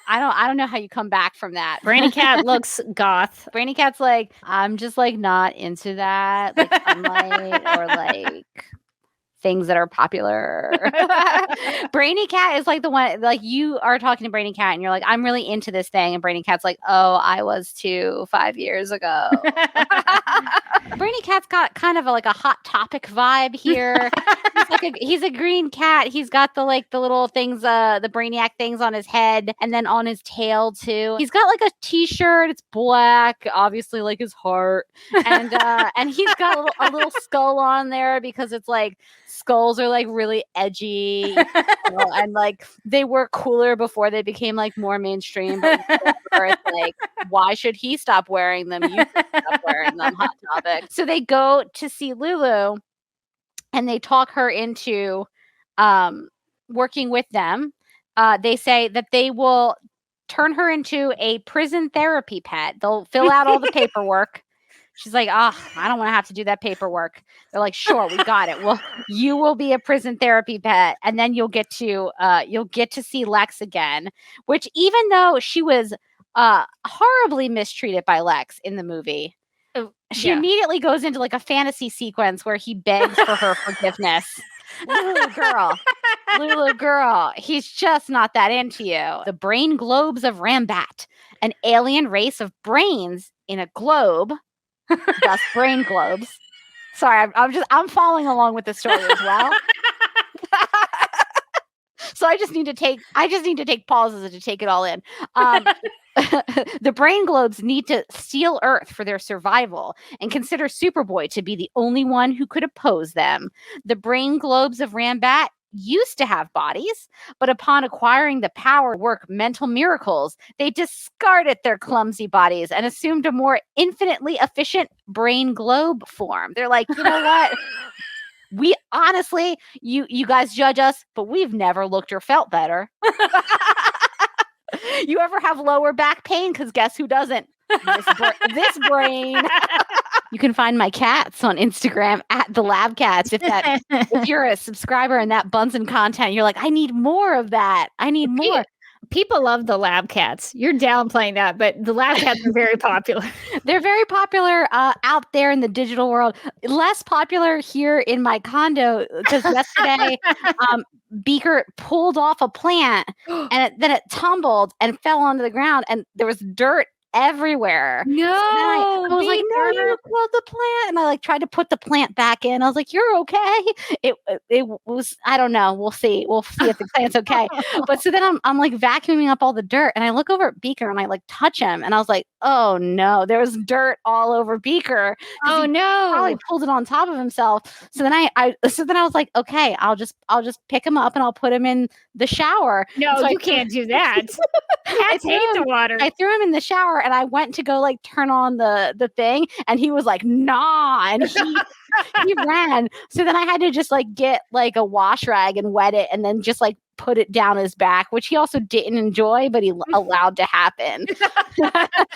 I don't know how you come back from that. Brainy Cat looks goth. Brainy Cat's I'm just not into that. Sunlight or things that are popular. Brainy Cat is the one, you are talking to Brainy Cat and you're I'm really into this thing. And Brainy Cat's oh, I was too 5 years ago. Brainy Cat's got kind of like a Hot Topic vibe here. He's a green cat. He's got the little things, the Brainiac things on his head and then on his tail too. He's got like a t-shirt. It's black, obviously like his heart, and he's got a little skull on there because it's like skulls are like really edgy, and like they were cooler before they became like more mainstream. But it's like, why should he stop wearing them? You should stop wearing them. Hot Topic. So they go to see Lulu, and they talk her into working with them. They say that they will turn her into a prison therapy pet. They'll fill out all the paperwork. She's like, I don't want to have to do that paperwork. They're like, sure, we got it. Well, you will be a prison therapy pet, and then you'll get to see Lex again. Which, even though she was horribly mistreated by Lex in the movie, she immediately goes into like a fantasy sequence where he begs for her forgiveness. Lulu girl, he's just not that into you. The brain globes of Rambat, an alien race of brains in a globe. Thus, brain globes. Sorry, I'm following along with the story as well. So I just need to take pauses to take it all in. The brain globes need to steal Earth for their survival and consider Superboy to be the only one who could oppose them. The brain globes of Rambat used to have bodies, but upon acquiring the power to work mental miracles, they discarded their clumsy bodies and assumed a more infinitely efficient brain globe form. They're like, you know what? We honestly, you guys judge us, but we've never looked or felt better. You ever have lower back pain? Because guess who doesn't? This brain. You can find my cats on Instagram at the Lab Cats. If you're a subscriber and that Bunsen content, you're like, I need more of that. I need more. People love the Lab Cats. You're downplaying that, but the Lab Cats are very popular. They're very popular out there in the digital world. Less popular here in my condo because yesterday Beaker pulled off a plant and then it tumbled and fell onto the ground and there was dirt everywhere. No, so I was like, no, you killed the plant, and I like tried to put the plant back in. I was like, you're okay. It was, I don't know. We'll see if the plant's okay. But so then I'm like vacuuming up all the dirt, and I look over at Beaker and I like touch him, and I was like, oh no, there was dirt all over Beaker. Oh no, probably pulled it on top of himself. So then I was like, okay, I'll just pick him up and I'll put him in the shower. No, so you can't do that. Cats hate the water. I threw him in the shower and I went to go like turn on the thing and he was like, nah, and he ran. So then I had to just like get like a wash rag and wet it and then just like put it down his back, which he also didn't enjoy, but he allowed to happen.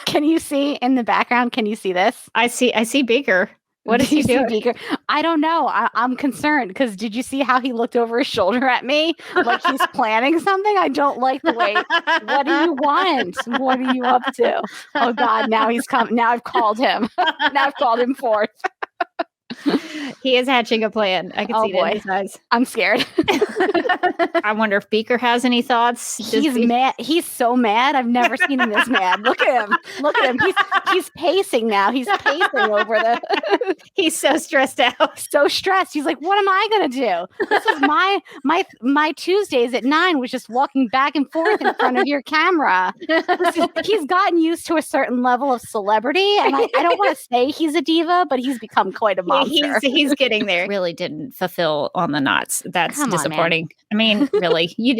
Can you see in the background? Can you see this? I see Beaker. What did you he do? Beaker? I don't know. I'm concerned because did you see how he looked over his shoulder at me like he's planning something? I don't like the way. What do you want? What are you up to? Oh God! Now he's come. Now I've called him. Now I've called him forth. He is hatching a plan. I can see it in his eyes. I'm scared. I wonder if Beaker has any thoughts. He's mad. He's so mad. I've never seen him this mad. Look at him. Look at him. He's pacing now. He's pacing over the. He's so stressed out. So stressed. He's like, "What am I gonna do? This is my Tuesdays at 9 was just walking back and forth in front of your camera." He's gotten used to a certain level of celebrity, and I don't want to say he's a diva, but he's become quite a monster. He's getting there. Really didn't fulfill on the knots. That's disappointing. I mean, really, you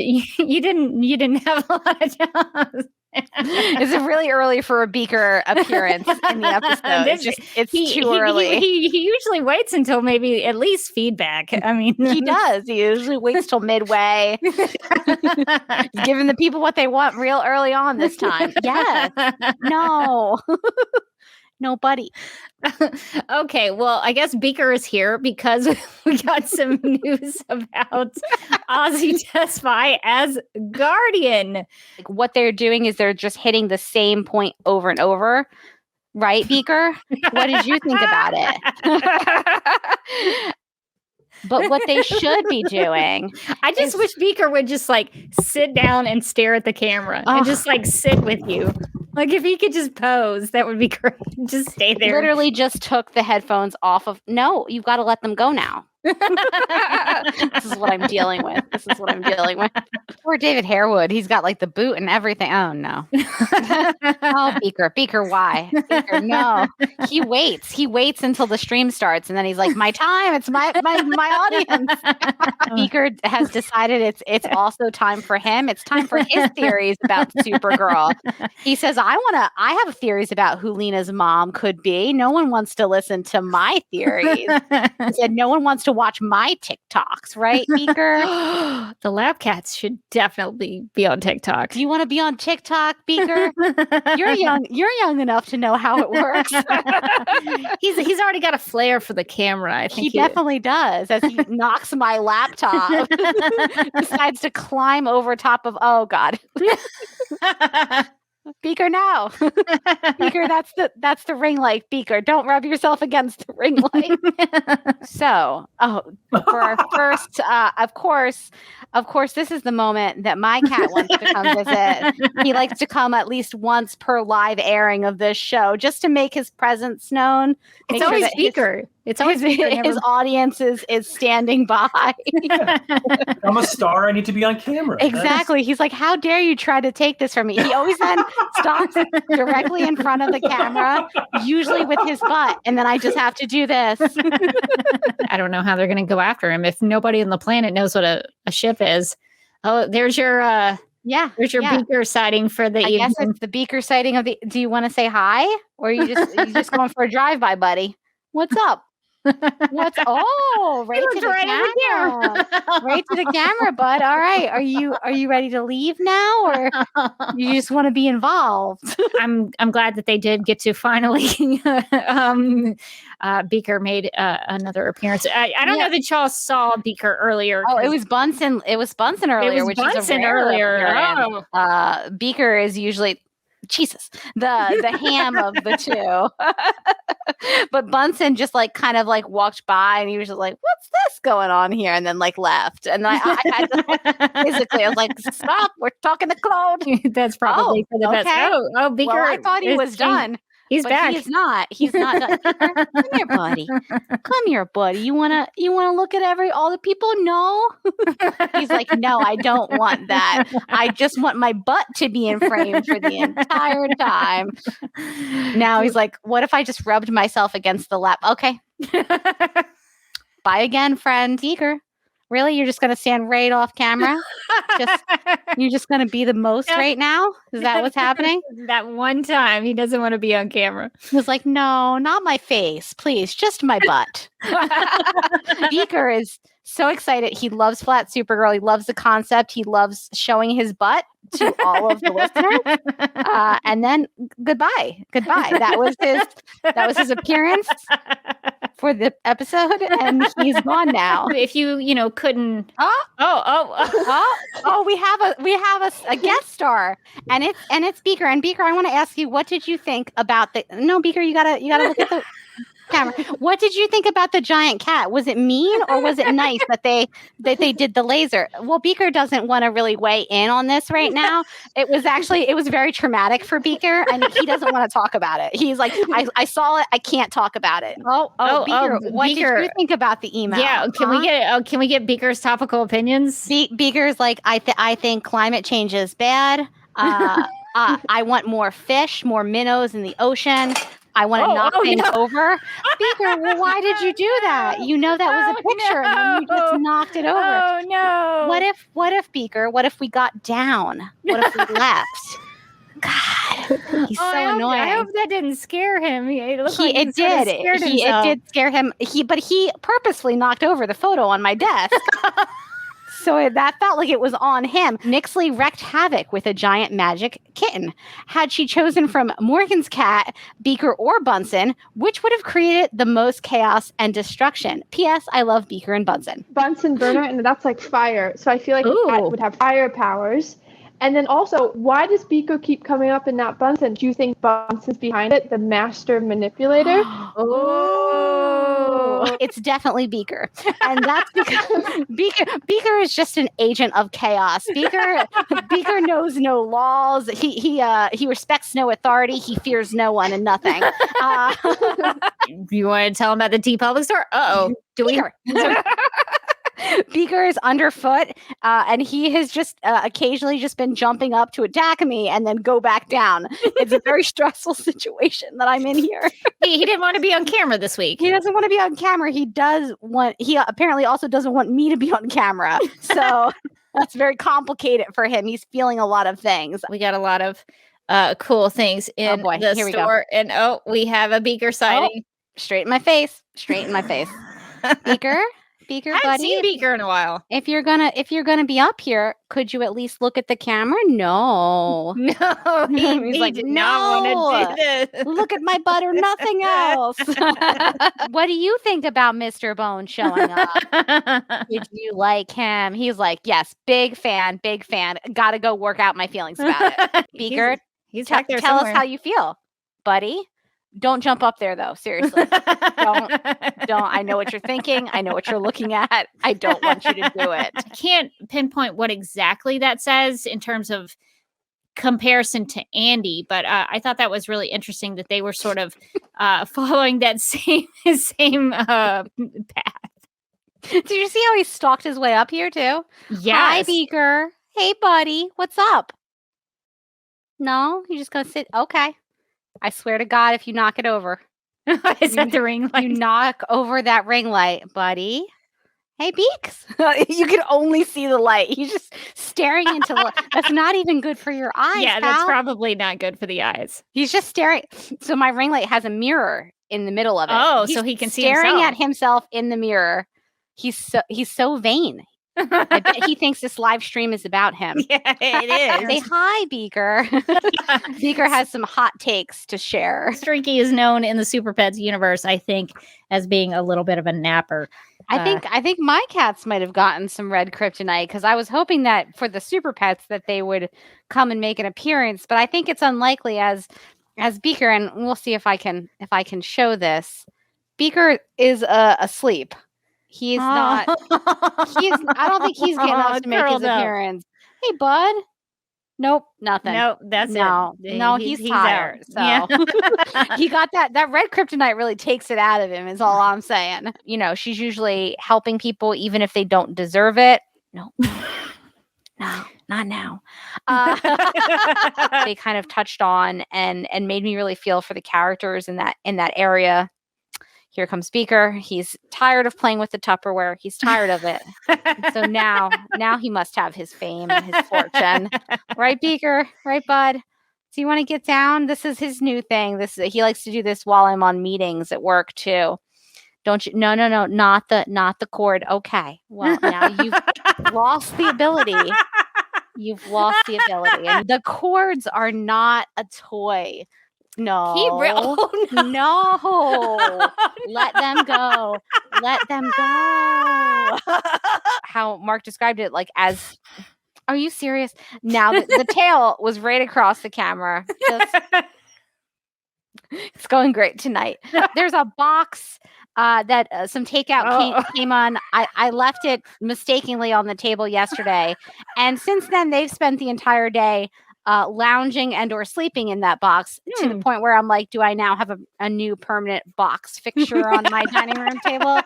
didn't have a lot of jobs. It's really early for a Beaker appearance in the episode. It's too early. He usually waits until maybe at least feedback. I mean, he does. He usually waits till midway. He's giving the people what they want real early on this time. Yes. No. Nobody. Okay, well, I guess Beaker is here because we got some news about Ozzy Tesfaye as Guardian. Like what they're doing is they're just hitting the same point over and over. Right, Beaker? What did you think about it? But what they should be doing. I just wish Beaker would just like sit down and stare at the camera and just like sit with you. Like if he could just pose, that would be great. Just stay there. Literally just took the headphones off of. No, you've got to let them go now. This is what I'm dealing with. Poor David Harewood. He's got like the boot and everything. Oh no. Oh, Beaker, why? Beaker, no. He waits until the stream starts, and then he's like, "My time. It's my audience." Beaker has decided it's also time for him. It's time for his theories about Supergirl. He says, I have theories about who Lena's mom could be. No one wants to listen to my theories. He said, no one wants to watch my TikToks, right, Beaker? The lab cats should definitely be on TikTok. Do you want to be on TikTok, Beaker? You're young enough to know how it works. He's already got a flair for the camera. I think he definitely does. As he knocks my laptop, decides to climb over top of. Oh God. Beaker, no. Beaker, that's the ring light. Beaker, don't rub yourself against the ring light. So, for our first, of course, this is the moment that my cat wants to come visit. He likes to come at least once per live airing of this show, just to make his presence known. It's always Beaker. It's always his audience is standing by. I'm a star. I need to be on camera. Exactly. He's like, how dare you try to take this from me? He always then stops directly in front of the camera, usually with his butt. And then I just have to do this. I don't know how they're going to go after him if nobody on the planet knows what a ship is. Oh, there's your Beaker sighting for the evening. I guess it's the Beaker sighting of the. Do you want to say hi, or are you just going for a drive-by, buddy? What's up? Right to the camera. Right to the camera, bud. All right. Are you ready to leave now, or you just want to be involved? I'm glad that they did get to finally Beaker made another appearance. I don't know that y'all saw Beaker earlier. Oh, it was Bunsen. It was Bunsen earlier, which is a rare earlier. Beaker is usually the ham of the two. But Bunsen just kind of walked by, and he was just like, what's this going on here? And then left. And I had to physically, I was like, stop, we're talking to Claude. That's probably for the best. Oh, Beaker. Well, I thought he was done. He's back. He's not done. Beaker, come here, buddy. Come here, buddy. You wanna look at all the people? No. He's like, no, I don't want that. I just want my butt to be in frame for the entire time. Now he's like, what if I just rubbed myself against the lap? Okay. Bye again, friend. Beaker. Really? You're just going to stand right off camera? You're just going to be the most right now? Is that what's happening? That one time he doesn't want to be on camera. He was like, no, not my face. Please, just my butt. Beaker is so excited. He loves Flat Supergirl. He loves the concept. He loves showing his butt to all of the listeners. And then goodbye. That was his appearance for the episode, and he's gone now. If you couldn't. We have a guest star, and it's Beaker. And Beaker, I want to ask you, what did you think about Beaker? You gotta look at the camera. What did you think about the giant cat? Was it mean, or was it nice that they did the laser? Well, Beaker doesn't want to really weigh in on this right now. It was very traumatic for Beaker, and he doesn't want to talk about it. He's like, I saw it, I can't talk about it. Beaker, what did you think about the email? Yeah, can we get Beaker's topical opinions? Beaker's like, I think climate change is bad. I want more fish, more minnows in the ocean. I want to knock things over. Beaker, well, why did you do that? You know that was a picture, and then you just knocked it over. Oh no! What if Beaker? What if we got down? What if we left? God, he's so annoying. I hope that didn't scare him. It did scare him. But he purposely knocked over the photo on my desk. So that felt like it was on him. Nixley wreaked havoc with a giant magic kitten. Had she chosen from Morgan's cat, Beaker, or Bunsen, which would have created the most chaos and destruction? P.S. I love Beaker and Bunsen. Bunsen burner, and that's like fire. So I feel like the cat would have fire powers. And then also, why does Beaker keep coming up and not Bunsen? Do you think Bunsen's behind it, the master manipulator? Oh, it's definitely Beaker, and that's because Beaker is just an agent of chaos. Beaker knows no laws. He respects no authority. He fears no one and nothing. You want to tell him about the Tea Public Store? Do we? Beaker is underfoot, and he has just occasionally just been jumping up to attack me and then go back down. It's a very stressful situation that I'm in here. He didn't want to be on camera this week. He doesn't want to be on camera. He apparently also doesn't want me to be on camera. So that's very complicated for him. He's feeling a lot of things. We got a lot of cool things in the Here store. We go. And we have a Beaker sighting. Straight in my face. Beaker, I buddy. haven't seen Beaker in a while. If you're gonna be up here, could you at least look at the camera? No. He's like, did no. not Want to do this. Look at my butt or nothing else. What do you think about Mr. Bone showing up? Did you like him? He's like, yes, big fan. Gotta go work out my feelings about it. Beaker, he's back there tell us somewhere. how you feel, buddy. Don't jump up there, though. Seriously. Don't. I know what you're thinking. I know what you're looking at. I don't want you to do it. I can't pinpoint what exactly that says in terms of comparison to Andy, but I thought that was really interesting that they were sort of following that same path. Did you see how he stalked his way up here, too? Yes. Hi, Beaker. Hey, buddy. What's up? No? You just gonna sit? Okay. I swear to God, if you knock it over. Is that the ring light? You knock over that ring light, buddy. Hey, Beaks. You can only see the light. He's just staring into that's not even good for your eyes. Yeah, that's probably not good for the eyes. He's just staring. So my ring light has a mirror in the middle of it. Oh, He's so he can see staring himself. at himself in the mirror. He's so vain. I bet he thinks this live stream is about him. Yeah, it is. Say hi, Beaker. Beaker has some hot takes to share. Streaky is known in the Super Pets universe, I think, as being a little bit of a napper. I think my cats might have gotten some red kryptonite because I was hoping that for the Super Pets that they would come and make an appearance, but I think it's unlikely as Beaker, and we'll see if I can show this. Beaker is asleep. He's not. I don't think he's getting up to make his appearance. Hey, bud. Nope, nothing. Nope, that's no. it. No, he's tired. out. So Yeah. he got that red kryptonite really takes it out of him. Is all I'm saying. You know, she's usually helping people even if they don't deserve it. No, not now. They kind of touched on and made me really feel for the characters in that area. Here comes Beaker. He's tired of playing with the Tupperware. He's tired of it. So now he must have his fame and his fortune. Right, Beaker? Right, bud? Do you want to get down? This is his new thing. He likes to do this while I'm on meetings at work too. Don't you? No, not the cord. Okay. Well, now you've lost the ability. You've lost the ability. And the cords are not a toy. No. No. Let them go. Let them go. How Mark described it, like as, are you serious? Now the tail was right across the camera. It's going great tonight. There's a box that some takeout came on. I left it mistakenly on the table yesterday. And since then, they've spent the entire day lounging and or sleeping in that box to the point where I'm like, do I now have a new permanent box fixture on my dining room table?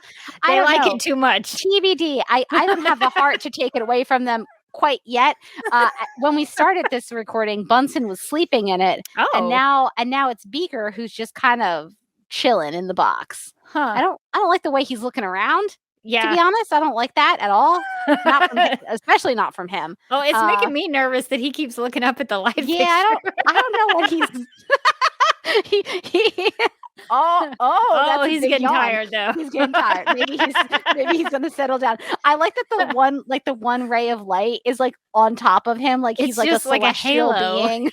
They like it too much. TBD. I don't have the heart to take it away from them quite yet. When we started this recording, Bunsen was sleeping in it. And now it's Beaker who's just kind of chilling in the box. I don't like the way he's looking around. Yeah. To be honest, I don't like that at all. Not from especially not from him. Oh, it's making me nervous that he keeps looking up at the light. Yeah, I don't know what he's he's getting tired though. He's getting tired. Maybe he's gonna settle down. I like that the one ray of light is like on top of him, like he's it's like just a like a celestial halo. being.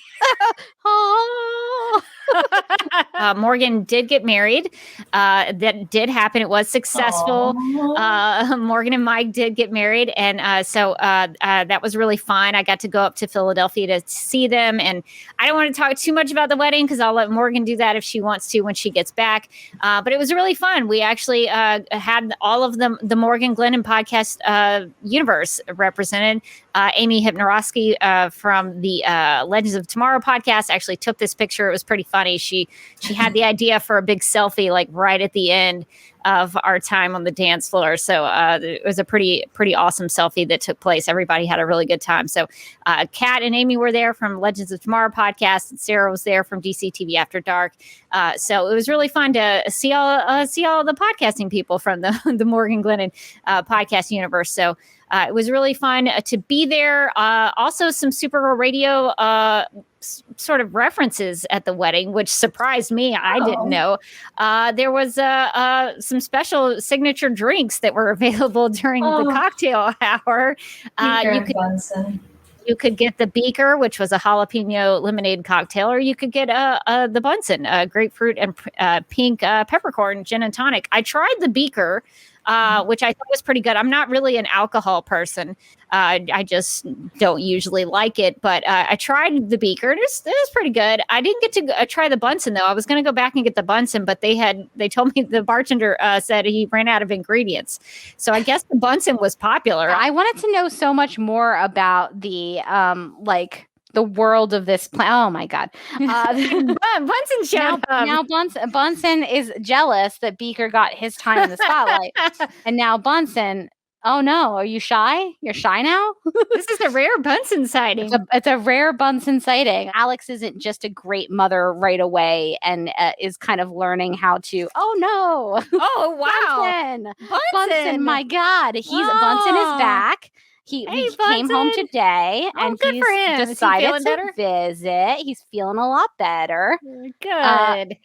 Morgan did get married. That did happen. It was successful. Morgan and Mike did get married. And so that was really fun. I got to go up to Philadelphia to see them. And I don't want to talk too much about the wedding because I'll let Morgan do that if she wants to when she gets back. But it was really fun. We actually had all of the Morgan Glennon podcast universe represented. Amy Hypnorowski from the Legends of Tomorrow podcast actually took this picture. It was pretty funny. She had the idea for a big selfie like right at the end of our time on the dance floor. So it was a pretty awesome selfie that took place. Everybody had a really good time. So Kat and Amy were there from Legends of Tomorrow podcast, and Sarah was there from DC TV After Dark. So it was really fun to see all the podcasting people from the Morgan Glennon podcast universe. So it was really fun to be there. Also, some Supergirl Radio sort of references at the wedding, which surprised me. I didn't know. There was some special signature drinks that were available during the cocktail hour. You could get the Beaker, which was a jalapeno lemonade cocktail, or you could get the Bunsen, grapefruit and pink peppercorn gin and tonic. I tried the Beaker, which I thought was pretty good. I'm not really an alcohol person. I just don't usually like it, but I tried the Beaker. It was pretty good. I didn't get to try the Bunsen though. I was going to go back and get the Bunsen, but they told me the bartender said he ran out of ingredients. So I guess the Bunsen was popular. I wanted to know so much more about the the world of this plan. Oh my God. Bunsen showed now Bunsen is jealous that Beaker got his time in the spotlight. And now Bunsen, oh no, are you shy? You're shy now? This is a rare Bunsen sighting. It's a rare Bunsen sighting. Alex isn't just a great mother right away and is kind of learning how to, oh no. Oh, wow. Bunsen, my God. Bunsen is back. He came home today and good he's for him. decided to visit. He's feeling a lot better. Good.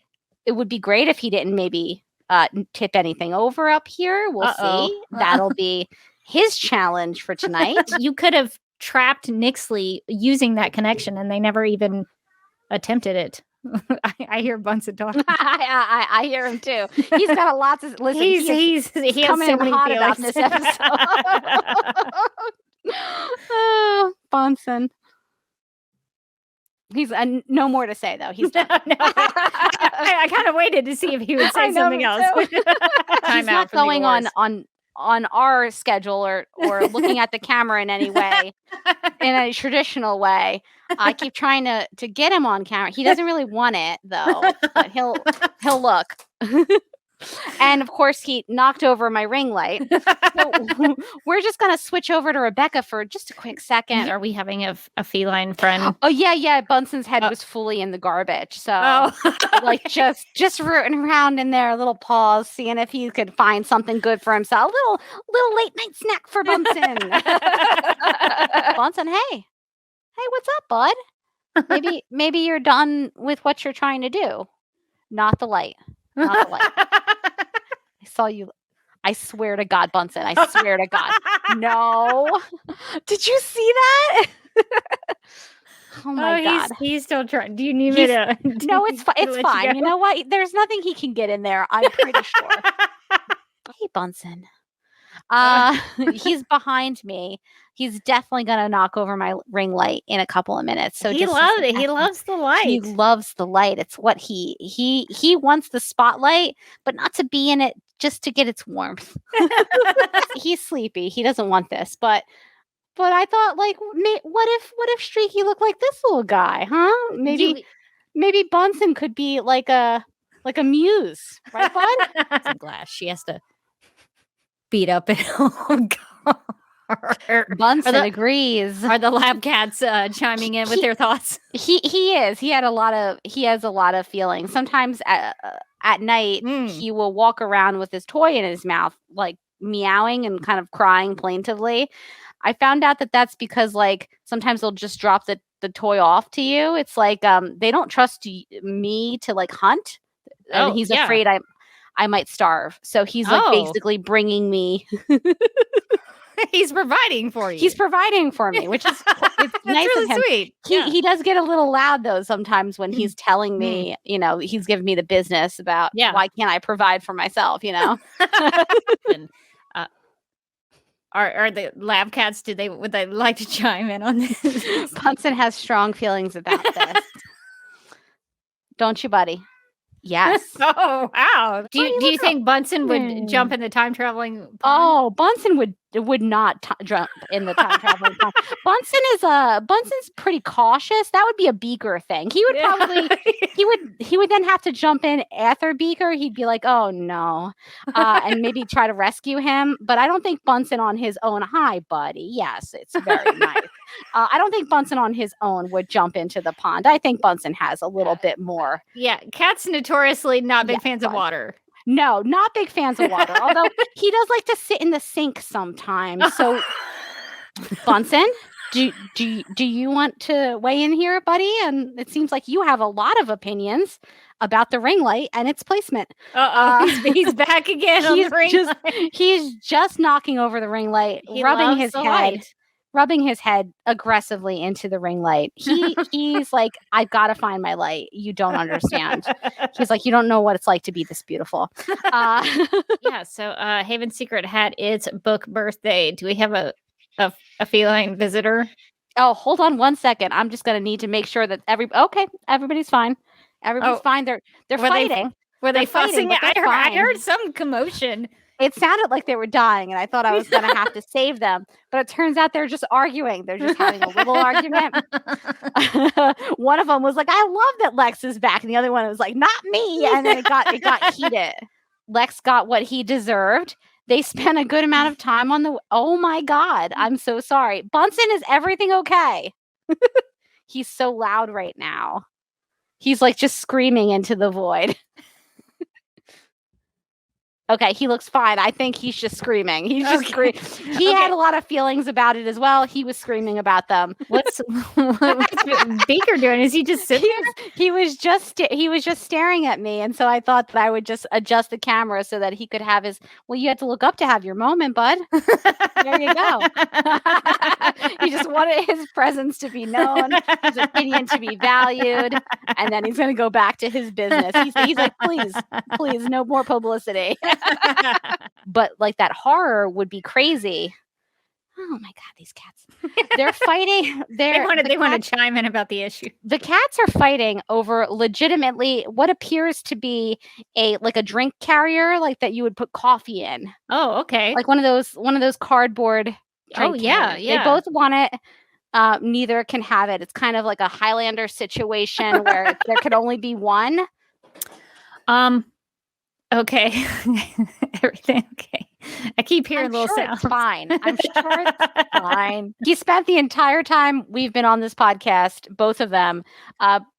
It would be great if he didn't maybe tip anything over up here. We'll see. That'll be his challenge for tonight. You could have trapped Nixley using that connection and they never even attempted it. I hear Bunsen talking. I hear him too. He's got a lot to listen. He's coming so in many hot about feelings. this episode. Oh, Bunsen. He's no more to say though. He's done. I kind of waited to see if he would say something else. He's not going on our schedule or looking at the camera in any way, in a traditional way. I keep trying to get him on camera. He doesn't really want it though, but he'll look. And of course, he knocked over my ring light. So we're just gonna switch over to Rebecca for just a quick second. Are we having a feline friend? Oh yeah. Bunsen's head was fully in the garbage, so like just rooting around in there, little paws, seeing if he could find something good for himself. A little late night snack for Bunsen. Bunsen, hey, what's up, bud? Maybe you're done with what you're trying to do. Not the light. Not the light. I saw you. I swear to God, Bunsen. I swear to God. No. Did you see that? Oh my God. He's still trying. Do you need me to? No, it's fine. You know what? There's nothing he can get in there. I'm pretty sure. Hey, Bunsen. He's behind me. He's definitely gonna knock over my ring light in a couple of minutes. So he loves it. He loves the light. He loves the light. It's what he wants the spotlight, but not to be in it, just to get its warmth. He's sleepy. He doesn't want this, but I thought, like, what if Streaky looked like this little guy, huh? Maybe Bunsen could be like a muse, right, Bud? Some glass. She has to beat up it. Bunsen agrees. Are the lab cats chiming in with their thoughts? He is. He has a lot of feelings. Sometimes at night he will walk around with his toy in his mouth, like meowing and kind of crying plaintively. I found out that that's because like sometimes they'll just drop the toy off to you. It's like they don't trust me to like hunt, and he's afraid I might starve. So he's like basically bringing me He's providing for you. He's providing for me, which is it's nice really of him. sweet. He does get a little loud though sometimes when he's telling me, he's giving me the business about why can't I provide for myself, And, are the lab cats? Would they like to chime in on this? Bunsen has strong feelings about this. Don't you, buddy? Yes. Oh wow! Do you think Bunsen would jump in the time traveling pond? Oh, Bunsen would not jump in the time traveling pond. Bunsen's pretty cautious. That would be a Beaker thing. He would probably he would then have to jump in after Beaker. He'd be like, oh no, and maybe try to rescue him. But I don't think Bunsen on his own. Hi, buddy. Yes, it's very nice. I don't think Bunsen on his own would jump into the pond. I think Bunsen has a little bit more. Yeah, cats notoriously not big fans of water. No, not big fans of water. Although he does like to sit in the sink sometimes. So, Bunsen, do you want to weigh in here, buddy? And it seems like you have a lot of opinions about the ring light and its placement. He's back again on the ring light. He's just knocking over the ring light, rubbing his head aggressively into the ring light. He's like, I've got to find my light. You don't understand. He's like, you don't know what it's like to be this beautiful. So Haven's Secret had its book birthday. Do we have a feline visitor? Oh, hold on 1 second. I'm just going to need to make sure that everybody's fine. Everybody's fine. They're fighting. Were they fighting? fussing? I heard some commotion. It sounded like they were dying, and I thought I was going to have to save them. But it turns out they're just arguing. They're just having a little argument. One of them was like, I love that Lex is back. And the other one was like, not me. And then it got heated. Lex got what he deserved. They spent a good amount of time on oh my God, I'm so sorry. Bunsen, is everything okay? He's so loud right now. He's like just screaming into the void. Okay, he looks fine. I think he's just screaming. He's just screaming. He had a lot of feelings about it as well. He was screaming about them. What's Beaker doing? Is he just sitting there? He was just staring at me, and so I thought that I would just adjust the camera so that he could have his. Well, you had to look up to have your moment, bud. There you go. He just wanted his presence to be known, his opinion to be valued, and then he's going to go back to his business. He's like, please, no more publicity. But like that horror would be crazy. Oh my God, these cats. They're fighting. They want to chime in about the issue. The cats are fighting over legitimately what appears to be a drink carrier, like that you would put coffee in. Oh, okay. Like one of those cardboard drink carriers. They both want it. Neither can have it. It's kind of like a Highlander situation where there could only be one. Okay. Everything okay. I keep hearing little sounds. It's fine. I'm sure it's fine. He spent the entire time we've been on this podcast, both of them,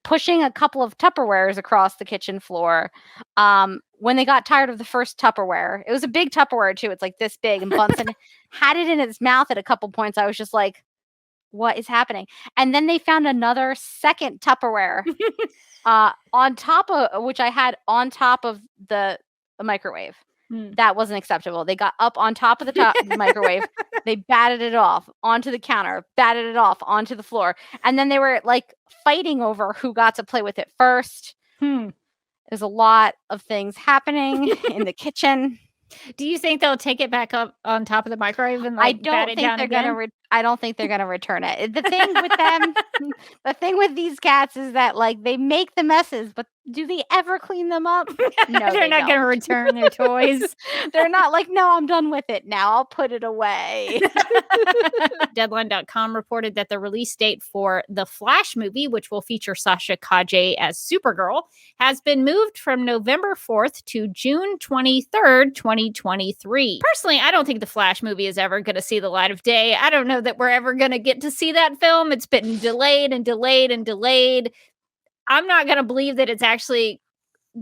pushing a couple of Tupperwares across the kitchen floor. When they got tired of the first Tupperware, it was a big Tupperware too. It's like this big, and Bunsen had it in his mouth at a couple points. I was just like, what is happening? And then they found another second Tupperware. On top of which I had on top of the microwave. That wasn't acceptable. They got up on top of the microwave. They batted it off onto the counter, batted it off onto the floor. And then they were like fighting over who got to play with it first. There's a lot of things happening in the kitchen. Do you think they'll take it back up on top of the microwave and I don't think they're gonna. I don't think they're gonna return it. The thing with them, the thing with these cats is that like they make the messes, but do they ever clean them up? No, they're not gonna return their toys. They're not like, no, I'm done with it now. I'll put it away. Deadline.com reported that the release date for the Flash movie, which will feature Sasha Calle as Supergirl, has been moved from November 4th to June 23rd, 2023. Personally, I don't think the Flash movie is ever going to see the light of day. I don't know that we're ever going to get to see that film. It's been delayed and delayed and delayed. I'm not going to believe that it's actually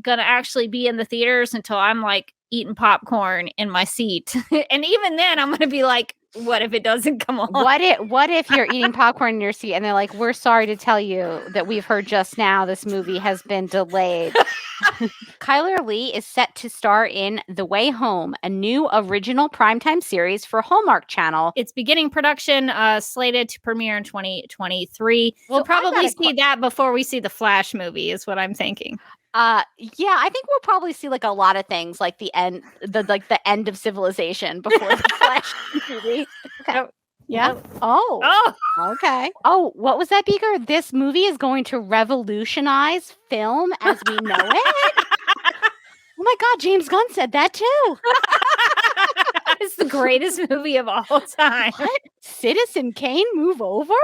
going to be in the theaters until I'm like eating popcorn in my seat. And even then I'm going to be like, What if it doesn't come on? What if you're eating popcorn in your seat and they're like, "We're sorry to tell you that we've heard just now this movie has been delayed." Kyler Lee is set to star in The Way Home, a new original primetime series for Hallmark Channel. It's beginning production, slated to premiere in 2023. We'll probably see that before we see the Flash movie, is what I'm thinking. Yeah, I think we'll probably see like a lot of things, like the end of civilization before the Flash movie. Okay. Yeah. Oh. Okay. Oh, what was that, Beaker? This movie is going to revolutionize film as we know it. Oh my God, James Gunn said that too. It's the greatest movie of all time. What? Citizen Kane move over?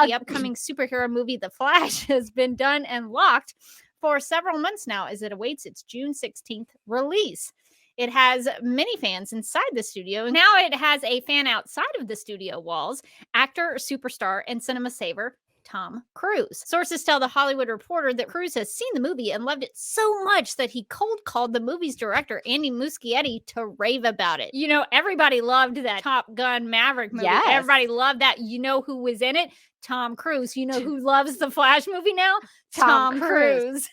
The upcoming superhero movie, The Flash, has been done and locked for several months now as it awaits its June 16th release. It has many fans inside the studio. Now it has a fan outside of the studio walls, actor, superstar, and cinema saver Tom Cruise. Sources tell The Hollywood Reporter that Cruise has seen the movie and loved it so much that he cold called the movie's director, Andy Muschietti, to rave about it. You know, everybody loved that Top Gun Maverick movie. Yes. Everybody loved that. You know who was in it? Tom Cruise. You know who loves the Flash movie now? Tom Cruise.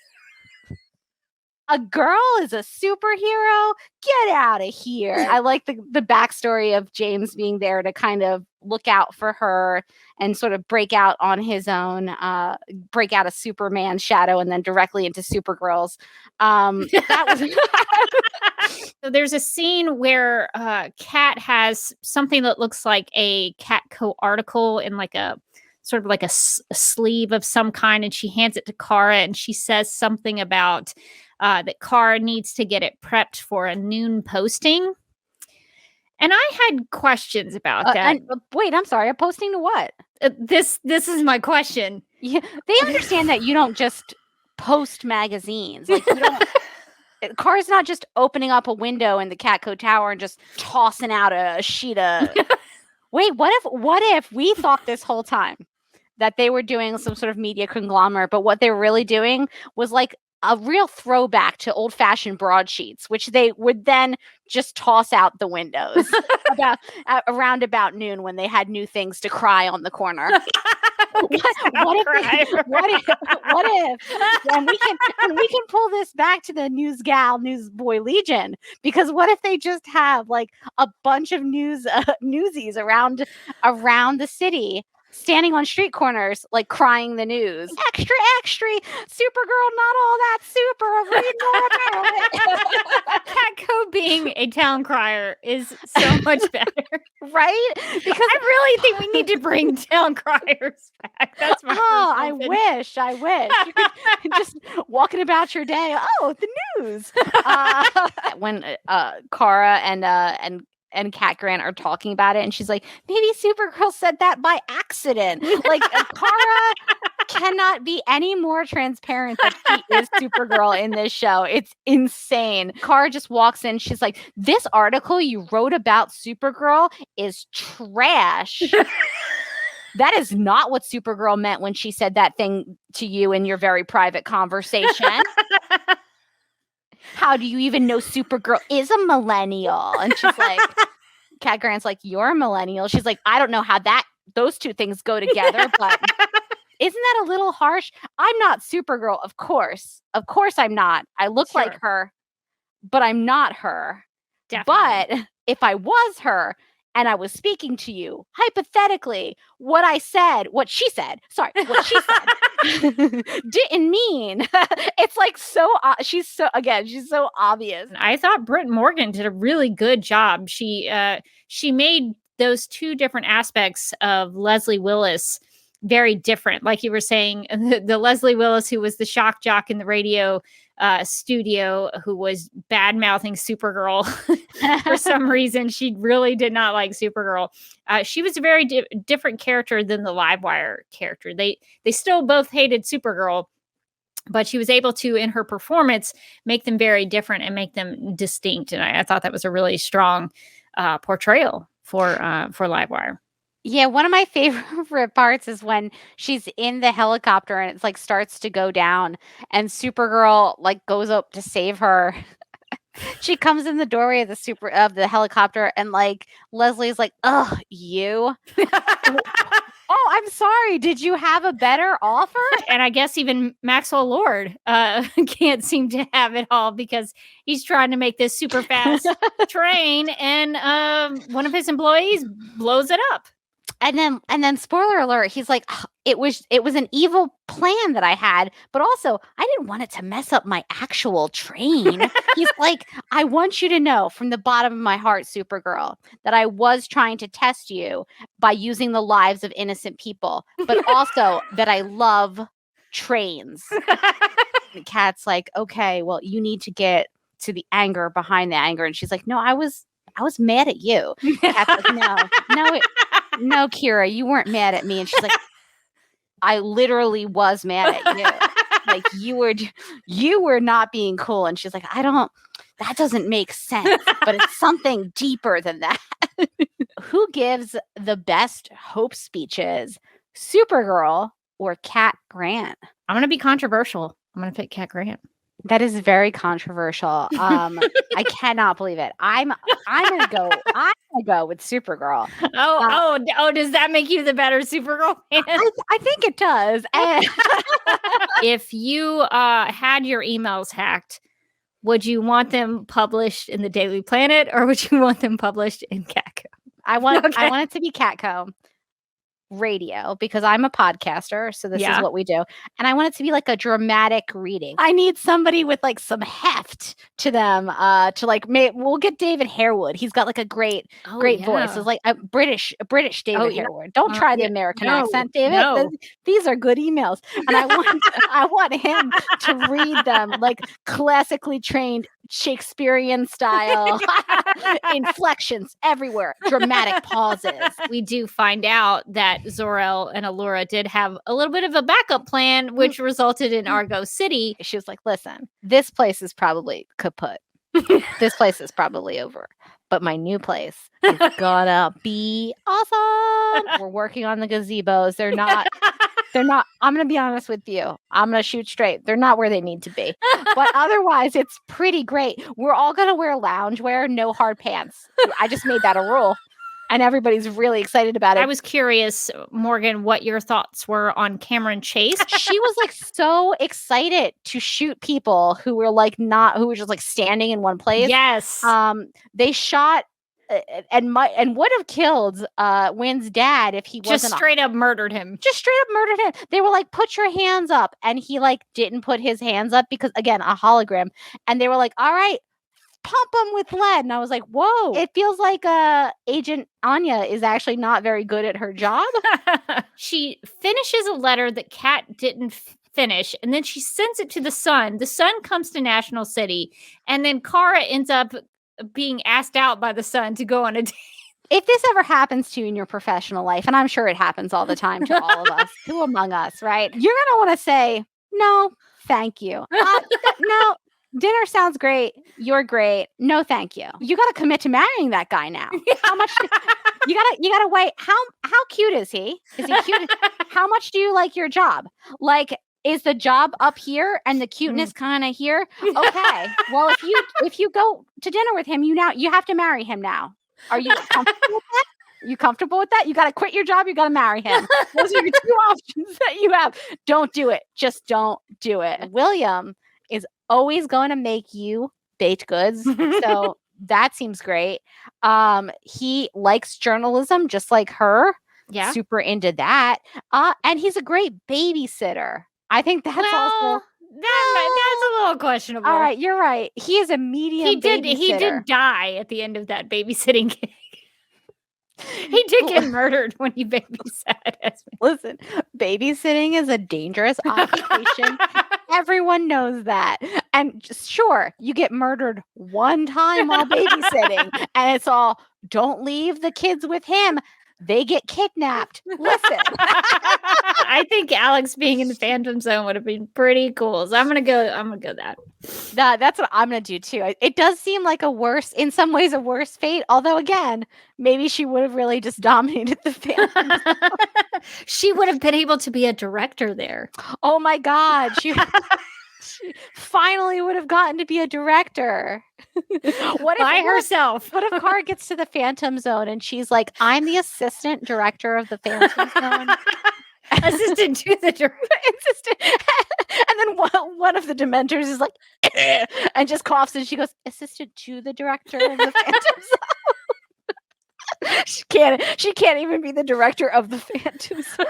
A girl is a superhero? Get out of here. I like the backstory of James being there to kind of look out for her and sort of break out on his own, break out a Superman shadow and then directly into Supergirls. That was So there's a scene where Kat has something that looks like a Catco article in like a sort of like a sleeve of some kind, and she hands it to Kara and she says something about that Kara needs to get it prepped for a noon posting. And I had questions about that. Wait, I'm sorry. A posting to what? This is my question. Yeah, they understand that you don't just post magazines. Like you don't. Kara's not just opening up a window in the Catco Tower and just tossing out a sheet of. Wait, what if we thought this whole time that they were doing some sort of media conglomerate, but what they were really doing was like a real throwback to old-fashioned broadsheets, which they would then just toss out the windows around about noon when they had new things to cry on the corner. What if and we can pull this back to the newsboy legion, because what if they just have like a bunch of newsies around the city standing on street corners, like crying the news. Extra, extra, Supergirl, not all that super. Read more about it. Catco being a town crier is so much better, right? Because I really think we need to bring town criers back. That's my I wish. You could just walking about your day. Oh, the news. When Kara and Cat Grant are talking about it, and she's like, maybe Supergirl said that by accident. Like, Kara cannot be any more transparent that she is Supergirl in this show. It's insane. Kara just walks in. She's like, this article you wrote about Supergirl is trash. That is not what Supergirl meant when she said that thing to you in your very private conversation. How do you even know Supergirl is a millennial? And she's like, Cat Grant's like, you're a millennial. She's like, I don't know how those two things go together, but isn't that a little harsh? I'm not Supergirl, of course. Of course I'm not. I look like her, but I'm not her. Definitely. But if I was her and I was speaking to you, hypothetically, what she said didn't mean. It's like she's so obvious. I thought Britt Morgan did a really good job. She made those two different aspects of Leslie Willis very different. Like you were saying, the Leslie Willis who was the shock jock in the radio studio, who was bad mouthing Supergirl for some reason. She really did not like Supergirl. She was a very different character than the Livewire character. They still both hated Supergirl, but she was able to, in her performance, make them very different and make them distinct. And I thought that was a really strong portrayal for Livewire. Yeah, one of my favorite parts is when she's in the helicopter and it's like starts to go down and Supergirl like goes up to save her. She comes in the doorway of the helicopter, and like Leslie's like, "Ugh, you." Oh, I'm sorry. Did you have a better offer? And I guess even Maxwell Lord can't seem to have it all because he's trying to make this super fast train, and one of his employees blows it up. And then spoiler alert, he's like, it was an evil plan that I had, but also I didn't want it to mess up my actual train. He's like, I want you to know from the bottom of my heart, Supergirl, that I was trying to test you by using the lives of innocent people, but also that I love trains. And Kat's like, okay, well, you need to get to the anger behind the anger. And she's like, no, I was mad at you. Kat's like, no, Kira, you weren't mad at me. And she's like, I literally was mad at you. Like you were not being cool. And she's like, that doesn't make sense, but it's something deeper than that. Who gives the best hope speeches, Supergirl or Cat Grant? I'm going to be controversial. I'm going to pick Cat Grant. That is very controversial. I cannot believe it. I'm gonna go with Supergirl. Oh, does that make you the better Supergirl fan? I think it does. If you had your emails hacked, would you want them published in the Daily Planet or would you want them published in Catco? I want it to be Catco radio because I'm a podcaster, so this is what we do, and I want it to be like a dramatic reading. I need somebody with like some heft to them to like we'll get David Harewood. He's got like a great voice. It's like a British David Harewood. Don't try the American accent, David. These are good emails, and I want him to read them like classically trained Shakespearean style inflections everywhere, dramatic pauses. We do find out that Zor-El and Allura did have a little bit of a backup plan, which resulted in Argo City. She was like, listen, this place is probably kaput. This place is probably over. But my new place is gonna be awesome. We're working on the gazebos. They're not, I'm going to be honest with you. I'm going to shoot straight. They're not where they need to be. But otherwise, it's pretty great. We're all going to wear loungewear, no hard pants. I just made that a rule. And everybody's really excited about it. I was curious, Morgan, what your thoughts were on Cameron Chase. She was like so excited to shoot people who were just like standing in one place. Yes. They shot and would have killed Wynn's dad if he wasn't just straight up murdered him. They were like, put your hands up. And he like didn't put his hands up because, again, a hologram. And they were like, all right, pump him with lead. And I was like, whoa, it feels like Agent Anya is actually not very good at her job. She finishes a letter that Kat didn't finish, and then she sends it to the Sun. The Sun comes to National City, and then Kara ends up being asked out by the Sun to go on a date. If this ever happens to you in your professional life, and I'm sure it happens all the time to all of us, who among us, right? You're going to want to say, no, thank you. No. Dinner sounds great. You're great. No, thank you. You got to commit to marrying that guy now. How much? You gotta wait. How cute is he? Is he cute? How much do you like your job? Like, is the job up here and the cuteness kind of here? Okay. Well, if you go to dinner with him, you have to marry him now. Are you comfortable with that? You comfortable with that? You got to quit your job. You got to marry him. Those are your two options that you have. Don't do it. Just don't do it. William is always going to make you baked goods. So that seems great. He likes journalism just like her. Yeah. Super into that. And he's a great babysitter. I think that's also that's a little questionable. All right, you're right. He is a medium babysitter. He did die at the end of that babysitting gig. He did get murdered when he babysat. Listen, babysitting is a dangerous occupation. Everyone knows that. And sure, you get murdered one time while babysitting, and it's all, don't leave the kids with him. They get kidnapped. Listen. I think Alex being in the Phantom Zone would have been pretty cool. So I'm gonna go that. That's what I'm gonna do too. It does seem like in some ways a worse fate. Although again, maybe she would have really just dominated the Phantom Zone. She would have been able to be a director there. Oh my God. She finally would have gotten to be a director. What By herself. What if Kara gets to the Phantom Zone and she's like, I'm the assistant director of the Phantom Zone? Assistant to the director. And then one of the Dementors is like, and just coughs, and she goes, assistant to the director of the Phantom Zone. She can't even be the director of the Phantom Zone.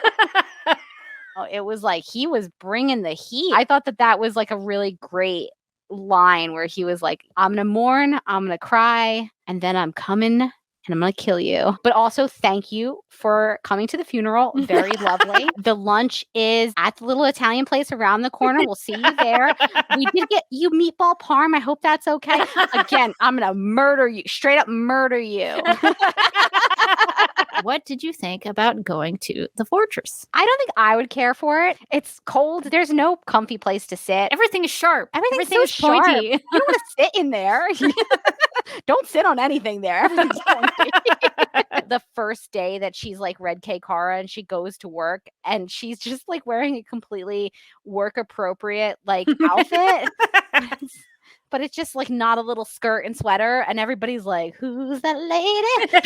Oh, it was like he was bringing the heat. I thought that was like a really great line where he was like, I'm gonna mourn, I'm gonna cry, and then I'm coming and I'm gonna kill you. But also thank you for coming to the funeral. Very lovely. The lunch is at the little Italian place around the corner. We'll see you there. We did get you meatball parm. I hope that's okay. Again, I'm gonna murder you, straight up murder you. What did you think about going to the fortress? I don't think I would care for it. It's cold. There's no comfy place to sit. Everything is sharp. Everything is so pointy. sharp. You don't want to sit in there. Don't sit on anything there. Everything's pointy. The first day that she's like Red K Kara and she goes to work and she's just like wearing a completely work appropriate like outfit. But it's just like not a little skirt and sweater. And everybody's like, who's that lady?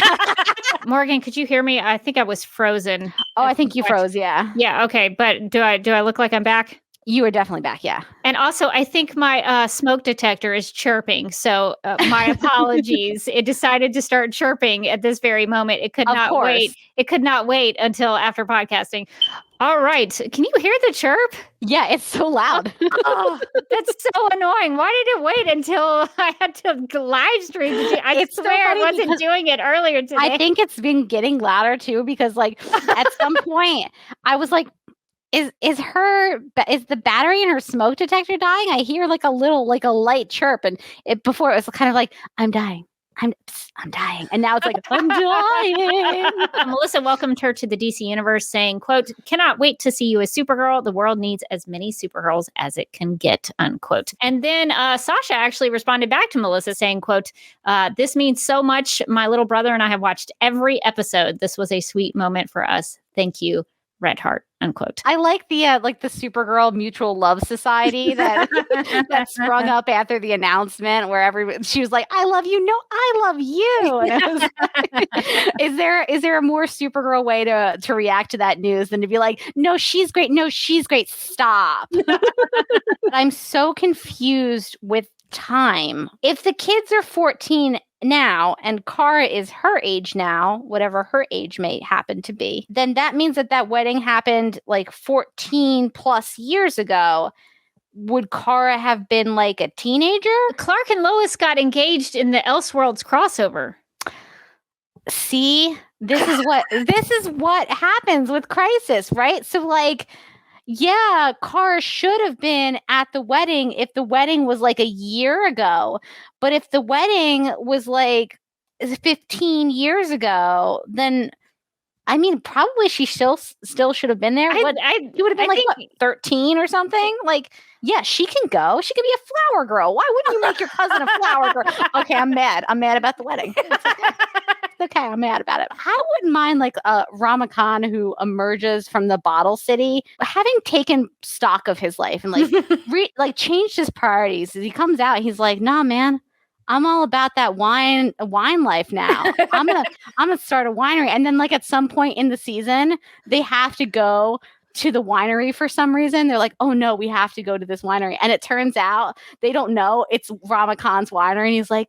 Morgan, could you hear me? I think I was frozen. Oh, I think you froze. Yeah. Yeah. Okay. But do I look like I'm back? You are definitely back. Yeah. And also, I think my smoke detector is chirping. So my apologies. It decided to start chirping at this very moment. It could not wait. It could not wait until after podcasting. All right. Can you hear the chirp? Yeah, it's so loud. Oh, that's so annoying. Why did it wait until I had to live stream? I swear I wasn't doing it earlier today. I think it's been getting louder too, because like at some point I was like, is the battery in her smoke detector dying? I hear like a light chirp, and before it was kind of like, I'm dying. I'm dying. And now it's like, I'm dying. Melissa welcomed her to the DC universe saying, quote, cannot wait to see you as Supergirl. The world needs as many Supergirls as it can get, unquote. And then Sasha actually responded back to Melissa saying, quote, this means so much. My little brother and I have watched every episode. This was a sweet moment for us. Thank you, Red Heart, unquote. I like the Supergirl Mutual Love Society that sprung up after the announcement, where she was like, "I love you, no, I love you." And it was like, is there a more Supergirl way to react to that news than to be like, "No, she's great. No, she's great. Stop." I'm so confused with time. If the kids are 14 now and Kara is her age now, whatever her age may happen to be, then that means that wedding happened like 14 plus years ago. Would Kara have been like a teenager? Clark and Lois got engaged in the Elseworlds crossover. See, this is what happens with Crisis, right? So like, yeah, Kara should have been at the wedding if the wedding was like a year ago. But if the wedding was like 15 years ago, then I mean, probably she still should have been there. It would have been like 13 or something. Like, yeah, she can go. She can be a flower girl. Why wouldn't you make your cousin a flower girl? Okay, I'm mad. I'm mad about the wedding. Okay, I'm mad about it. I wouldn't mind like Rama Khan, who emerges from the Bottle City, having taken stock of his life and like changed his priorities. As he comes out, he's like, "Nah, man, I'm all about that wine life now. I'm gonna start a winery." And then like at some point in the season, they have to go to the winery for some reason. They're like, "Oh no, we have to go to this winery." And it turns out they don't know it's Rama Khan's winery, and he's like,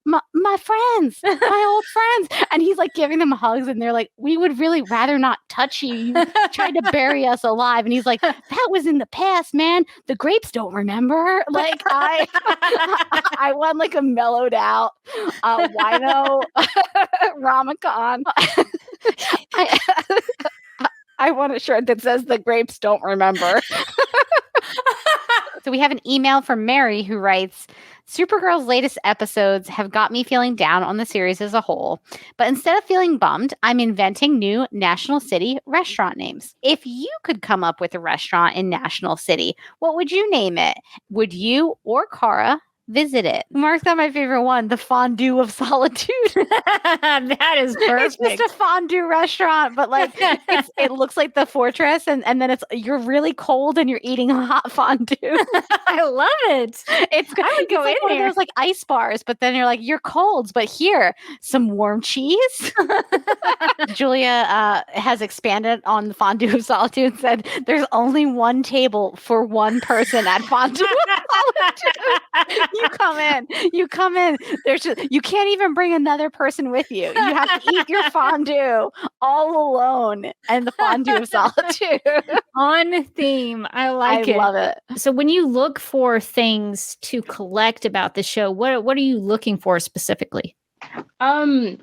my friends, my old friends. And he's like giving them hugs, and they're like, "We would really rather not touch you. You tried to bury us alive." And he's like, "That was in the past, man. The grapes don't remember." Like I want like a mellowed out wino Rama Khan. I want a shirt that says "The grapes don't remember." So we have an email from Mary who writes, Supergirl's latest episodes have got me feeling down on the series as a whole, but instead of feeling bummed, I'm inventing new National City restaurant names. If you could come up with a restaurant in National City, what would you name it? Would you or Kara visit it. Mark's got my favorite one, the Fondue of Solitude. That is perfect. It's just a fondue restaurant, but like it looks like the fortress, and then you're really cold and you're eating hot fondue. I love it. I would go in there. There's like ice bars, but then you're like, you're cold, but here, some warm cheese. Julia has expanded on the Fondue of Solitude and said there's only one table for one person at Fondue of Solitude. You come in. You can't even bring another person with you. You have to eat your fondue all alone and the Fondue of Solitude. On theme. I like it. I love it. So when you look for things to collect about the show, what are you looking for specifically? I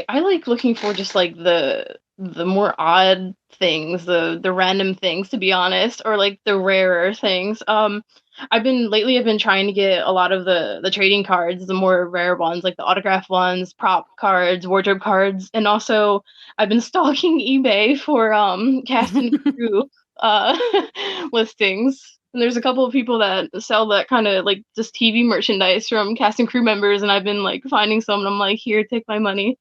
like looking for just like the more odd things, the random things, to be honest, or like the rarer things. I've been trying to get a lot of the trading cards, the more rare ones, like the autograph ones, prop cards, wardrobe cards, and also I've been stalking eBay for cast and crew listings. And there's a couple of people that sell that kind of like just TV merchandise from cast and crew members, and I've been like finding some, and I'm like, here, take my money.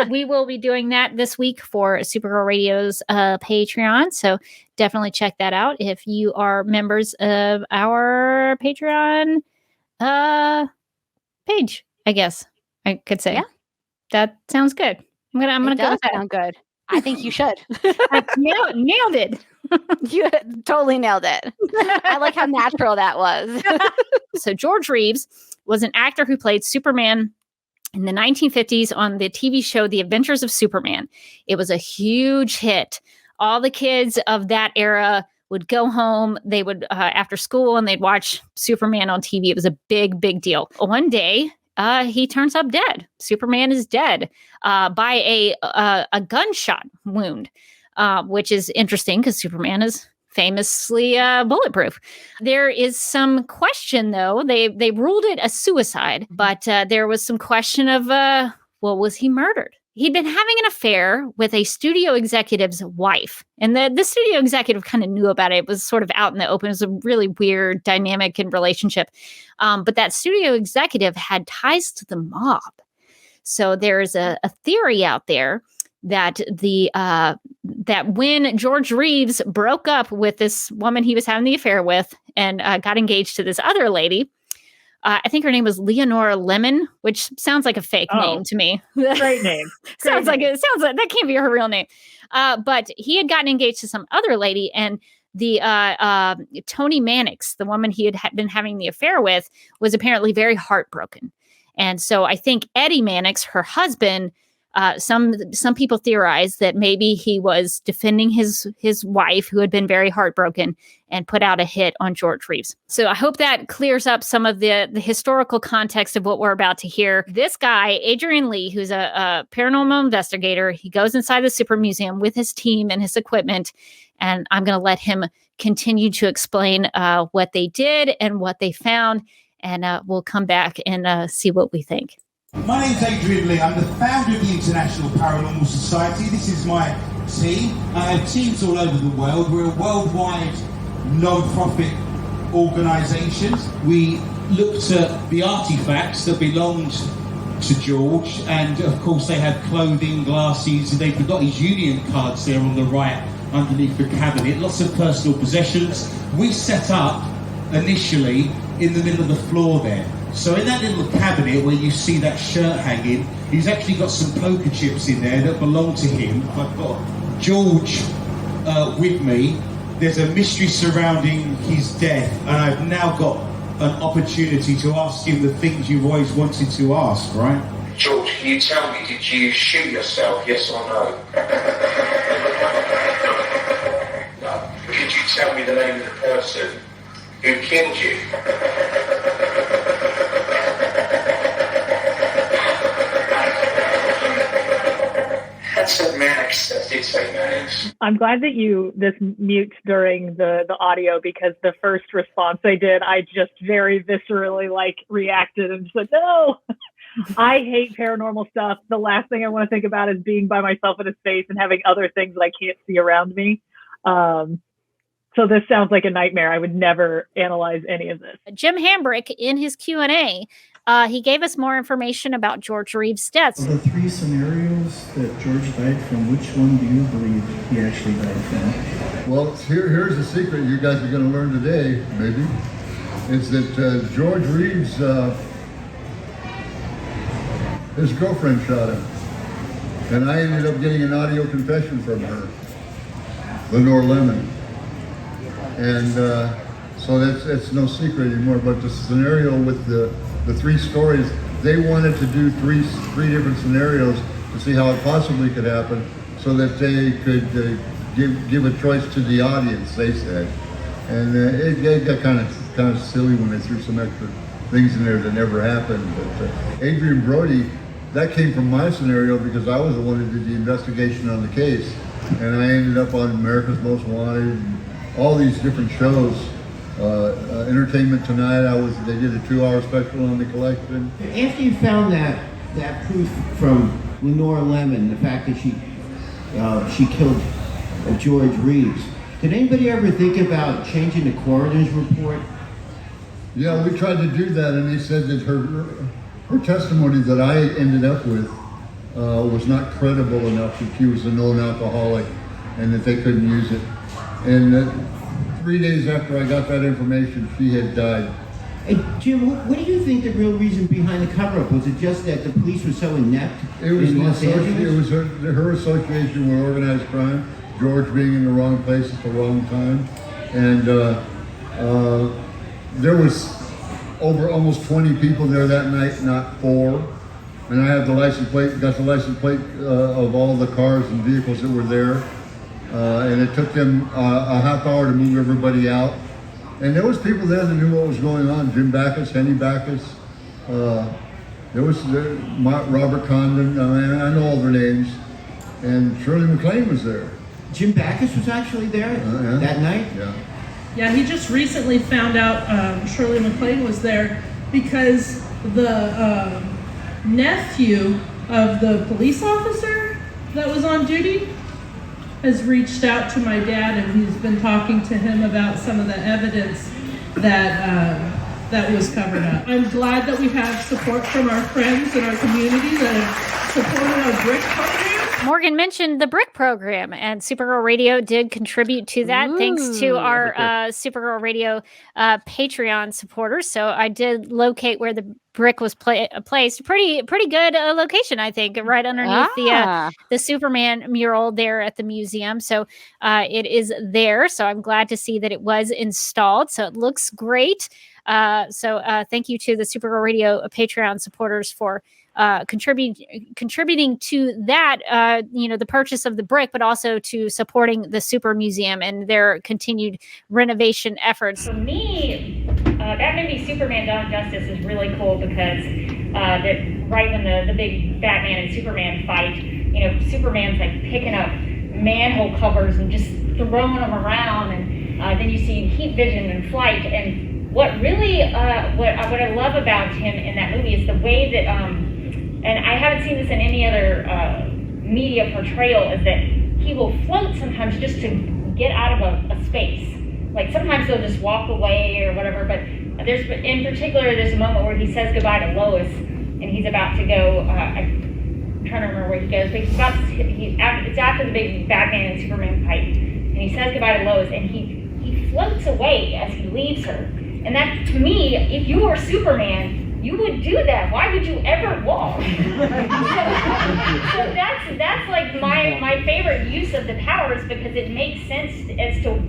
We will be doing that this week for Supergirl Radio's Patreon, so definitely check that out if you are members of our Patreon page, I guess I could say. Yeah. That sounds good. I'm gonna go with that. Sound good. I think you should. I nailed it. You totally nailed it. I like how natural that was. So George Reeves was an actor who played Superman in the 1950s on the TV show The Adventures of Superman. It was a huge hit. All the kids of that era would go home. They would after school, and they'd watch Superman on TV. It was a big, big deal. One day, he turns up dead. Superman is dead by a gunshot wound, which is interesting because Superman is famously bulletproof. There is some question, though. They ruled it a suicide, but there was some question of, was he murdered? He'd been having an affair with a studio executive's wife. And the studio executive kind of knew about it. It was sort of out in the open. It was a really weird dynamic and relationship. But that studio executive had ties to the mob. So there's a theory out there that that when George Reeves broke up with this woman he was having the affair with and got engaged to this other lady, I think her name was Leonora Lemon, which sounds like a fake name to me. Great name. Sounds like that can't be her real name. But he had gotten engaged to some other lady, and the Toni Mannix, the woman he had been having the affair with, was apparently very heartbroken. And so I think Eddie Mannix, her husband, some people theorize that maybe he was defending his wife, who had been very heartbroken, and put out a hit on George Reeves. So I hope that clears up some of the historical context of what we're about to hear. This guy, Adrian Lee, who's a paranormal investigator, he goes inside the Super Museum with his team and his equipment, and I'm going to let him continue to explain what they did and what they found, and we'll come back and see what we think. My name's Adrian Lee. I'm the founder of the International Paranormal Society. This is my team. I have teams all over the world. We're a worldwide non-profit organisation. We looked at the artefacts that belonged to George, and of course they had clothing, glasses, they've got his union cards there on the right underneath the cabinet, lots of personal possessions. We set up initially in the middle of the floor there. So in that little cabinet where you see that shirt hanging, he's actually got some poker chips in there that belong to him. I've got George with me. There's a mystery surrounding his death, and I've now got an opportunity to ask him the things you've always wanted to ask, right? George, can you tell me, did you shoot yourself, yes or no? No. Could you tell me the name of the person who killed you? That said Mannix, that did say Mannix. I'm glad that this mute during the audio, because the first response I did, I just very viscerally reacted and said, no, I hate paranormal stuff. The last thing I want to think about is being by myself in a space and having other things that I can't see around me. So this sounds like a nightmare. I would never analyze any of this. Jim Hambrick, in his Q&A, he gave us more information about George Reeves' deaths. Of the 3 scenarios that George died from, which one do you believe he actually died from? Well, here's a secret you guys are going to learn today, maybe. Is that George Reeves, his girlfriend shot him. And I ended up getting an audio confession from her, Lenore Lemon. And so it's no secret anymore, but the scenario with the 3 stories, they wanted to do three different scenarios to see how it possibly could happen so that they could give a choice to the audience, they said. And it got kind of silly when they threw some extra things in there that never happened. But Adrian Brody, that came from my scenario because I was the one who did the investigation on the case. And I ended up on America's Most Wanted and all these different shows. Entertainment Tonight, they did a 2-hour special on the collection. After you found that proof from Lenore Lemon, the fact that she killed George Reeves, did anybody ever think about changing the coroner's report? Yeah, we tried to do that, and they said that her testimony that I ended up with was not credible enough, that she was a known alcoholic and that they couldn't use it. And 3 days after I got that information, she had died. Hey, Jim, what do you think the real reason behind the cover-up? Was it just that the police were so inept in Los Angeles? It was her association with organized crime, George being in the wrong place at the wrong time. And there was over almost 20 people there that night, not 4. And I have the license plate, got the license plate of all the cars and vehicles that were there. And it took them a half hour to move everybody out. And there was people there that knew what was going on. Jim Backus, Henny Backus. There was Robert Condon. I know all their names. And Shirley MacLaine was there. Jim Backus was actually there that night? Yeah. Yeah, he just recently found out Shirley MacLaine was there because the nephew of the police officer that was on duty has reached out to my dad, and he's been talking to him about some of the evidence that was covered up. I'm glad that we have support from our friends and our community that have supported our BRIC program. Morgan mentioned the BRIC program, and Supergirl Radio did contribute to that thanks to our Supergirl Radio Patreon supporters. So I did locate where the BRIC was placed. Pretty good location, I think, right underneath the Superman mural there at the museum. So it is there. So I'm glad to see that it was installed. So it looks great. So thank you to the Supergirl Radio Patreon supporters for contributing to that, the purchase of the BRIC, but also to supporting the Super Museum and their continued renovation efforts. For me, that movie Superman Dawn of Justice is really cool because right when the big Batman and Superman fight, Superman's like picking up manhole covers and just throwing them around, and then you see heat vision and flight. And what really what I love about him in that movie is the way that and I haven't seen this in any other media portrayal, is that he will float sometimes just to get out of a space. Like sometimes they'll just walk away or whatever, but in particular there's a moment where he says goodbye to Lois and he's about to go, I'm trying to remember where he goes, but it's after the big Batman and Superman fight, and he says goodbye to Lois and he floats away as he leaves her. And that, to me, if you were Superman, you would do that. Why would you ever walk? So that's like my favorite use of the powers, because it makes sense as to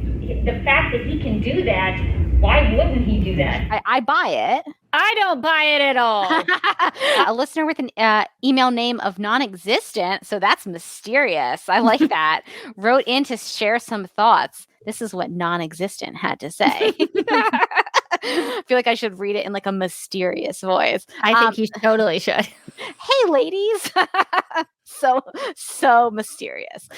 the fact that he can do that. Why wouldn't he do that? I buy it. I don't buy it at all. A listener with an email name of non-existent, so that's mysterious. I like that. Wrote in to share some thoughts. This is what non-existent had to say. I feel like I should read it in like a mysterious voice. I think you totally should. Hey, ladies. So mysterious.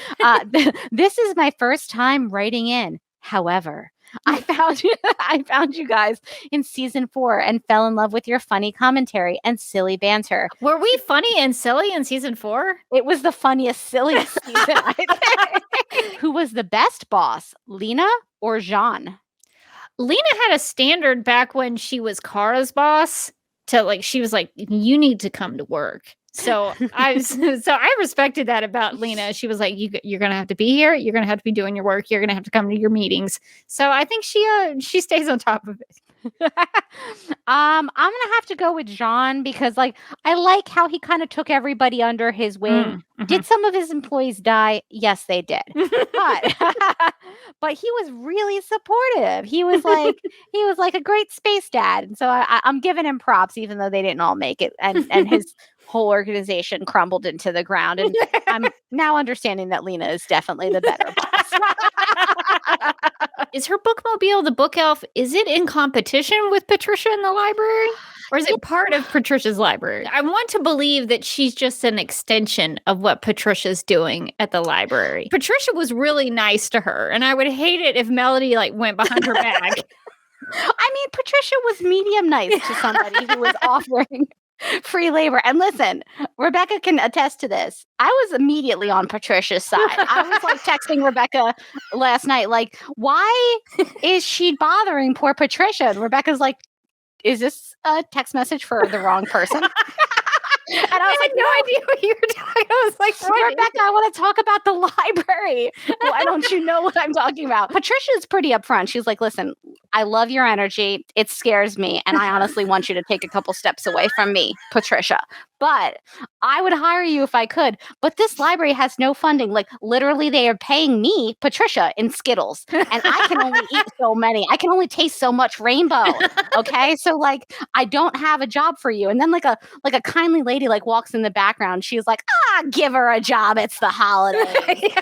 This is my first time writing in. However, I found you guys in season 4 and fell in love with your funny commentary and silly banter. Were we funny and silly in season 4? It was the funniest, silliest season, I think. Who was the best boss, Lena or Jean? Lena had a standard back when she was Kara's boss she was like, you need to come to work. So I respected that about Lena. She was like, you're going to have to be here. You're going to have to be doing your work. You're going to have to come to your meetings. So I think she stays on top of it. I'm gonna have to go with Jean because I like how he kind of took everybody under his wing. Mm-hmm. Did some of his employees die? Yes, they did. But he was really supportive. He was like a great space dad. And so I'm giving him props, even though they didn't all make it, and his whole organization crumbled into the ground. And I'm now understanding that Lena is definitely the better boss. Is her bookmobile, the book elf, is it in competition with Patricia in the library? Or is it part of Patricia's library? I want to believe that she's just an extension of what Patricia's doing at the library. Patricia was really nice to her, and I would hate it if Melody went behind her back. I mean, Patricia was medium nice to somebody who was offering free labor. And listen, Rebecca can attest to this. I was immediately on Patricia's side. I was texting Rebecca last night, why is she bothering poor Patricia? And Rebecca's like, is this a text message for the wrong person? And I was had no idea what you were talking about. I was like, Rebecca, I want to talk about the library. Why don't you know what I'm talking about? Patricia's pretty upfront. She's like, listen, I love your energy. It scares me. And I honestly want you to take a couple steps away from me, Patricia. But I would hire you if I could. But this library has no funding. Literally, they are paying me, Patricia, in Skittles. And I can only eat so many. I can only taste so much rainbow. Okay? So, I don't have a job for you. And then, a kindly lady, walks in the background. She's like, give her a job. It's the holidays.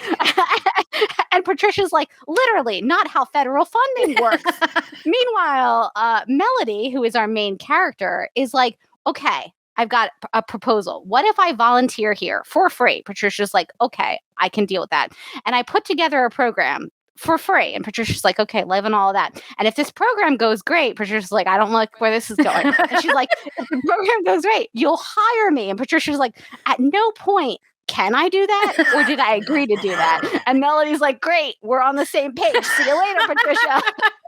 And Patricia's like, literally, not how federal funding works. Meanwhile, Melody, who is our main character, is like, okay, I've got a proposal. What if I volunteer here for free? Patricia's like, okay, I can deal with that. And I put together a program for free. And Patricia's like, okay, live on all of that. And if this program goes great, Patricia's like, I don't like where this is going. And she's like, if the program goes great, you'll hire me. And Patricia's like, at no point can I do that? Or did I agree to do that? And Melody's like, great, we're on the same page. See you later, Patricia.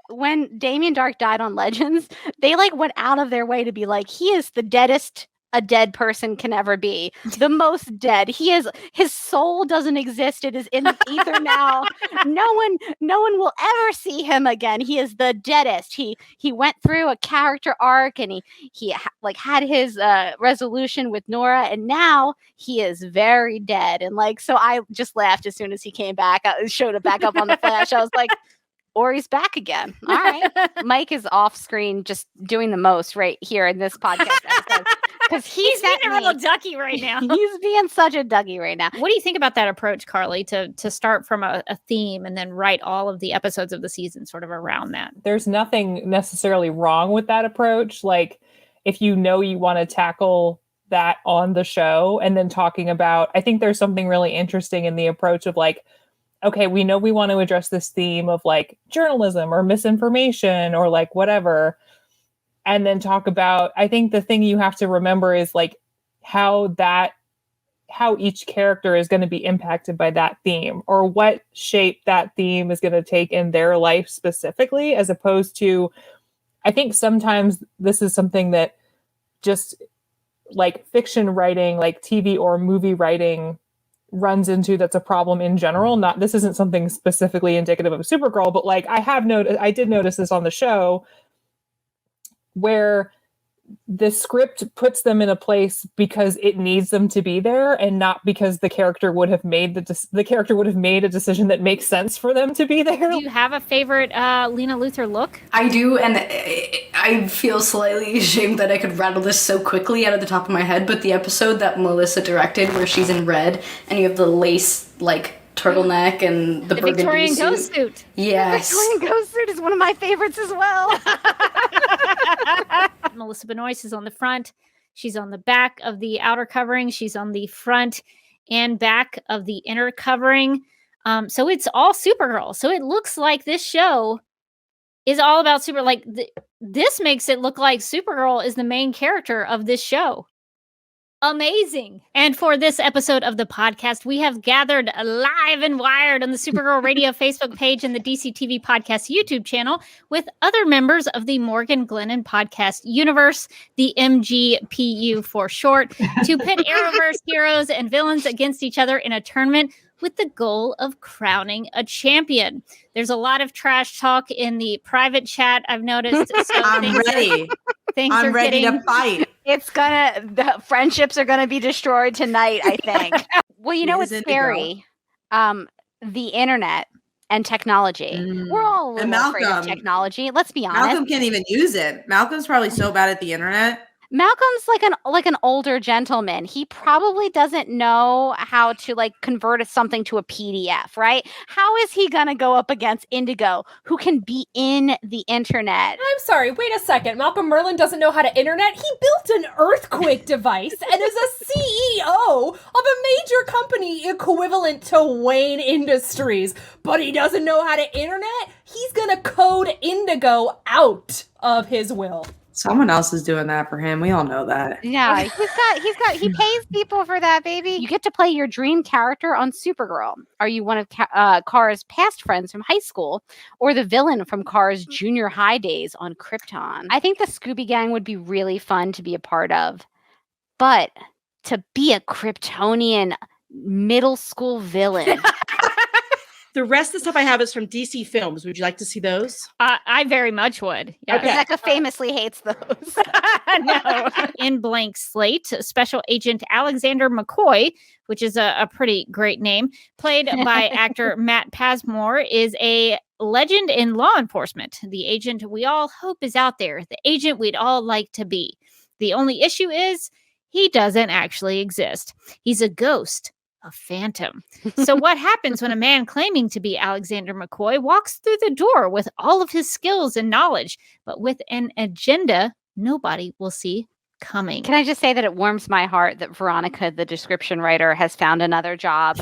When Damien Dark died on Legends, they went out of their way to be like, he is the deadest a dead person can ever be. The most dead. His soul doesn't exist. It is in the ether now. No one will ever see him again. He is the deadest. He went through a character arc and he had his resolution with Nora, and now he is very dead. And so I just laughed as soon as he came back. I showed it back up on the flash. I was like, or he's back again. All right. Mike is off screen just doing the most right here in this podcast episode. Because he's being a little ducky right now. He's being such a ducky right now. What do you think about that approach, Carly, to start from a theme and then write all of the episodes of the season sort of around that? There's nothing necessarily wrong with that approach. If you want to tackle that on the show and then talking about, I think there's something really interesting in the approach of okay, we know we want to address this theme of journalism or misinformation or whatever. And then talk about, I think the thing you have to remember is how each character is going to be impacted by that theme, or what shape that theme is going to take in their life specifically, as opposed to, I think sometimes this is something that just fiction writing, TV or movie writing runs into, that's a problem in general. This isn't something specifically indicative of Supergirl, but I did notice this on the show, where the script puts them in a place because it needs them to be there, and not because the character would have made a decision that makes sense for them to be there. Do you have a favorite Lena Luthor look? I do, and I feel slightly ashamed that I could rattle this so quickly out of the top of my head, but the episode that Melissa directed where she's in red and you have the lace turtleneck and the burgundy Victorian ghost suit. Yes. The Victorian ghost suit is one of my favorites as well. Melissa Benoist is on the front. She's on the back of the outer covering. She's on the front and back of the inner covering. So it's all Supergirl. So it looks like this show is all about super. Like this makes it look like Supergirl is the main character of this show. Amazing. And for this episode of the podcast, we have gathered live and wired on the Supergirl Radio Facebook page and the DC TV Podcast YouTube channel with other members of the Morgan Glennon Podcast universe, the MGPU for short, to pit Arrowverse heroes and villains against each other in a tournament with the goal of crowning a champion. There's a lot of trash talk in the private chat, I've noticed. So I'm ready. I'm ready to fight. The friendships are gonna be destroyed tonight, I think. Well, you know what's scary? The internet and technology. We're all a little afraid of technology. Let's be honest. Malcolm can't even use it. Malcolm's probably so bad at the internet. Malcolm's like an older gentleman. He probably doesn't know how to like convert something to a PDF, right? How is he gonna go up against Indigo, who can be in the internet? I'm sorry, wait a second. Malcolm Merlin doesn't know how to internet. He built an earthquake device and is a CEO of a major company equivalent to Wayne Industries, but he doesn't know how to internet? He's gonna code Indigo out of his will. Someone else is doing that for him. We all know that. Yeah, he pays people for that, baby. You get to play your dream character on Supergirl. Are you one of Kara's past friends from high school, or the villain from Kara's junior high days on Krypton? I think the Scooby Gang would be really fun to be a part of, but to be a Kryptonian middle school villain. The rest of the stuff I have is from DC Films. Would you like to see those? I very much would. Yeah. Okay. Rebecca famously hates those. No. In Blank Slate, Special Agent Alexander McCoy, which is a pretty great name, played by actor Matt Passmore, is a legend in law enforcement. The agent we all hope is out there. The agent we'd all like to be. The only issue is he doesn't actually exist. He's a ghost. A phantom. So what happens when a man claiming to be Alexander McCoy walks through the door with all of his skills and knowledge, but with an agenda nobody will see coming? Can I just say that it warms my heart that Veronica, the description writer, has found another job.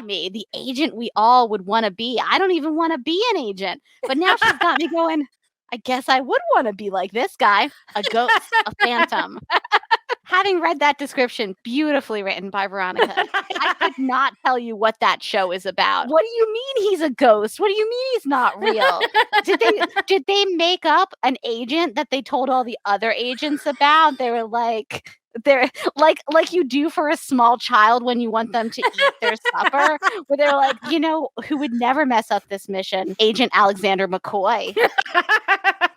Me, the agent we all would want to be. I don't even want to be an agent, but now she's got me going, I guess I would want to be like this guy, a ghost, a phantom. Having read that description, beautifully written by Veronica, I could not tell you what that show is about. What do you mean he's a ghost? What do you mean he's not real? Did they make up an agent that they told all the other agents about? They're like you do for a small child when you want them to eat their supper, where they're like, you know, who would never mess up this mission? Agent Alexander McCoy.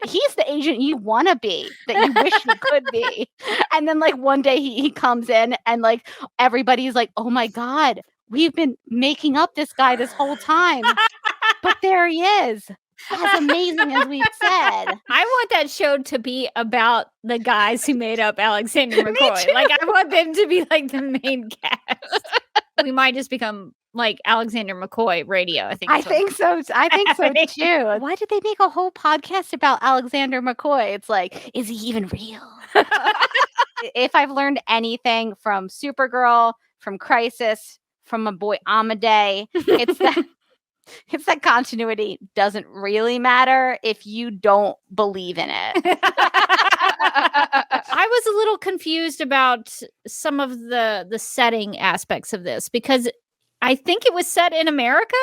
He's the agent you want to be, that you wish you could be. And then like one day he comes in and like everybody's like, oh my God, we've been making up this guy this whole time. But there he is. As amazing as we've said. I want that show to be about the guys who made up Alexander McCoy. Like I want them to be like the main cast. We might just become like Alexander McCoy radio. I think so too. Why did they make a whole podcast about Alexander McCoy? It's like, is he even real? If I've learned anything from Supergirl, from Crisis, from my boy Amadeus, it's that continuity doesn't really matter if you don't believe in it. I was a little confused about some of the setting aspects of this because I think it was set in America,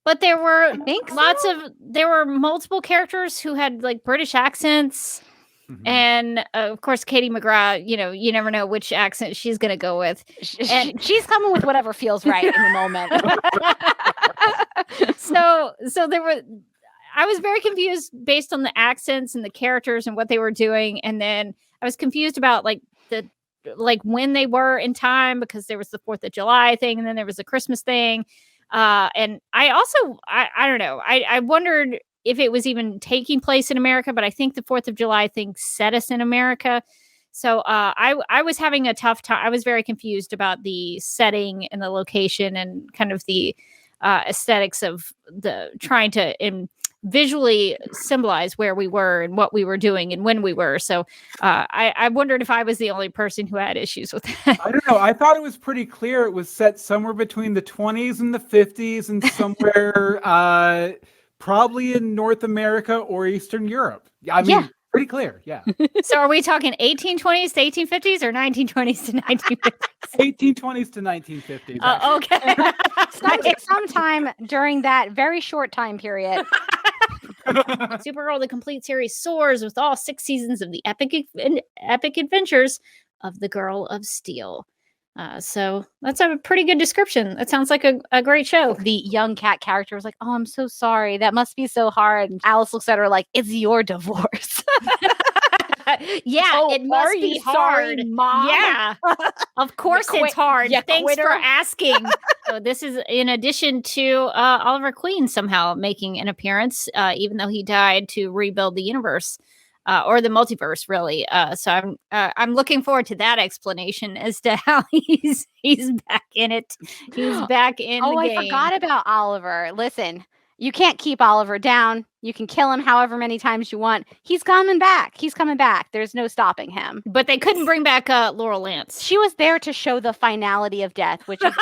but there were there were multiple characters who had like British accents. Mm-hmm. And of course, Katie McGrath, you know, you never know which accent she's going to go with. And she's coming with whatever feels right in the moment. So there were, I was very confused based on the accents and the characters and what they were doing. And then I was confused about like when they were in time, because there was the 4th of July thing. And then there was the Christmas thing. And I also, I don't know. I wondered if it was even taking place in America, but I think the 4th of July thing set us in America. So I was having a tough time. I was very confused about the setting and the location and kind of the aesthetics of the trying to visually symbolize where we were and what we were doing and when we were. So I wondered if I was the only person who had issues with that. I don't know. I thought it was pretty clear. It was set somewhere between the 20s and the 50s and somewhere Probably in North America or Eastern Europe. I mean, pretty clear. Yeah. So are we talking 1820s to 1850s or 1920s to 1950s? 1820s to 1950s. Okay. Sometime during that very short time period. Supergirl, the complete series, soars with all 6 seasons of the epic adventures of the Girl of Steel. So that's a pretty good description. That sounds like a great show. The young cat character was like, "Oh, I'm so sorry. That must be so hard." And Alice looks at her like, "It's your divorce." It must be hard. Sorry, Mom. Yeah, of course it's hard. you Thanks quitter. for asking. So this is in addition to Oliver Queen somehow making an appearance, even though he died to rebuild the universe. Or the multiverse, really. So I'm looking forward to that explanation as to how he's back in it. He's back in the game. I forgot about Oliver. Listen, you can't keep Oliver down. You can kill him however many times you want. He's coming back. He's coming back. There's no stopping him. But they couldn't bring back Laurel Lance. She was there to show the finality of death, which is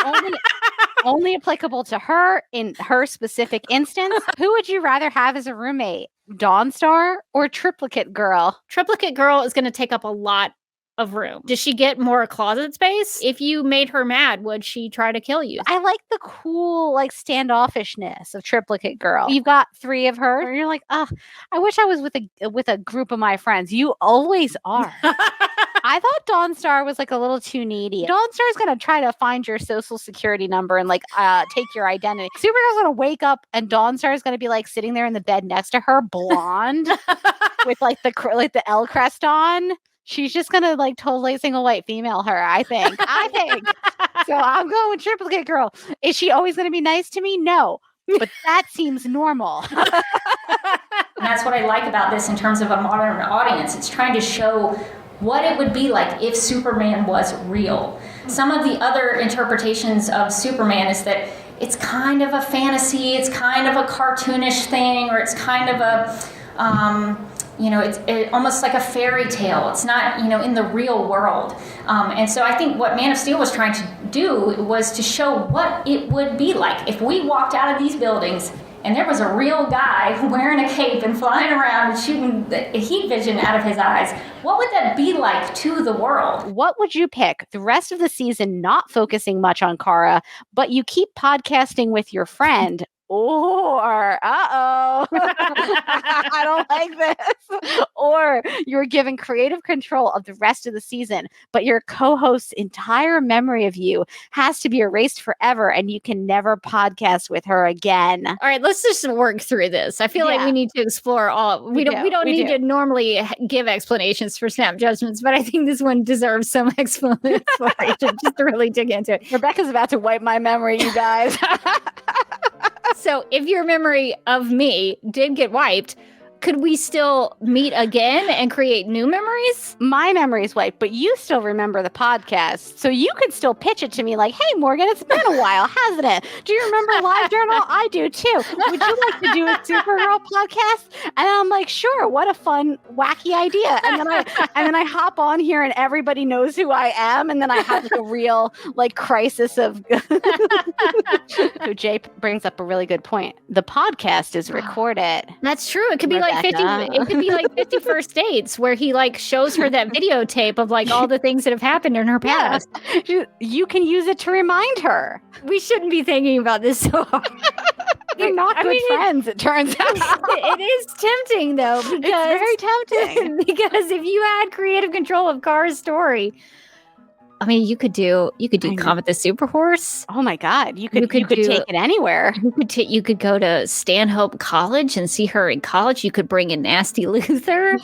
only applicable to her in her specific instance. Who would you rather have as a roommate? Dawnstar or Triplicate Girl? Triplicate Girl is going to take up a lot of room. Does she get more closet space? If you made her mad, would she try to kill you? I like the cool, like, standoffishness of Triplicate Girl. You've got 3 of her, and you're like, oh, I wish I was with a group of my friends. You always are. I thought Dawnstar was like a little too needy. Dawnstar's gonna try to find your social security number and like take your identity. Supergirl's gonna wake up and Dawnstar's gonna be like sitting there in the bed next to her, blonde, with like the L crest on. She's just gonna like totally single white female her. I think. So I'm going with Triplicate Girl. Is she always gonna be nice to me? No, but that seems normal. And that's what I like about this in terms of a modern audience. It's trying to show what it would be like if Superman was real. Some of the other interpretations of Superman is that it's kind of a fantasy, it's kind of a cartoonish thing, or it's kind of a, it's almost like a fairy tale. It's not, in the real world. And so I think what Man of Steel was trying to do was to show what it would be like if we walked out of these buildings and there was a real guy wearing a cape and flying around and shooting the heat vision out of his eyes. What would that be like to the world? What would you pick? The rest of the season not focusing much on Kara, but you keep podcasting with your friend. Or, I don't like this. Or you're given creative control of the rest of the season, but your co-host's entire memory of you has to be erased forever and you can never podcast with her again. All right, let's just work through this. I feel like we need to explore all. We don't need to normally give explanations for snap judgments, but I think this one deserves some explanation just to really dig into it. Rebecca's about to wipe my memory, you guys. So if your memory of me did get wiped, could we still meet again and create new memories? My memory's wiped, but you still remember the podcast. So you could still pitch it to me like, hey, Morgan, it's been a while, hasn't it? Do you remember LiveJournal? I do too. Would you like to do a Supergirl podcast? And I'm like, sure, what a fun, wacky idea. And then I hop on here and everybody knows who I am. And then I have like a real like crisis of So Jay brings up a really good point. The podcast is recorded. That's true. It could be like 50. It could be like 50 First Dates, where he like shows her that videotape of like all the things that have happened in her past. You can use it to remind her. We shouldn't be thinking about this so hard. They're not good friends, it turns out. It is tempting though, because it's very tempting. Because if you had creative control of Kara's story, I mean, you could do Comet the Superhorse. Oh my God, you could take it anywhere. You could go to Stanhope College and see her in college. You could bring in Nasty Luther.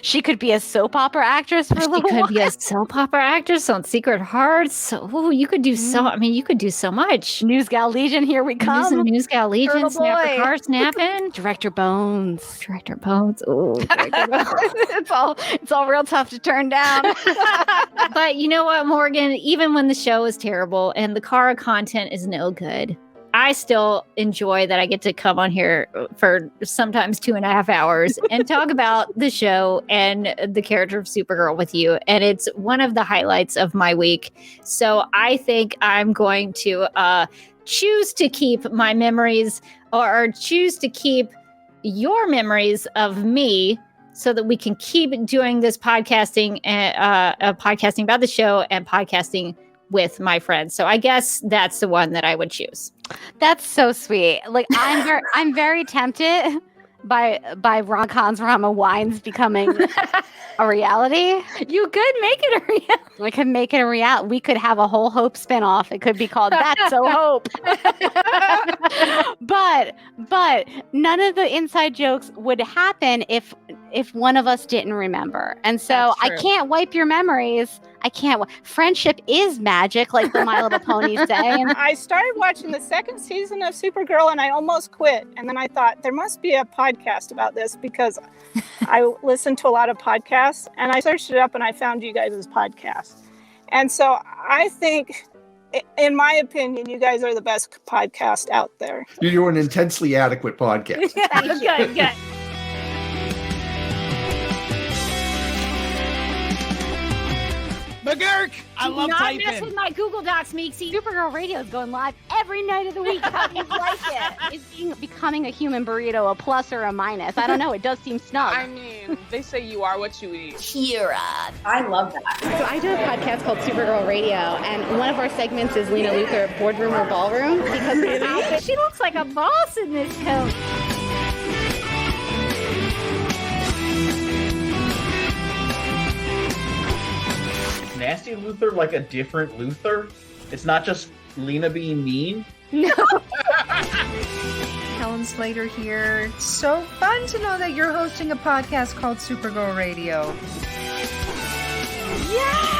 She could be a soap opera actress for a little while. She could be a soap opera actress on Secret Hearts. So you could do you could do so much. News Gal Legion, here we come. News Gal Legion, snap the car snapping. Director Bones. Oh, it's all real tough to turn down. But you know what, Morgan? Even when the show is terrible and the Kara content is no good, I still enjoy that I get to come on here for sometimes 2.5 hours and talk about the show and the character of Supergirl with you. And it's one of the highlights of my week. So I think I'm going to choose to keep my memories or choose to keep your memories of me so that we can keep doing this podcasting and podcasting about the show and podcasting with my friends. So I guess that's the one that I would choose. That's so sweet. Like I'm very tempted by Ron Khan's Rama Wines becoming a reality. You could make it a reality. We could make it a reality. We could have a whole Hope spinoff. It could be called That's So Hope. but none of the inside jokes would happen if one of us didn't remember. And so I can't wipe your memories. I can't. Friendship is magic, like the My Little Ponies say. And I started watching the second season of Supergirl, and I almost quit. And then I thought there must be a podcast about this because I listen to a lot of podcasts. And I searched it up, and I found you guys' podcast. And so I think, in my opinion, you guys are the best podcast out there. You're doing an intensely adequate podcast. Good. McGurk! I love typing. Not mess with my Google Docs, Meeksy. Supergirl Radio is going live every night of the week. How do you like it? Is becoming a human burrito a plus or a minus? I don't know. It does seem snug. I mean, they say you are what you eat. Kira. I love that. So I do a podcast called Supergirl Radio, and one of our segments is Lena Luthor, Boardroom or Ballroom. Because she looks like a boss in this coat. Nasty Luthor like a different Luthor? It's not just Lena being mean? No. Helen Slater here. So fun to know that you're hosting a podcast called Supergirl Radio. Yeah!